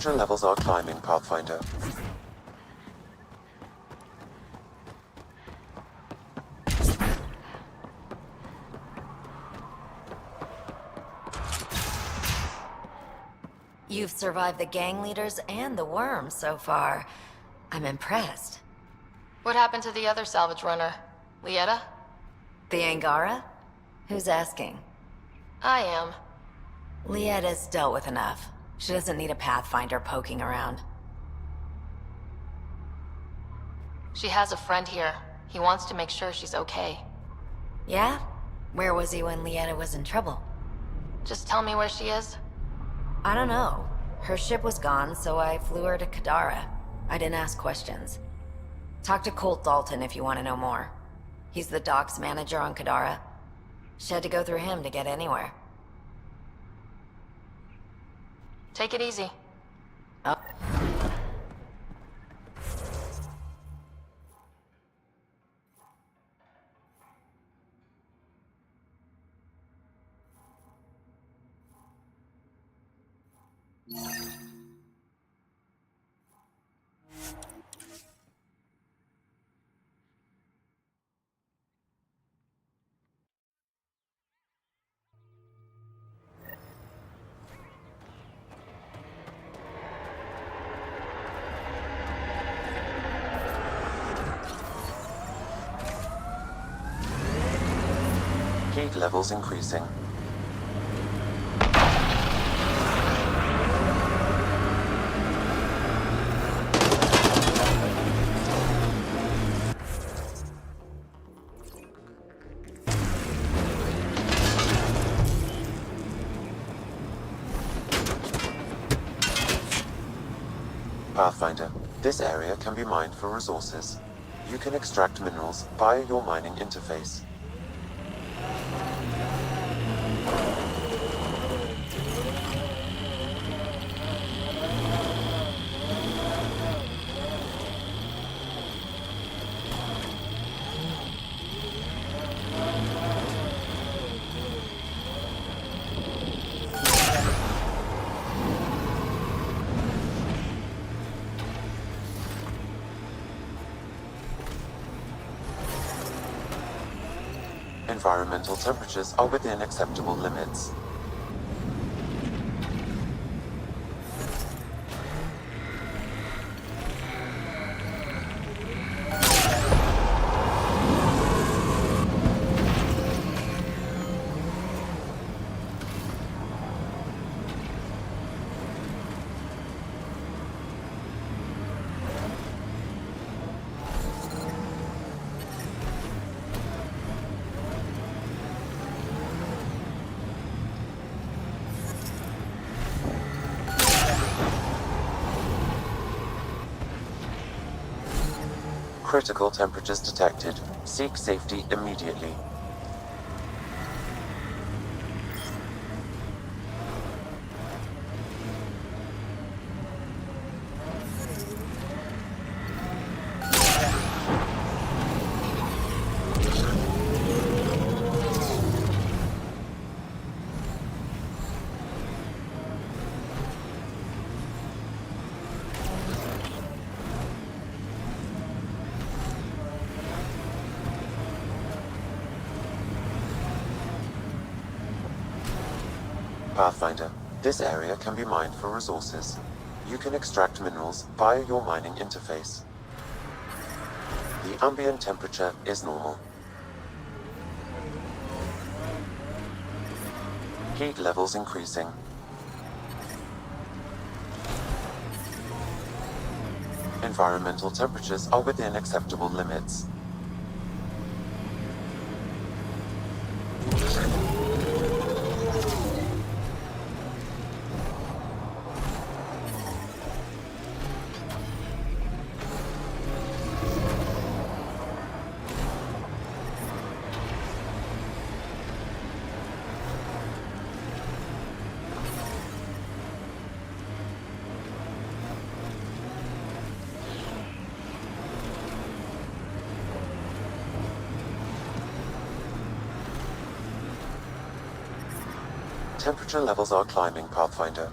Speaker 9: Temperature levels are climbing, Pathfinder.
Speaker 6: You've survived the gang leaders and the worms so far. I'm impressed.
Speaker 5: What happened to the other salvage runner? Lieta?
Speaker 6: The Angara? Who's asking?
Speaker 5: I am.
Speaker 6: Lieta's dealt with enough. She doesn't need a Pathfinder poking around.
Speaker 5: She has a friend here. He wants to make sure she's okay.
Speaker 6: Yeah? Where was he when Lieta was in trouble?
Speaker 5: Just tell me where she is.
Speaker 6: I don't know. Her ship was gone, so I flew her to Kadara. I didn't ask questions. Talk to Colt Dalton if you want to know more. He's the docks manager on Kadara. She had to go through him to get anywhere.
Speaker 5: Take it easy.
Speaker 6: Oh.
Speaker 9: Heat levels increasing. Pathfinder, this area can be mined for resources. You can extract minerals via your mining interface. Environmental temperatures are within acceptable limits. Critical temperatures detected. Seek safety immediately. Pathfinder, this area can be mined for resources. You can extract minerals via your mining interface. The ambient temperature is normal. Heat levels increasing. Environmental temperatures are within acceptable limits. Temperature levels are climbing, Pathfinder.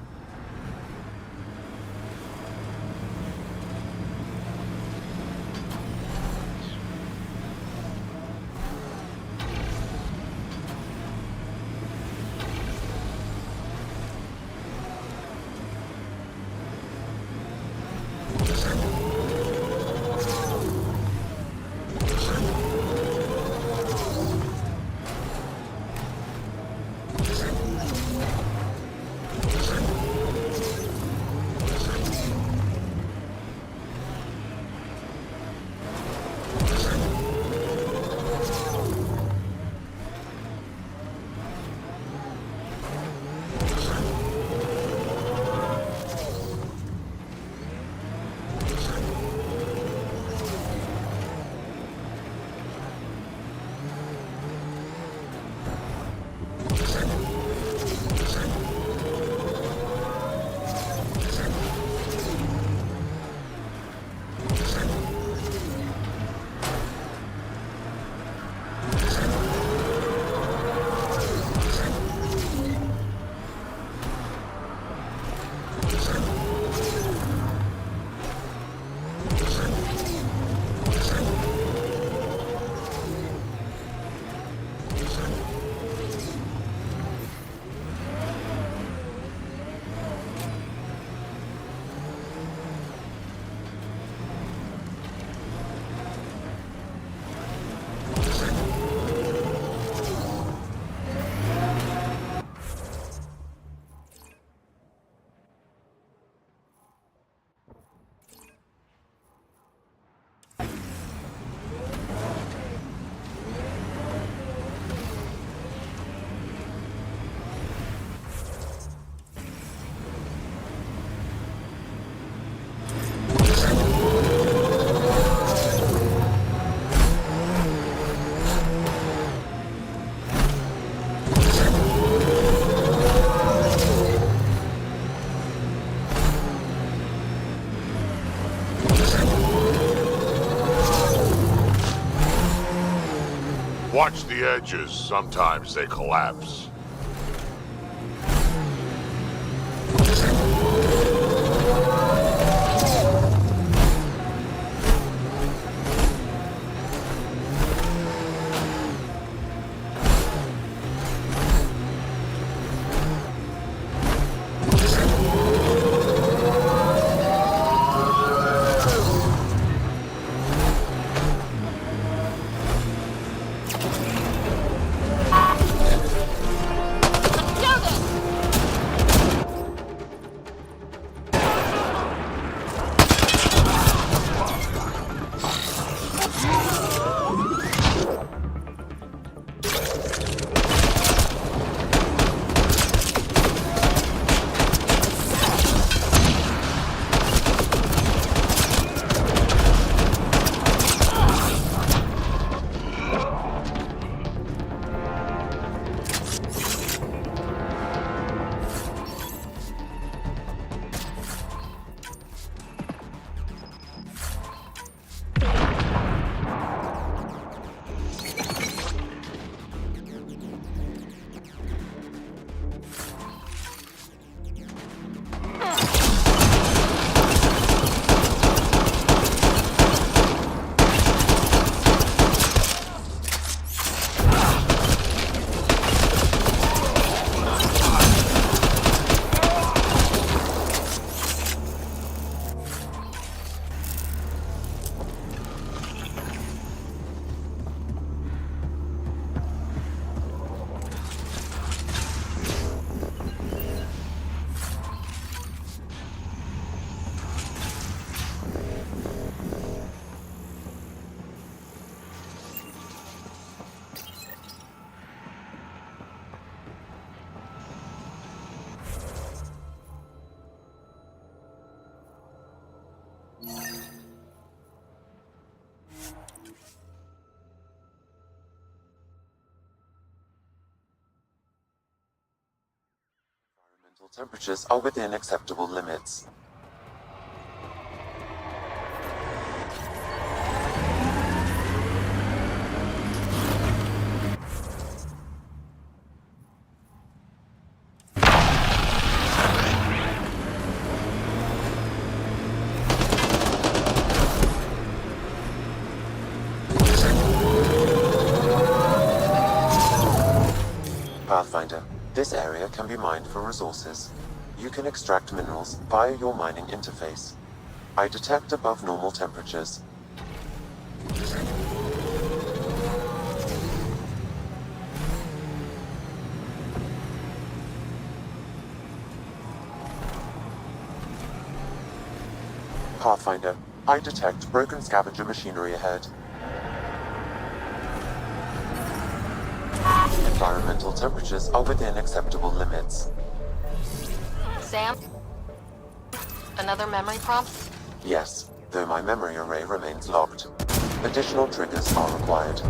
Speaker 22: Watch the edges. Sometimes they collapse.
Speaker 9: Temperatures are within acceptable limits. Pathfinder, this area can be mined for resources. You can extract minerals via your mining interface. I detect above normal temperatures. Pathfinder, I detect broken scavenger machinery ahead. Environmental temperatures are within acceptable limits.
Speaker 6: Sam? Another memory prompt?
Speaker 9: Yes, though my memory array remains locked. Additional triggers are required.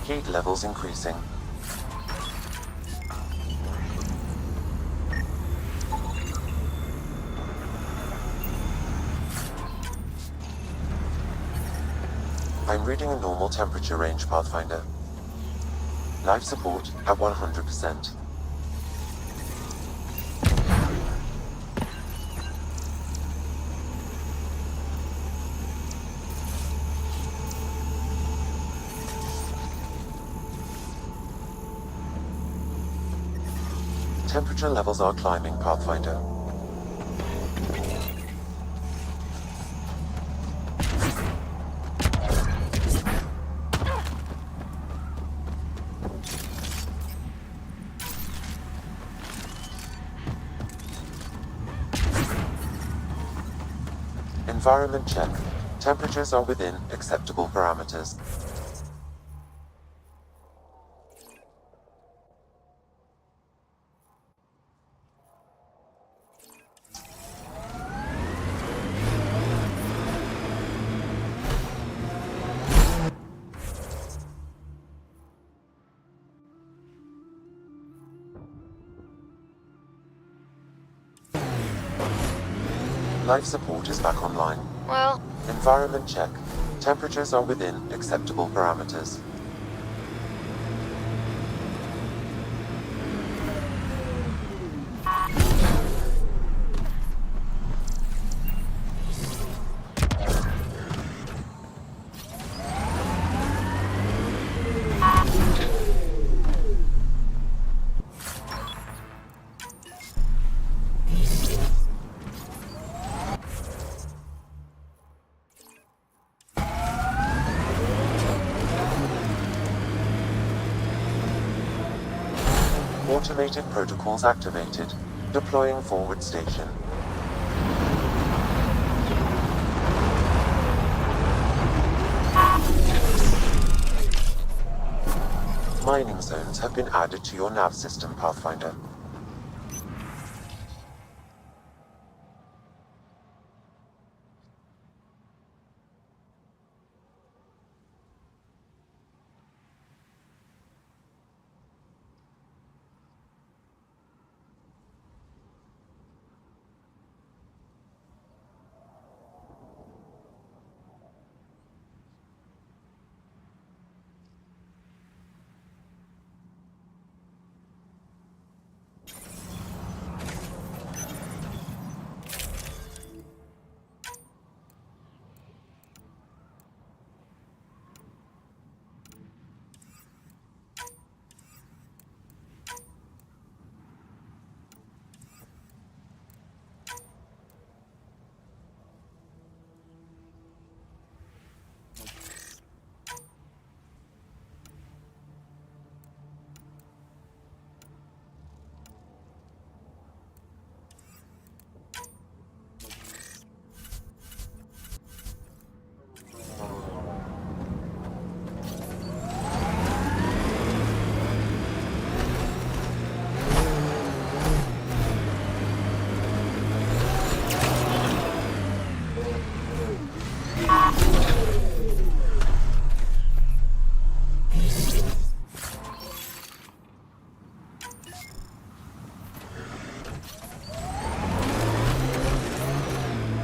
Speaker 9: Heat levels increasing. I'm reading a normal temperature range, Pathfinder. Life support at 100%. Temperature levels are climbing, Pathfinder. Environment check. Temperatures are within acceptable parameters. Life support is back online.
Speaker 5: Well...
Speaker 9: Environment check. Temperatures are within acceptable parameters. Automated protocols activated. Deploying forward station. Mining zones have been added to your nav system, Pathfinder.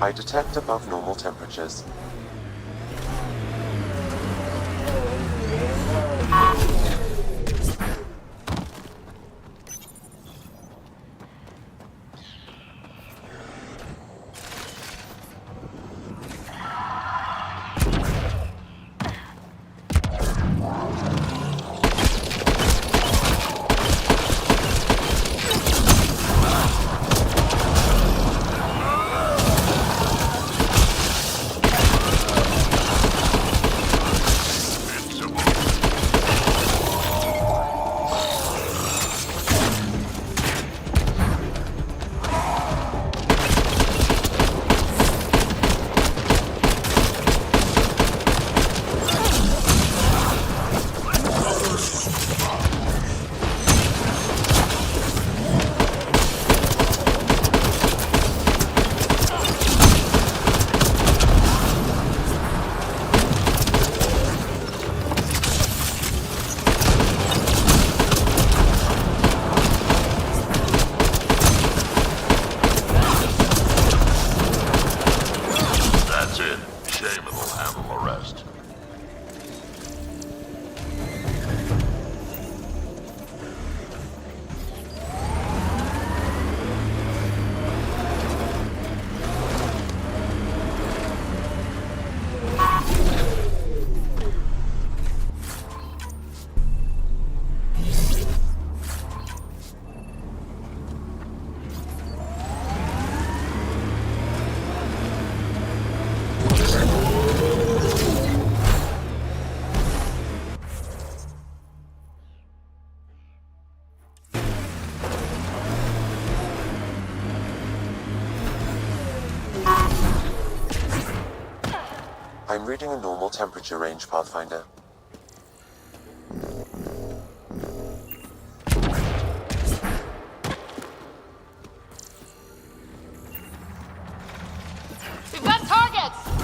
Speaker 9: I detect above normal temperatures. I'm reading a normal temperature range, Pathfinder.
Speaker 6: We've got targets!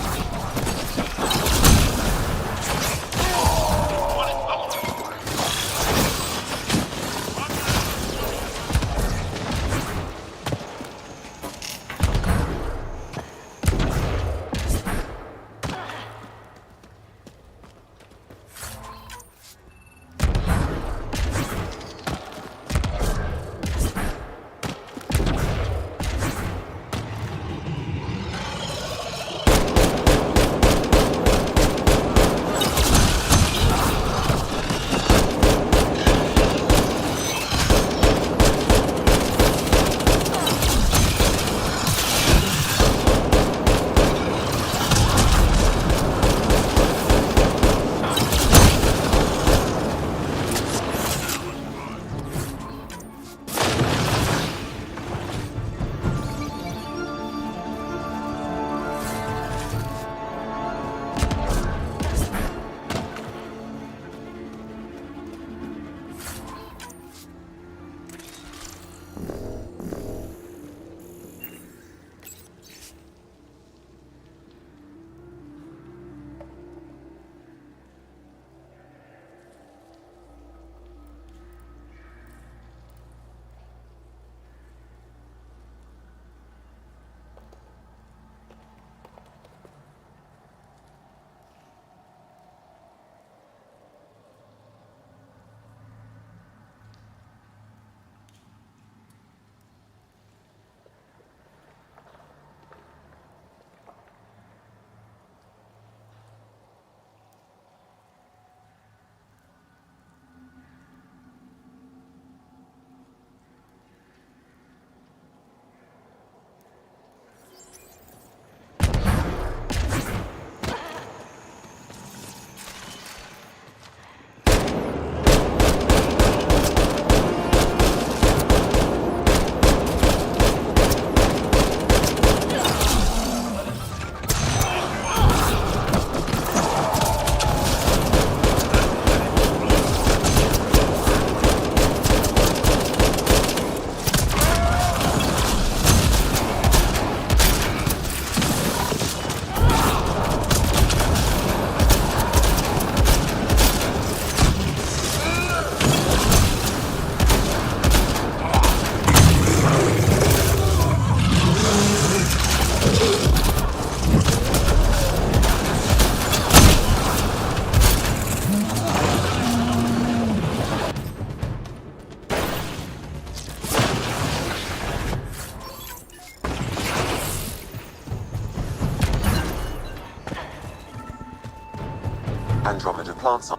Speaker 9: Andromeda plants on.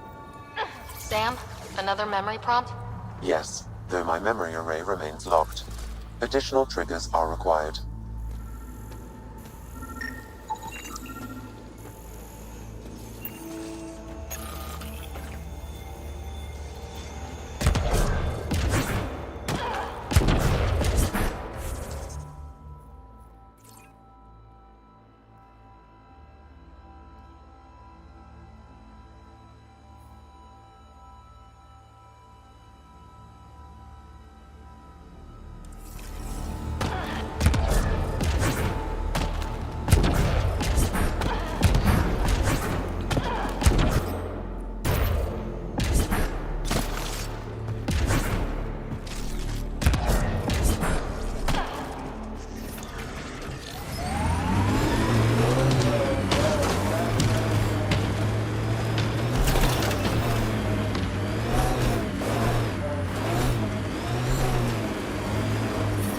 Speaker 6: Sam, another memory prompt?
Speaker 9: Yes, though my memory array remains locked. Additional triggers are required.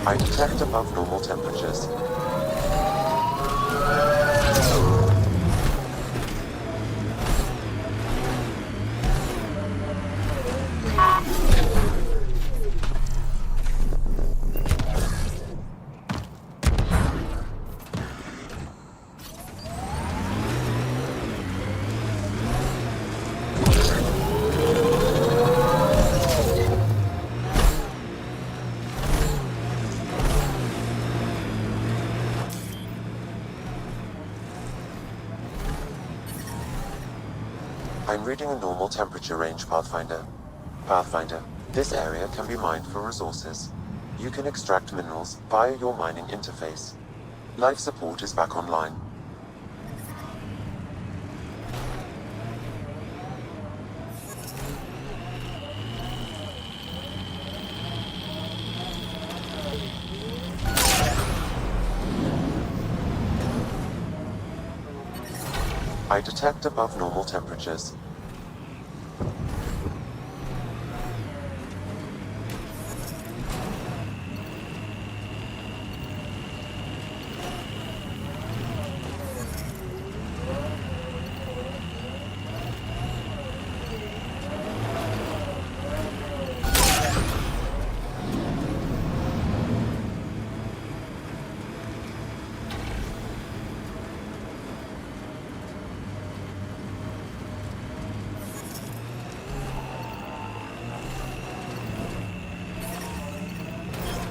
Speaker 9: I detect above normal temperatures. I'm reading a normal temperature range, Pathfinder. Pathfinder, this area can be mined for resources. You can extract minerals via your mining interface. Life support is back online. I detect above normal temperatures.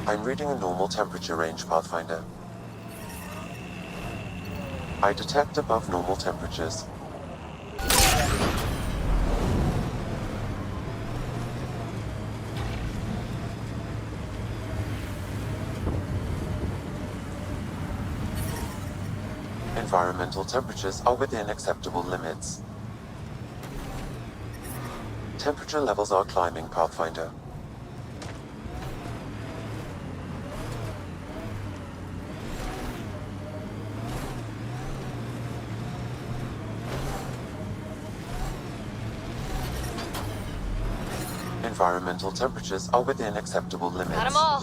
Speaker 9: I'm reading a normal temperature range, Pathfinder. I detect above normal temperatures. Environmental temperatures are within acceptable limits. Temperature levels are climbing, Pathfinder. Environmental temperatures are within acceptable limits.
Speaker 5: Got 'em all.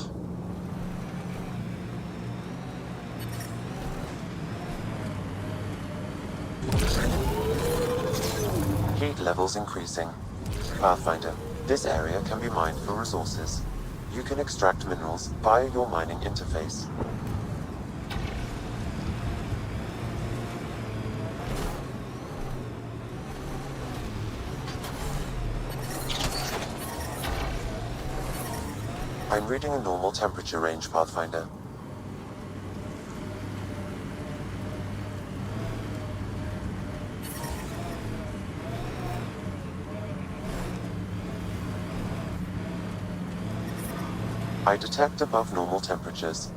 Speaker 9: Heat levels increasing. Pathfinder, this area can be mined for resources. You can extract minerals via your mining interface. I'm reading a normal temperature range, Pathfinder. I detect above normal temperatures.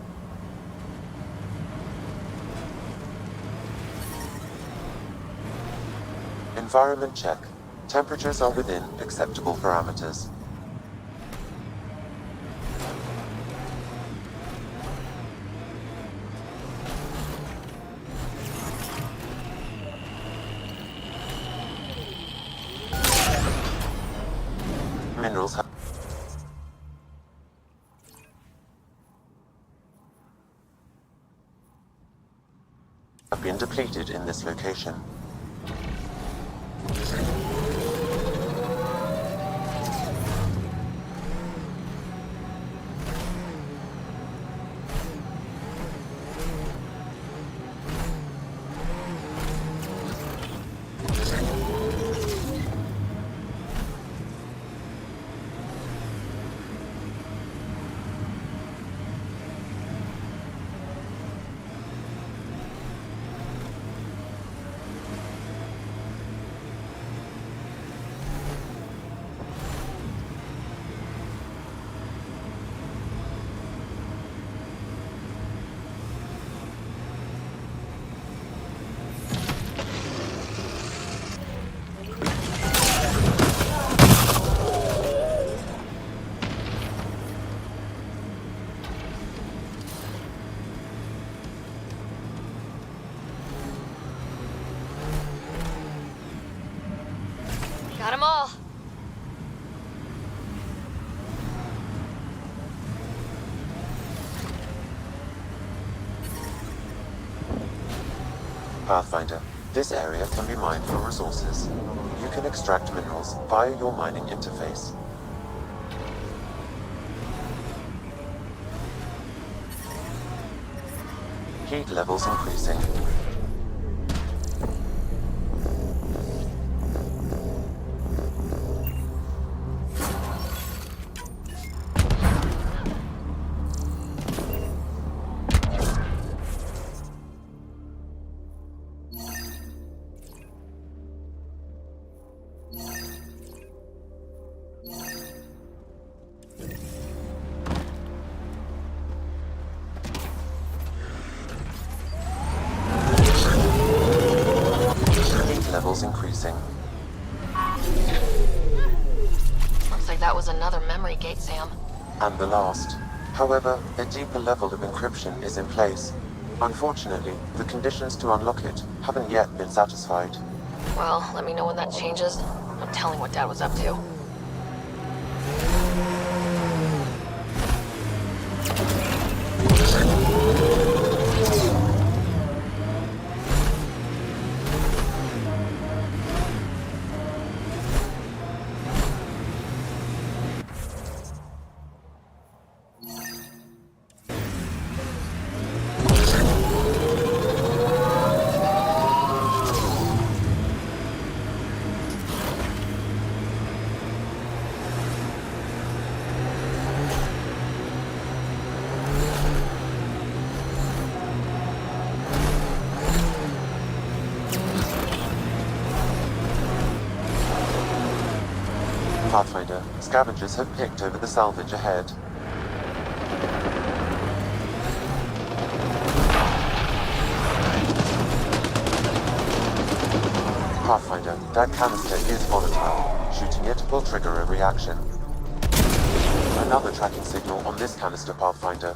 Speaker 9: Environment check. Temperatures are within acceptable parameters. Minerals have been depleted in this location.
Speaker 5: Got 'em all.
Speaker 9: Pathfinder, this area can be mined for resources. You can extract minerals via your mining interface. Heat levels increasing. missing.
Speaker 6: Looks like that was another memory gate, Sam.
Speaker 9: And the last. However, a deeper level of encryption is in place. Unfortunately, the conditions to unlock it haven't yet been satisfied.
Speaker 6: Well, let me know when that changes. I'm telling what Dad was up to.
Speaker 9: Pathfinder, scavengers have picked over the salvage ahead. Pathfinder, that canister is volatile. Shooting it will trigger a reaction. Another tracking signal on this canister, Pathfinder.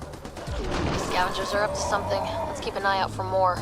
Speaker 6: Scavengers are up to something. Let's keep an eye out for more.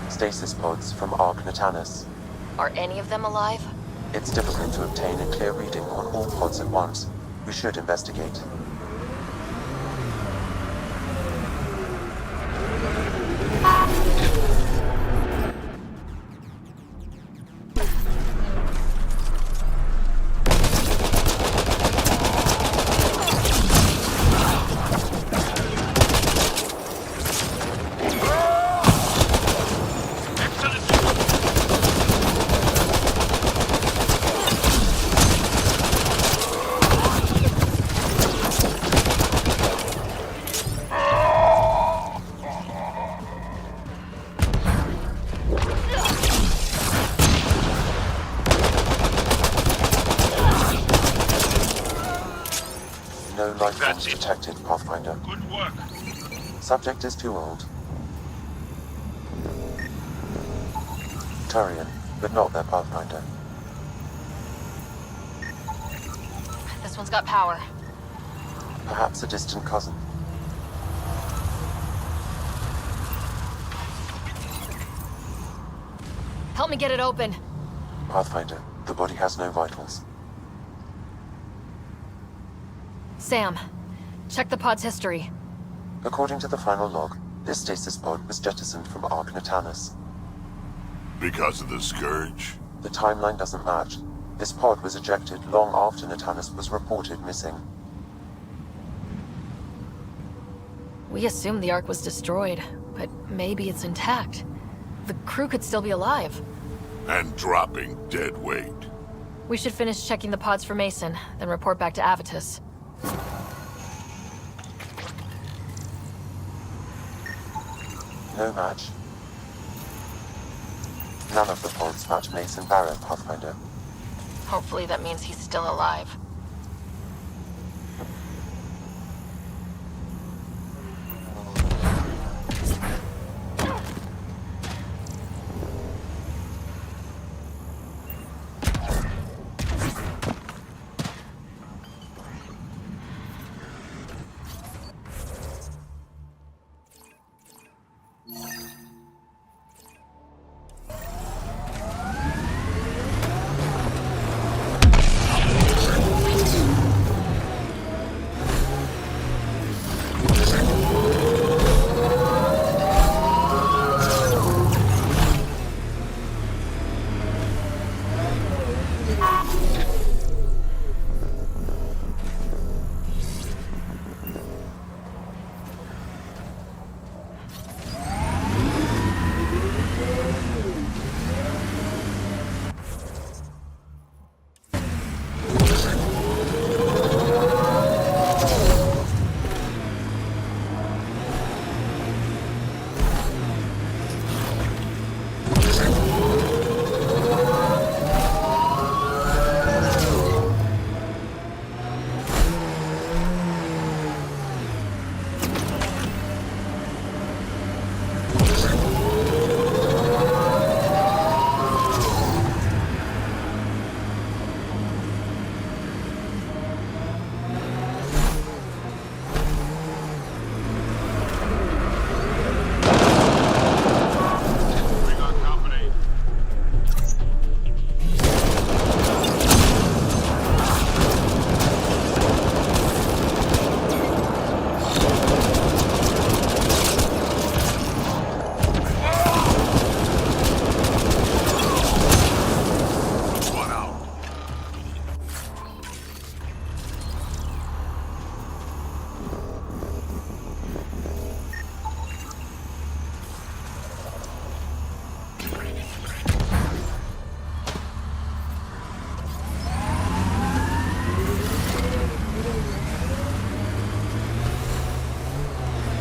Speaker 9: Stasis pods from Ark Natanus.
Speaker 6: Are any of them alive?
Speaker 9: It's difficult to obtain a clear reading on all pods at once. We should investigate. No life forms detected, Pathfinder.
Speaker 22: Good work.
Speaker 9: Subject is too old. Turian, but not their Pathfinder.
Speaker 6: This one's got power.
Speaker 9: Perhaps a distant cousin.
Speaker 6: Help me get it open.
Speaker 9: Pathfinder, the body has no vitals.
Speaker 6: Sam, check the pod's history.
Speaker 9: According to the final log, this stasis pod was jettisoned from Ark Natanus.
Speaker 22: Because of the Scourge?
Speaker 9: The timeline doesn't match. This pod was ejected long after Natanus was reported missing.
Speaker 6: We assumed the Ark was destroyed, but maybe it's intact. The crew could still be alive.
Speaker 22: And dropping dead weight.
Speaker 6: We should finish checking the pods for Mason, then report back to Avitus.
Speaker 9: No match. None of the pods match Mason Barrow, Pathfinder.
Speaker 6: Hopefully that means he's still alive.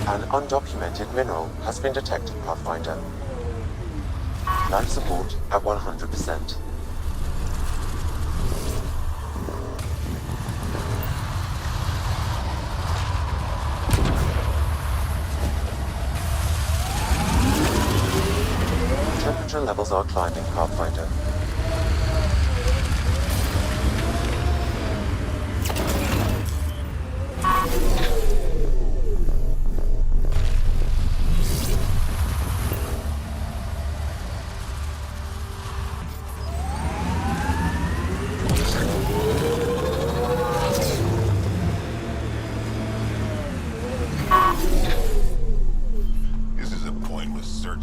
Speaker 9: An undocumented mineral has been detected, Pathfinder. Life support at 100%. Temperature levels are climbing, Pathfinder.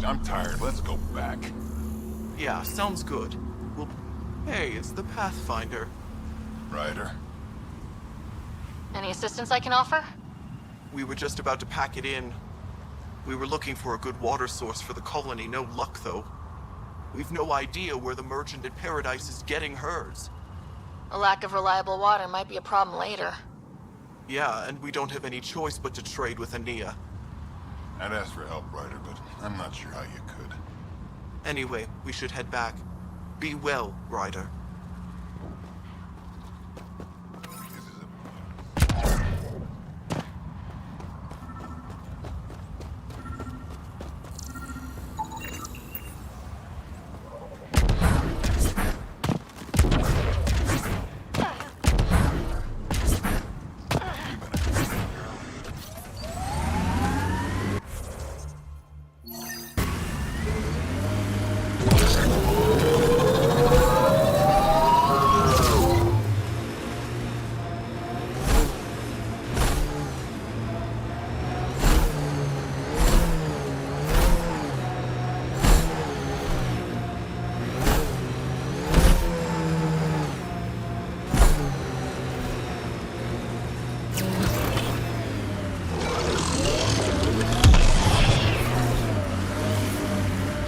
Speaker 22: I'm tired. Let's go back.
Speaker 1: Yeah, sounds good. Well, hey, it's the Pathfinder.
Speaker 22: Ryder.
Speaker 6: Any assistance I can offer?
Speaker 1: We were just about to pack it in. We were looking for a good water source for the colony. No luck, though. We've no idea where the merchant at Paradise is getting hers.
Speaker 6: A lack of reliable water might be a problem later.
Speaker 1: Yeah, and we don't have any choice but to trade with Ania.
Speaker 22: I'd ask for help, Ryder, but I'm not sure how you could.
Speaker 1: Anyway, we should head back. Be well, Ryder.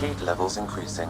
Speaker 9: Heat levels increasing.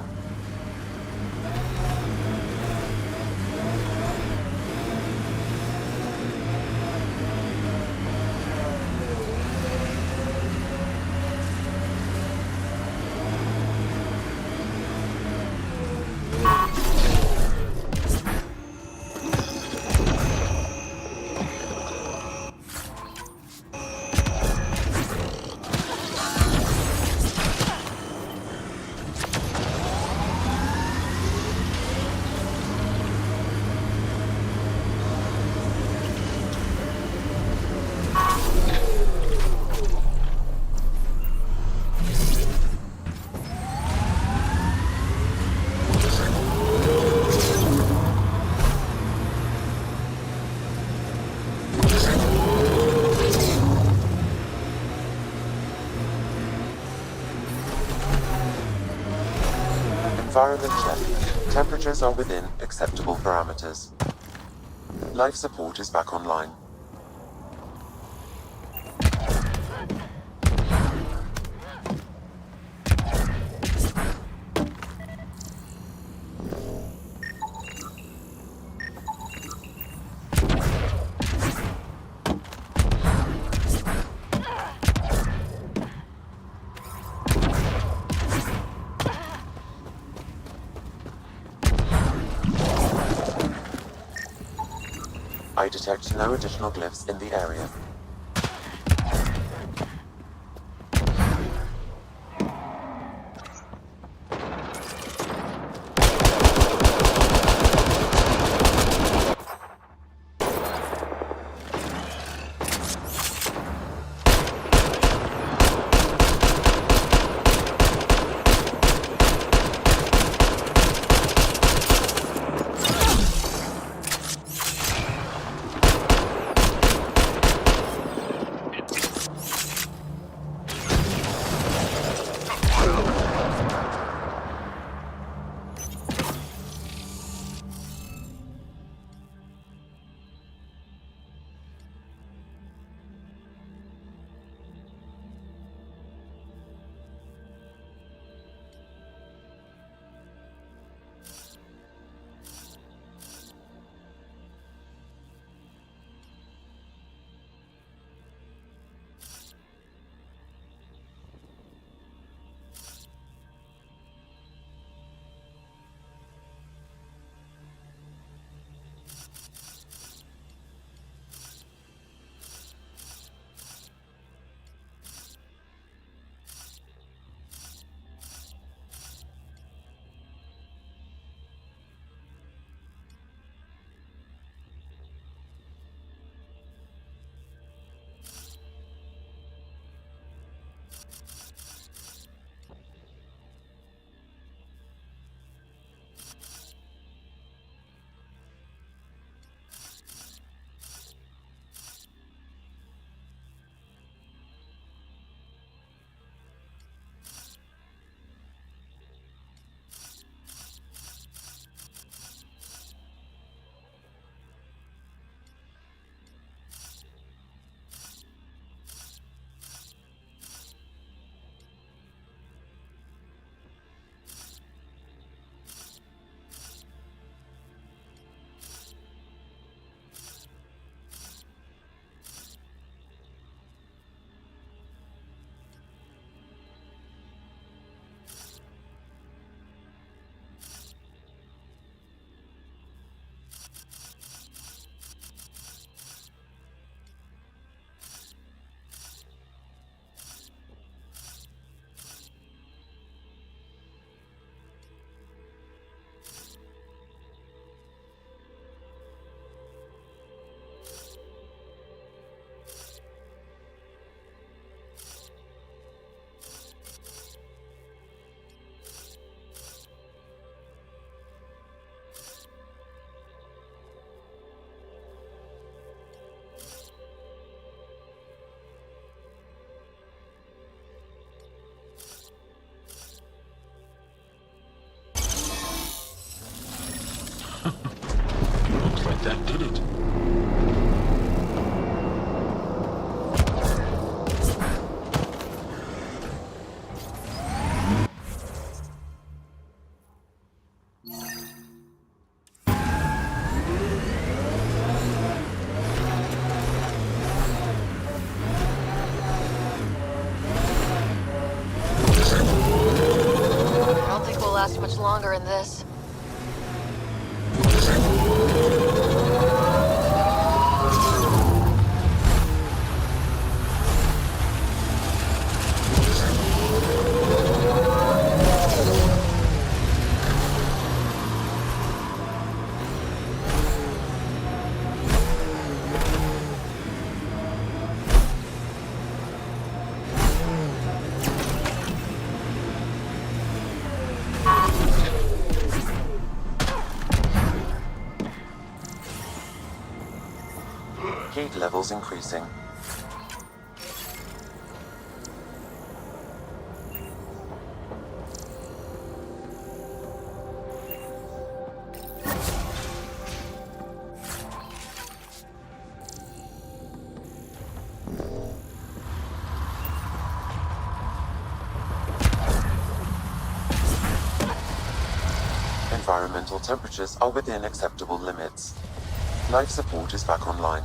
Speaker 9: Environment check. Temperatures are within acceptable parameters. Life support is back online. I detect no additional glyphs in the area.
Speaker 3: Looks like that did it.
Speaker 6: I don't think we'll last much longer in this.
Speaker 9: Heat levels increasing. environmental temperatures are within acceptable limits. Life support is back online.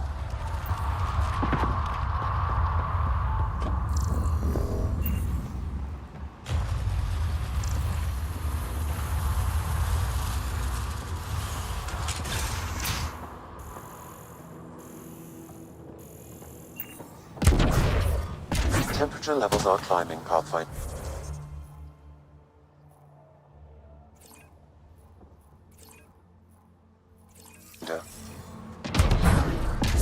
Speaker 9: Temperature levels are climbing, Pathfinder.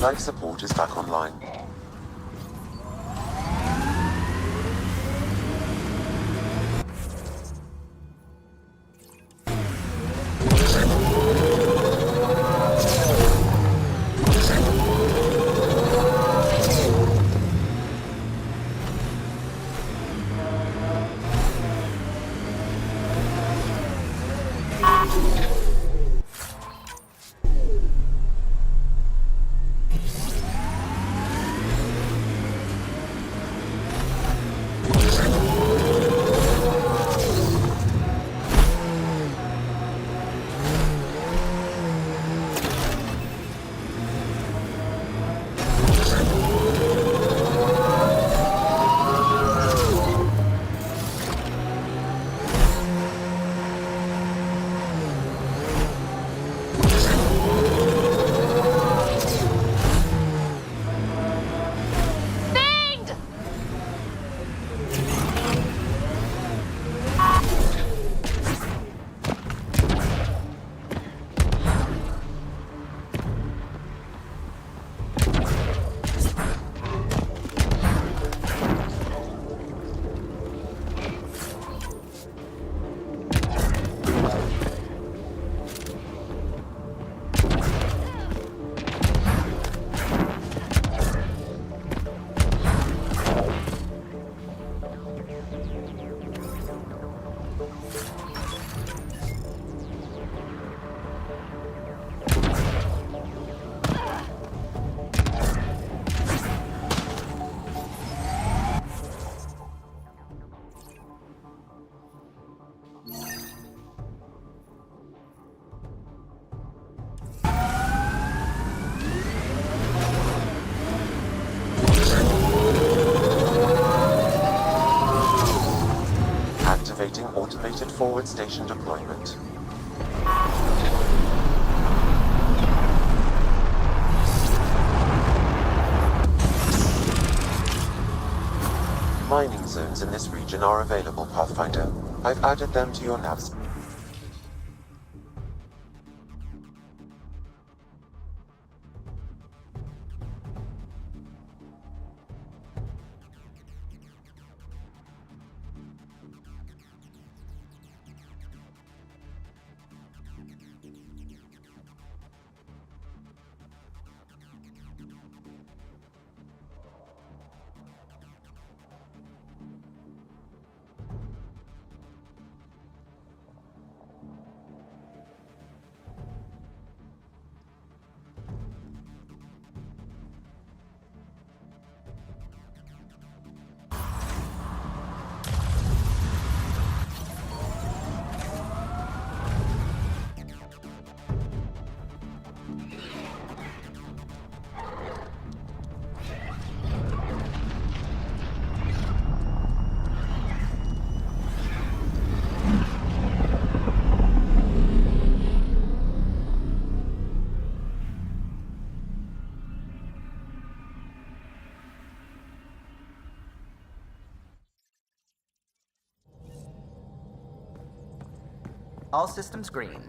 Speaker 9: Life support is back online. Activating automated forward station deployment. Mining zones in this region are available, Pathfinder. I've added them to your navs.
Speaker 11: All systems green.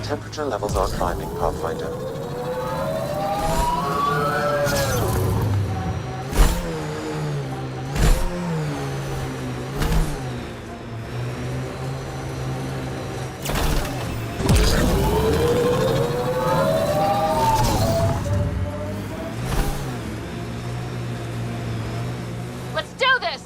Speaker 9: Temperature levels are climbing, Pathfinder.
Speaker 5: Let's do this!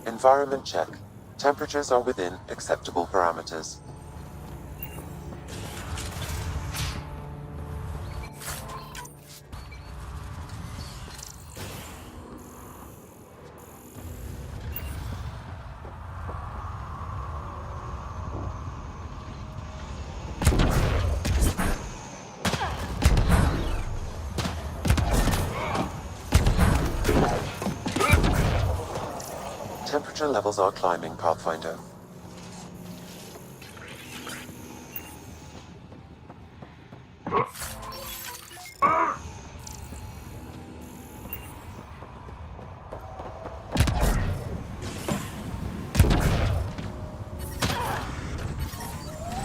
Speaker 9: Environment check. Temperatures are within acceptable parameters. Temperature levels are climbing, Pathfinder.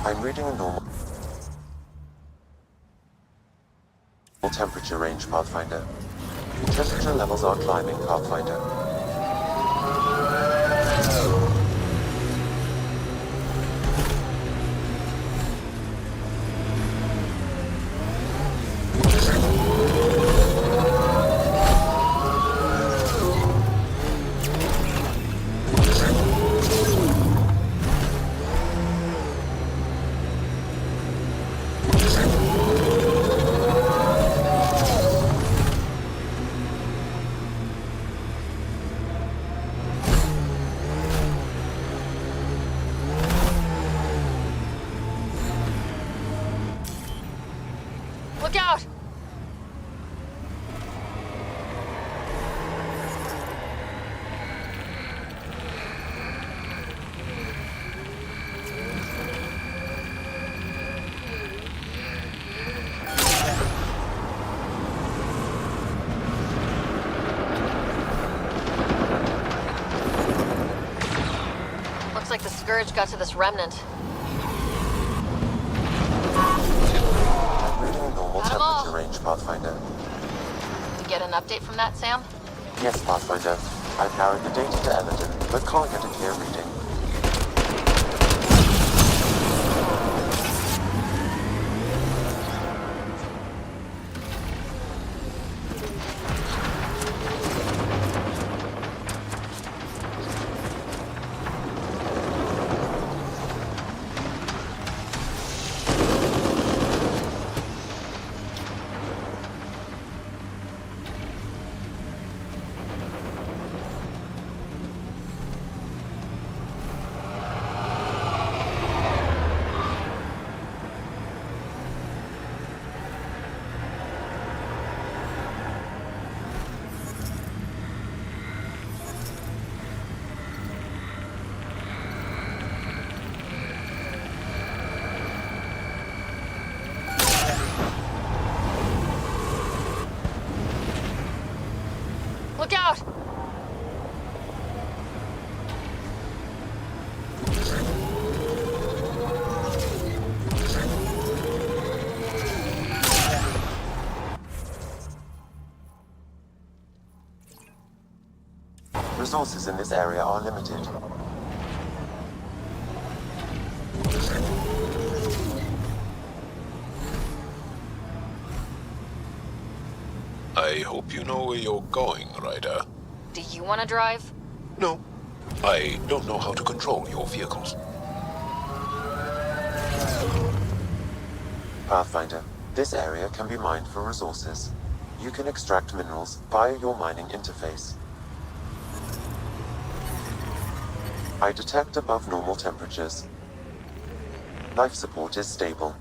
Speaker 9: I'm reading a normal temperature range, Pathfinder. Temperature levels are climbing, Pathfinder.
Speaker 5: Look out! Looks like the Scourge got to this remnant.
Speaker 9: Temperature range, Pathfinder.
Speaker 6: You get an update from that, Sam?
Speaker 9: Yes, Pathfinder. I've narrowed the data to Elodin, but can't get a clear reading.
Speaker 5: Look out!
Speaker 9: Resources in this area are limited.
Speaker 3: I hope you know where you're going, Ryder.
Speaker 6: Do you want to drive?
Speaker 3: No. I don't know how to control your vehicles.
Speaker 9: Pathfinder, this area can be mined for resources. You can extract minerals via your mining interface. I detect above normal temperatures. Life support is stable.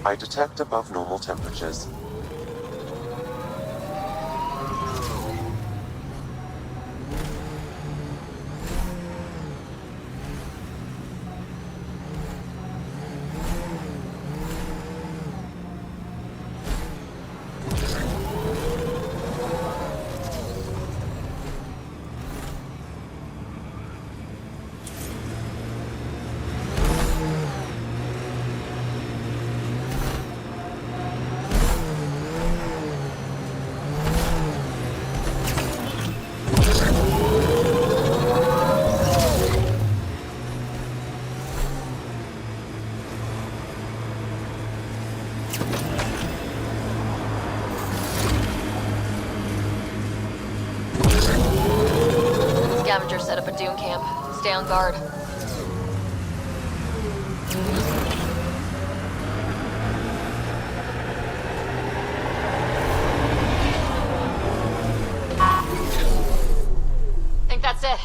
Speaker 9: I detect above normal temperatures.
Speaker 6: Scavengers set up a dune camp. Stay on guard. Think that's it.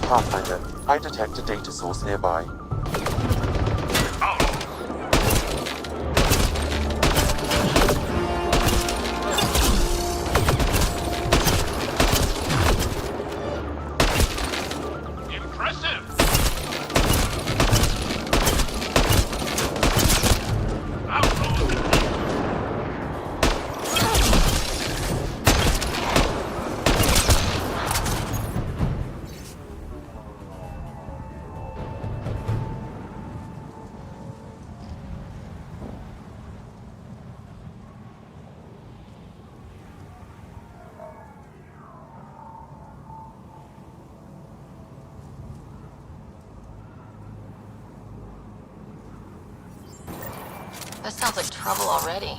Speaker 9: Pathfinder, I detect a data source nearby.
Speaker 6: That sounds like trouble already.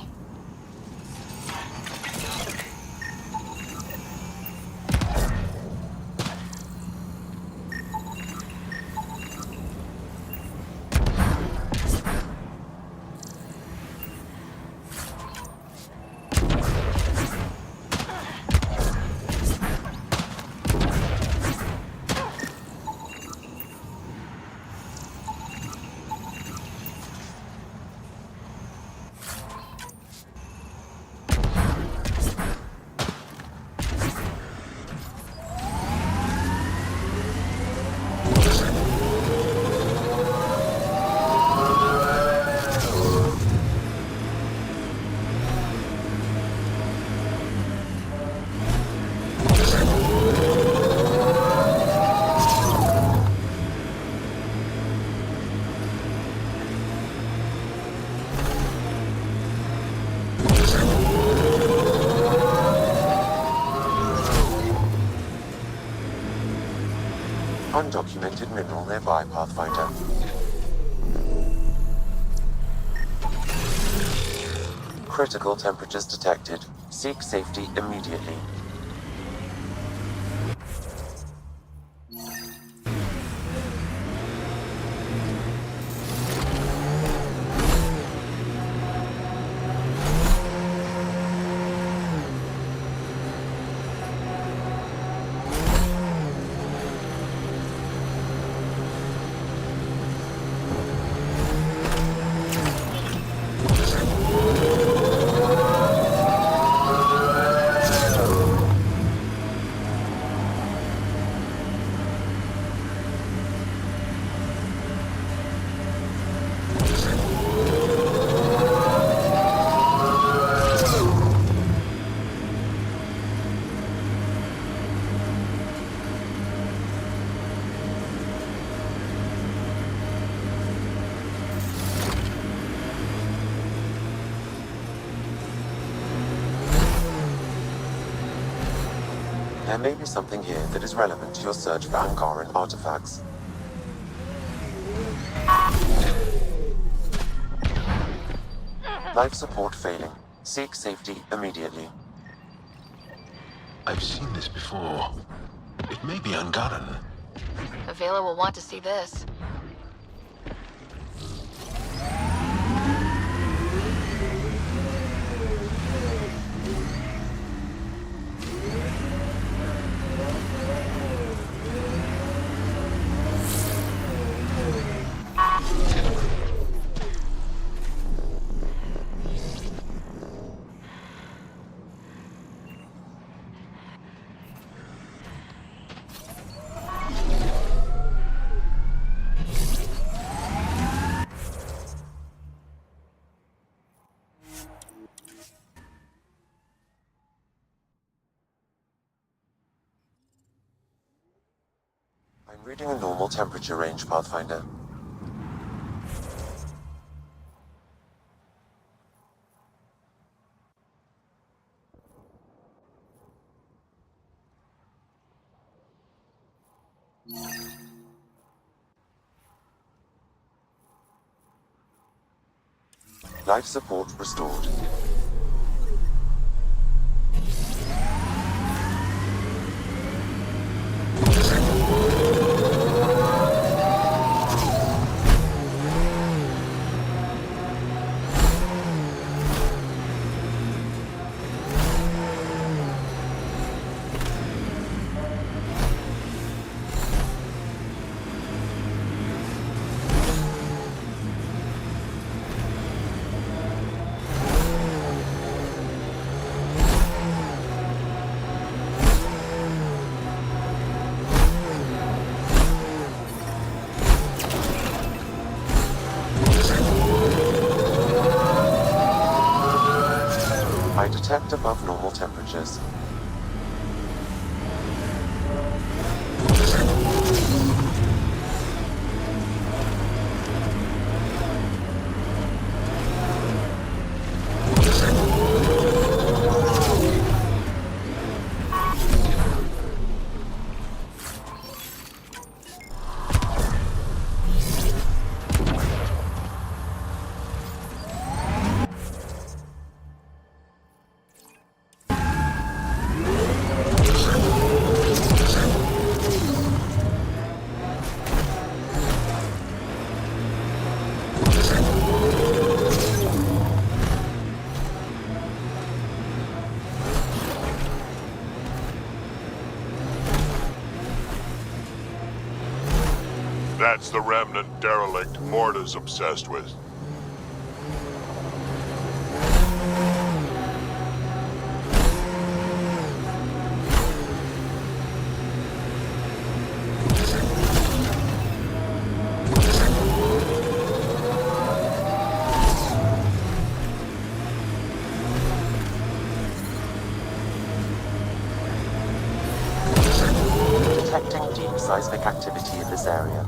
Speaker 9: Undocumented mineral nearby, Pathfinder. Critical temperatures detected. Seek safety immediately. There may be something here that is relevant to your search for Angaran artifacts. Life support failing. Seek safety immediately.
Speaker 3: I've seen this before. It may be Angaran.
Speaker 6: Avela will want to see this.
Speaker 9: I'm reading a normal temperature range, Pathfinder. Life support restored. I detect above normal temperatures.
Speaker 7: That's the remnant derelict Morta's obsessed with.
Speaker 9: Detecting deep seismic activity in this area.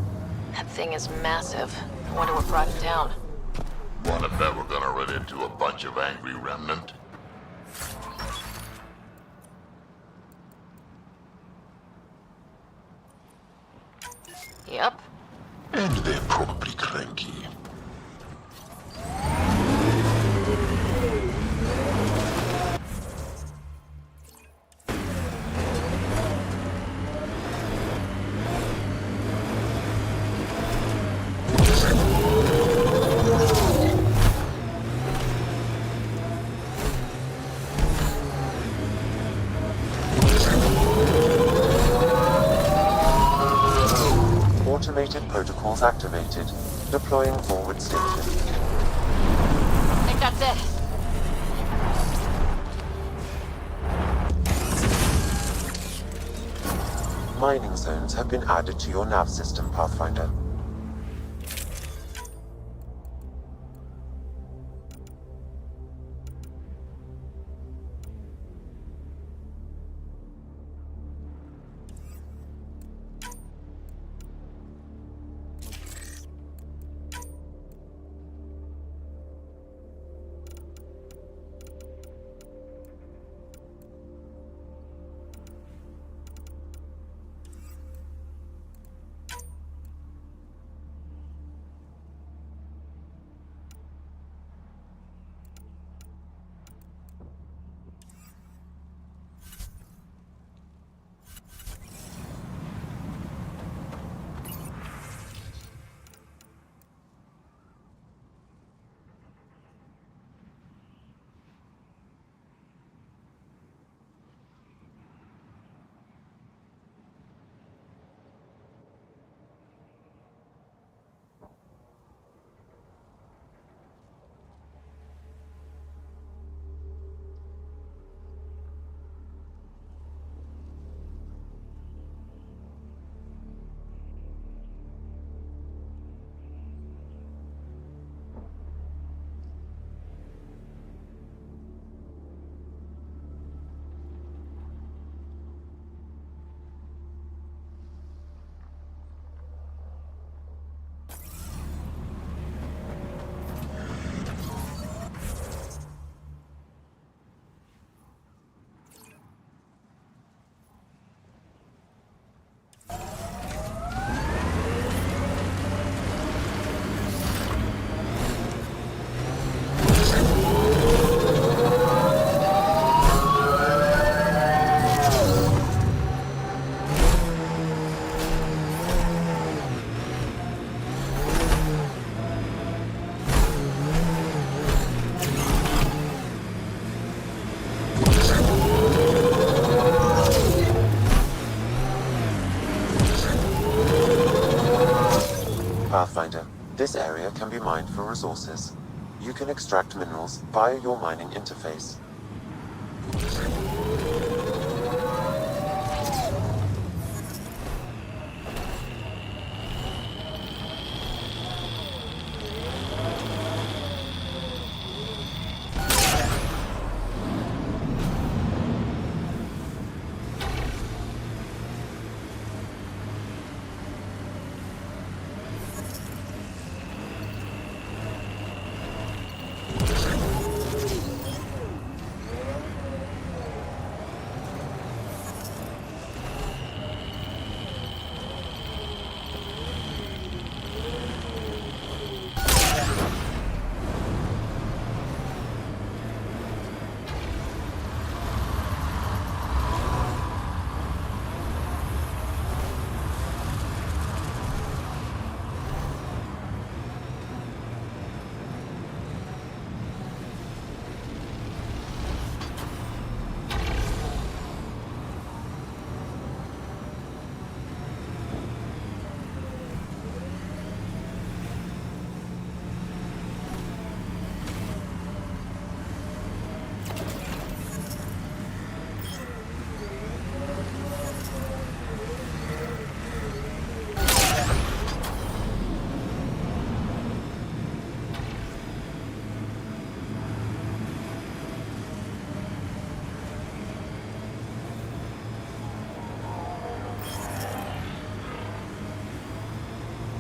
Speaker 6: That thing is massive. I wonder what brought it down.
Speaker 7: Wanna bet we're gonna run into a bunch of angry remnant?
Speaker 6: Yep.
Speaker 3: And they're probably cranky.
Speaker 9: Automated protocols activated. Deploying forward station.
Speaker 6: I think that's it.
Speaker 9: Mining zones have been added to your nav system, Pathfinder. Pathfinder, this area can be mined for resources. You can extract minerals via your mining interface.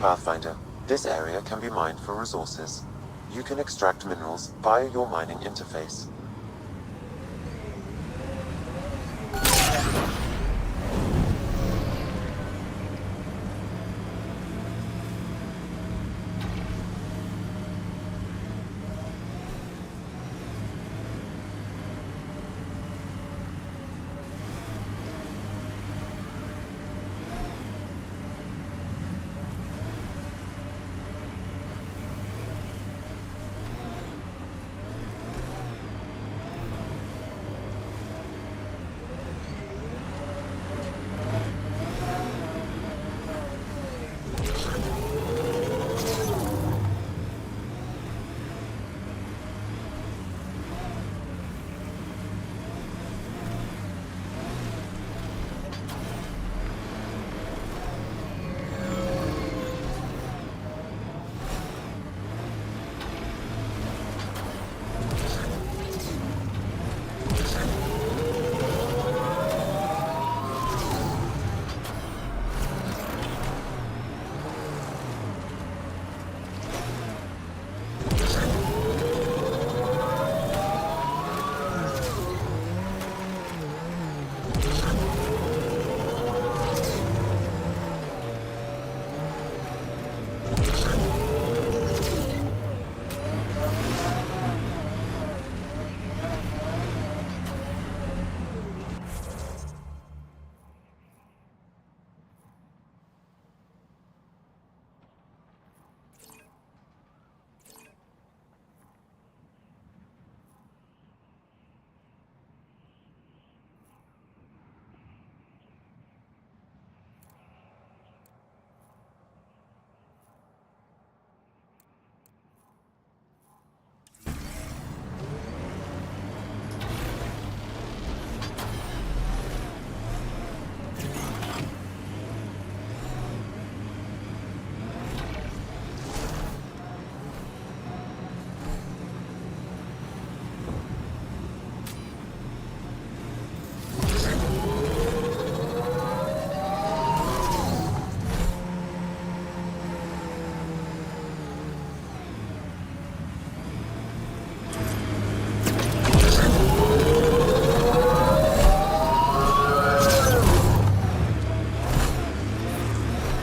Speaker 9: Pathfinder, this area can be mined for resources. You can extract minerals via your mining interface.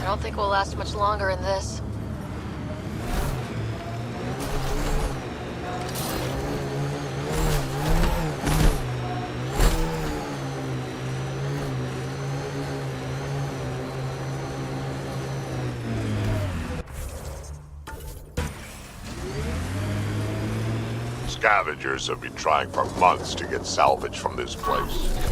Speaker 6: I don't think we'll last much longer in this.
Speaker 7: Scavengers have been trying for months to get salvage from this place.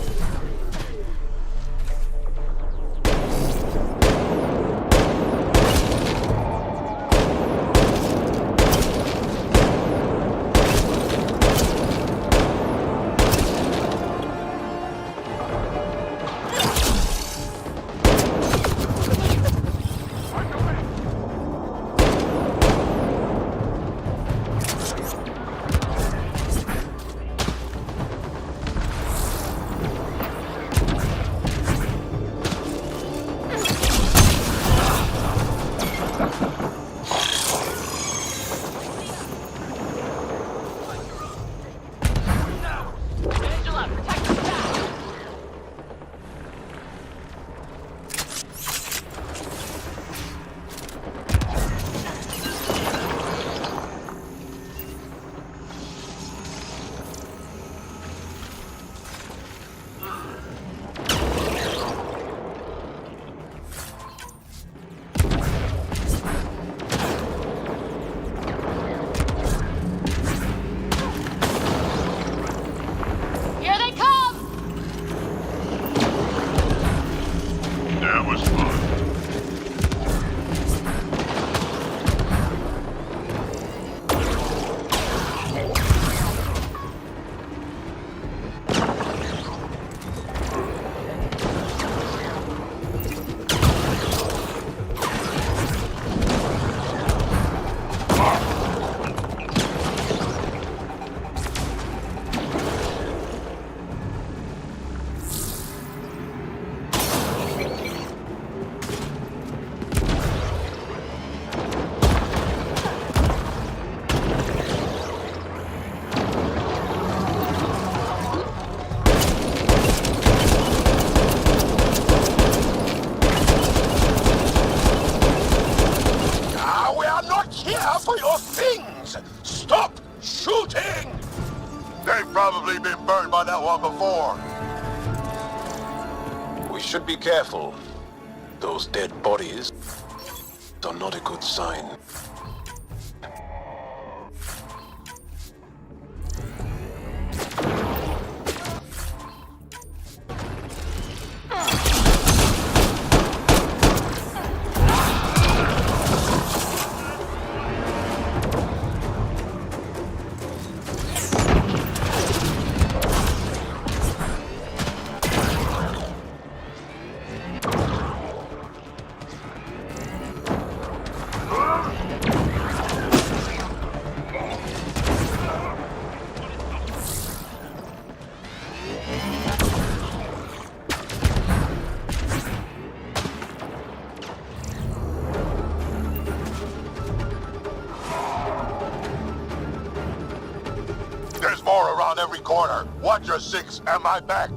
Speaker 3: that one before. We should be careful. Those dead bodies are not a good sign.
Speaker 7: There's more around every corner. Watch your six and my back.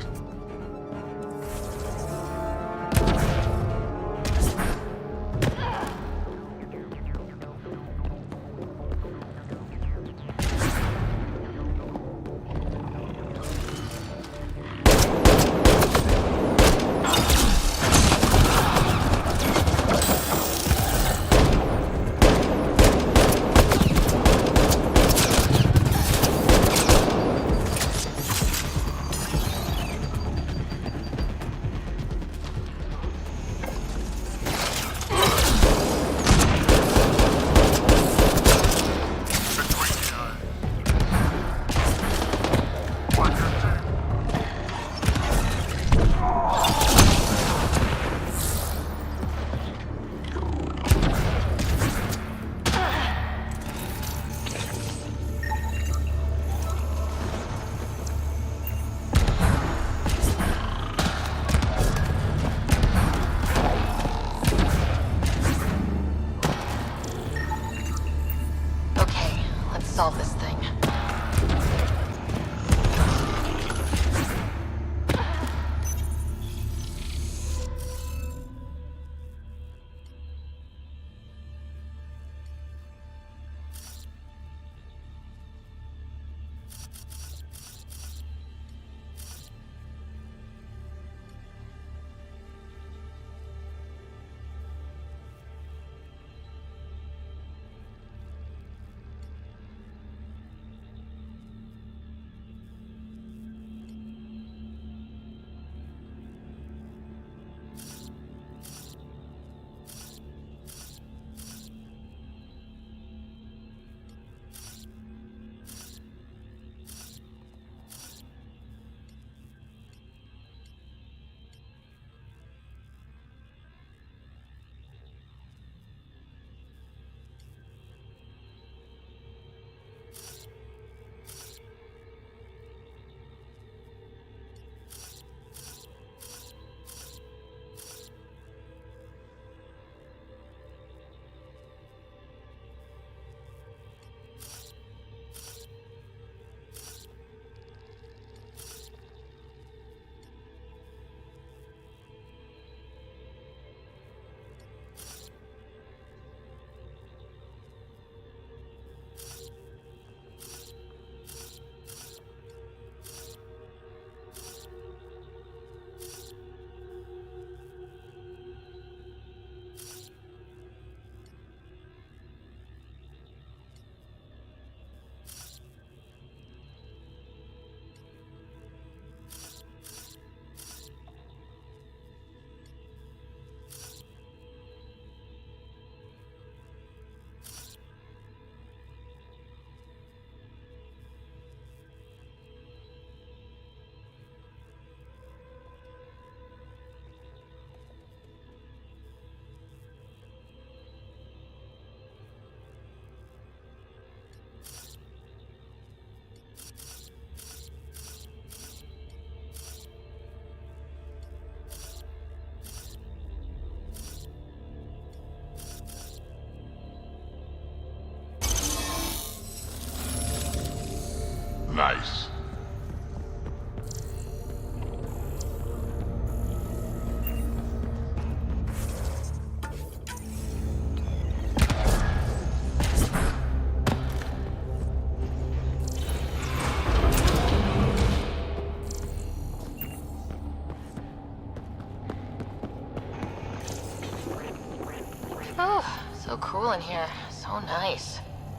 Speaker 6: Oh, so cool in here. So nice.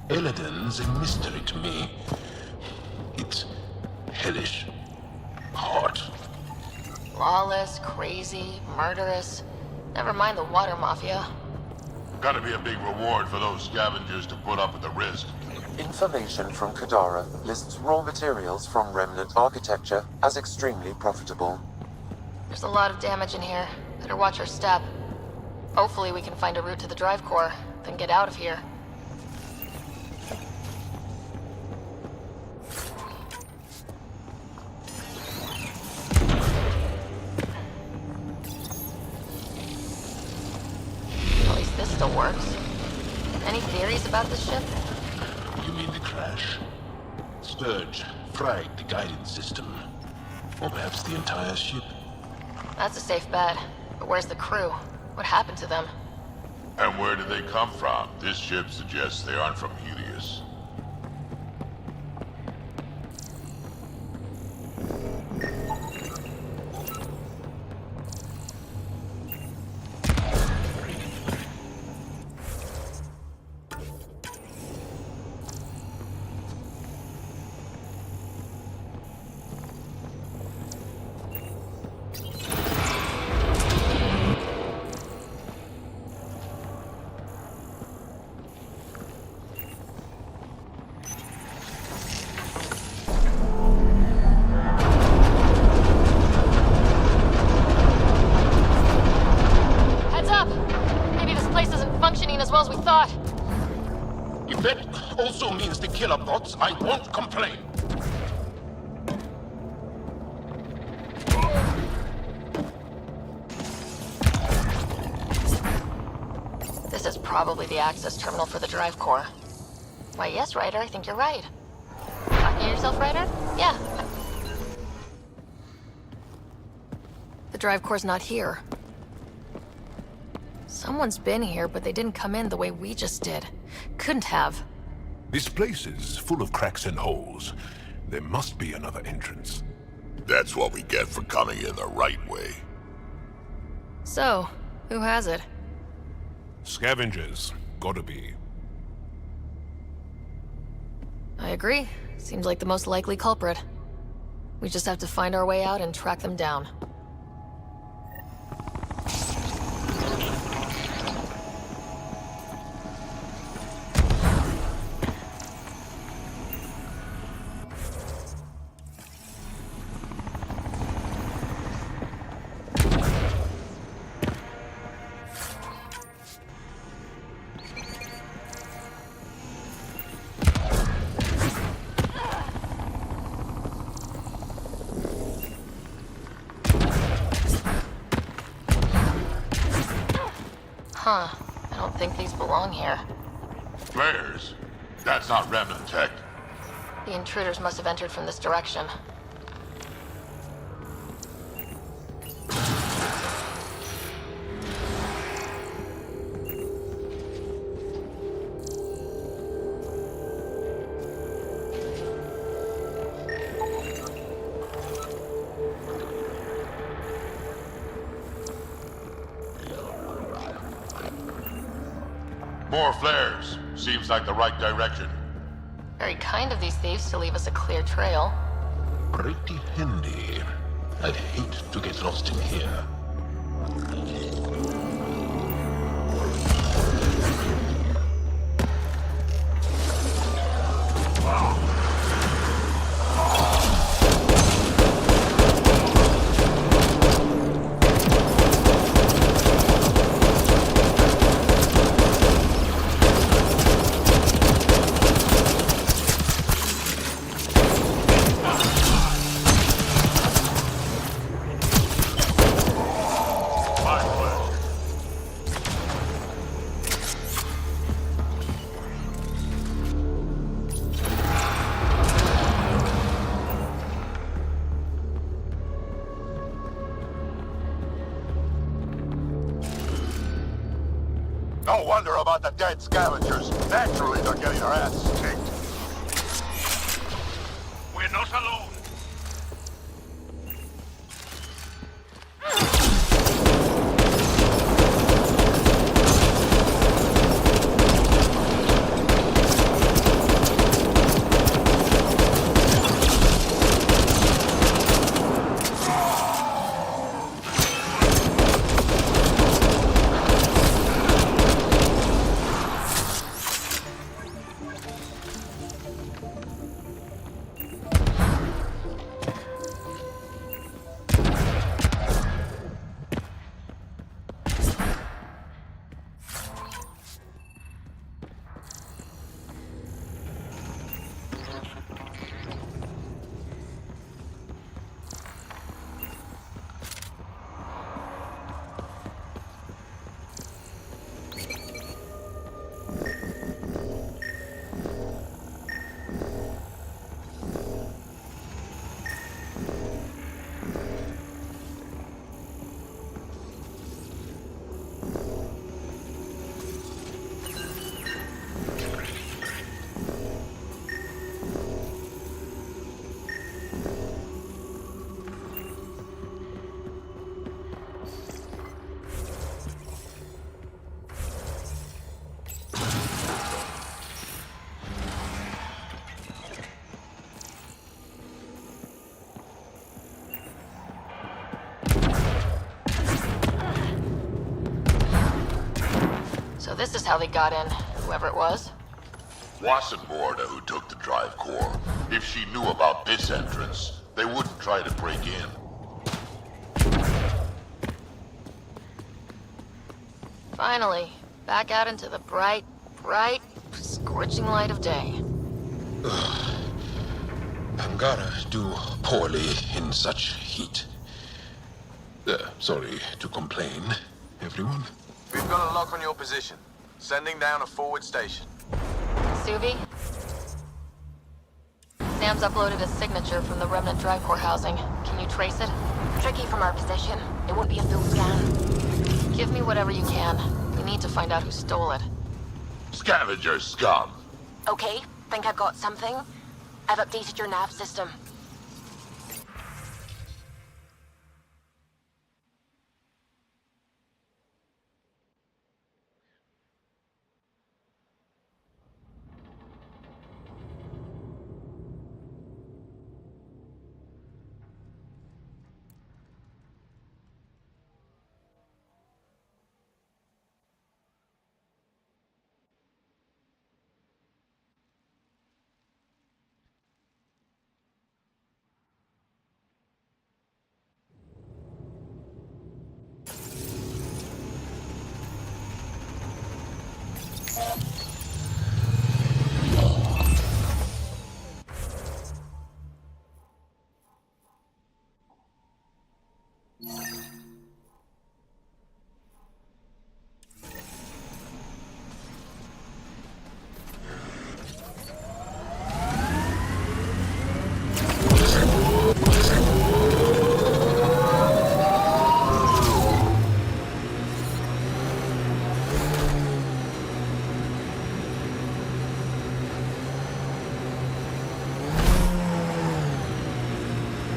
Speaker 3: Illidan's a mystery to me. It's hellish. Hot.
Speaker 6: Lawless, crazy, murderous. Never mind the water mafia.
Speaker 7: Gotta be a big reward for those scavengers to put up with the risk.
Speaker 9: Information from Kadara lists raw materials from remnant architecture as extremely profitable.
Speaker 6: There's a lot of damage in here. Better watch our step. Hopefully we can find a route to the drive core, then get out of here. At least this still works. Any theories about this ship?
Speaker 3: You mean the crash? Sturge fragged the guidance system. Or perhaps the entire ship.
Speaker 6: That's a safe bet. But where's the crew? What happened to them?
Speaker 7: And where did they come from? This ship suggests they aren't from Helios.
Speaker 6: As well as we thought.
Speaker 3: If that also means the killer bots, I won't complain.
Speaker 6: This is probably the access terminal for the drive core. Why, yes, Ryder, I think you're right. Talking to yourself, Ryder? Yeah. The drive core's not here. Someone's been here, but they didn't come in the way we just did. Couldn't have.
Speaker 7: This place is full of cracks and holes. There must be another entrance.
Speaker 17: That's what we get for coming in the right way.
Speaker 6: So, who has it?
Speaker 7: Scavengers. Gotta be.
Speaker 6: I agree. Seems like the most likely culprit. We just have to find our way out and track them down. Huh. I don't think these belong here.
Speaker 7: Flares? That's not remnant tech.
Speaker 6: The intruders must have entered from this direction.
Speaker 7: More flares. Seems like the right direction.
Speaker 6: Very kind of these thieves to leave us a clear trail.
Speaker 3: Pretty handy. I'd hate to get lost in here.
Speaker 17: No wonder about the dead scavengers. Naturally, they're getting their asses kicked.
Speaker 7: We're not alone.
Speaker 6: this is how they got in, whoever it was.
Speaker 17: Wasn't Morda who took the drive core. If she knew about this entrance, they wouldn't try to break in.
Speaker 6: Finally, back out into the bright, scorching light of day.
Speaker 3: Angara do poorly in such heat. Sorry to complain, everyone.
Speaker 19: We've got a lock on your position. Sending down a forward station.
Speaker 6: Suvi? Sam's uploaded a signature from the remnant drive core housing. Can you trace it? Tricky from our position. It won't be a full scan. Give me whatever you can. We need to find out who stole it.
Speaker 17: Scavenger scum.
Speaker 6: Okay, think I've got something. I've updated your nav system.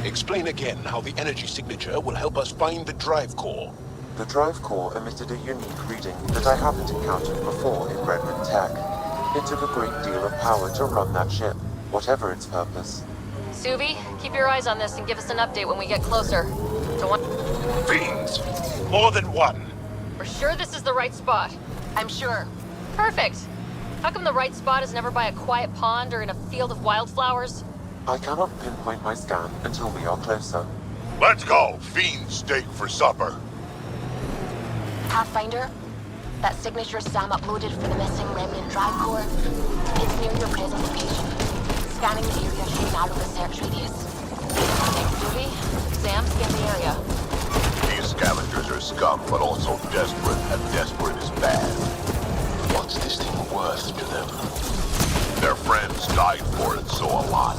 Speaker 3: Explain again how the energy signature will help us find the drive core.
Speaker 9: The drive core emitted a unique reading that I haven't encountered before in Redmond Tech. It took a great deal of power to run that ship, whatever its purpose.
Speaker 6: Suvi, keep your eyes on this and give us an update when we get closer. Don't want...
Speaker 3: Fiends! More than one!
Speaker 6: We're sure this is the right spot. I'm sure. Perfect. How come the right spot is never by a quiet pond or in a field of wildflowers?
Speaker 9: I cannot pinpoint my scan until we are closer.
Speaker 17: Let's go! Fiend steak for supper.
Speaker 6: Pathfinder, that signature Sam uploaded for the missing remnant drive core. It's near your present location. Scanning the area should narrow the search radius. Next, Suvi, Sam, scan the area.
Speaker 17: These scavengers are scum, but also desperate, and desperate is bad.
Speaker 3: What's this thing worth to them?
Speaker 17: Their friends died for it, so a lot.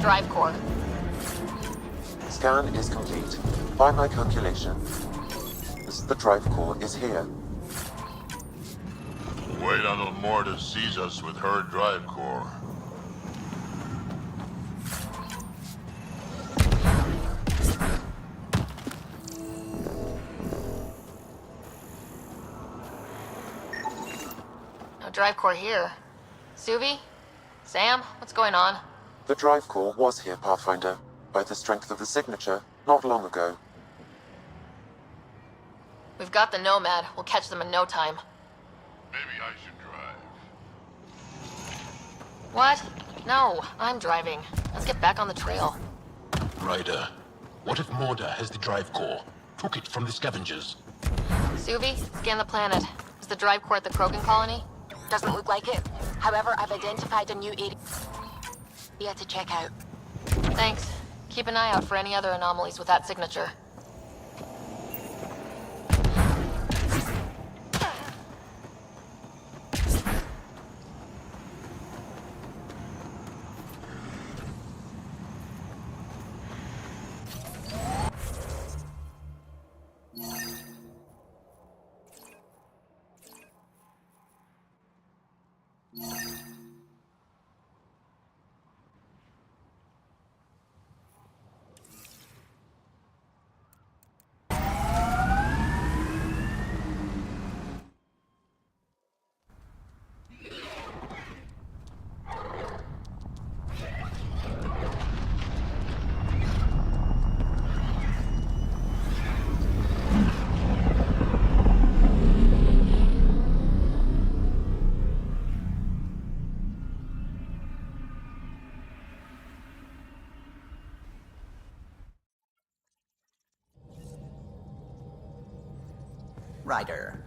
Speaker 6: drive core.
Speaker 9: Scan is complete. By my calculation, the drive core is here.
Speaker 17: Wait until Morta sees us with her drive core.
Speaker 6: No drive core here. Suvi? Sam? What's going on?
Speaker 9: The drive core was here, Pathfinder, by the strength of the signature, not long ago.
Speaker 6: We've got the Nomad. We'll catch them in no time.
Speaker 22: Maybe I should drive.
Speaker 6: What? No, I'm driving. Let's get back on the trail.
Speaker 3: Ryder, what if Morda has the drive core? Took it from the scavengers.
Speaker 6: Suvi, scan the planet. Is the drive core at the Krogan colony?
Speaker 12: Doesn't look like it. However, I've identified a new area to check out.
Speaker 6: Thanks. Keep an eye out for any other anomalies with that signature.
Speaker 11: Ryder.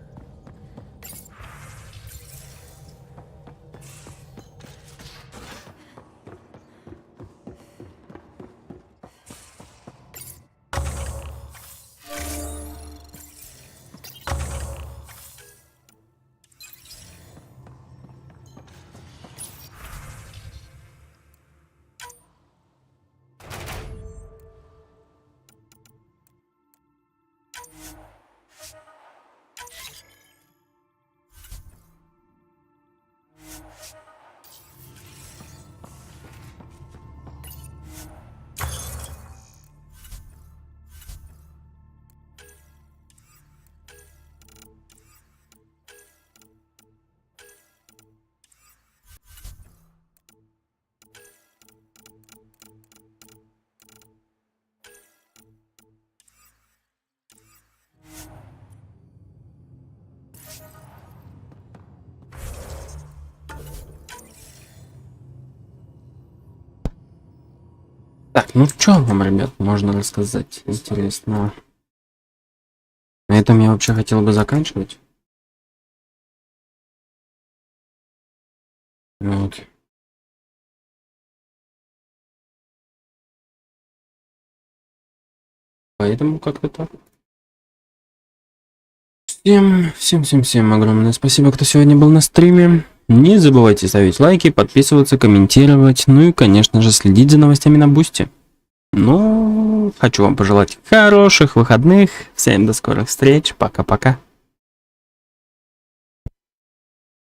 Speaker 10: Так, ну что вам, ребят, можно рассказать интересного? На этом я вообще хотел бы заканчивать. Вот. Поэтому как-то так. Всем огромное спасибо, кто сегодня был на стриме. Не забывайте ставить лайки, подписываться, комментировать, ну и, конечно же, следить за новостями на Бусти. Ну, хочу вам пожелать хороших выходных. Всем до скорых встреч. Пока-пока.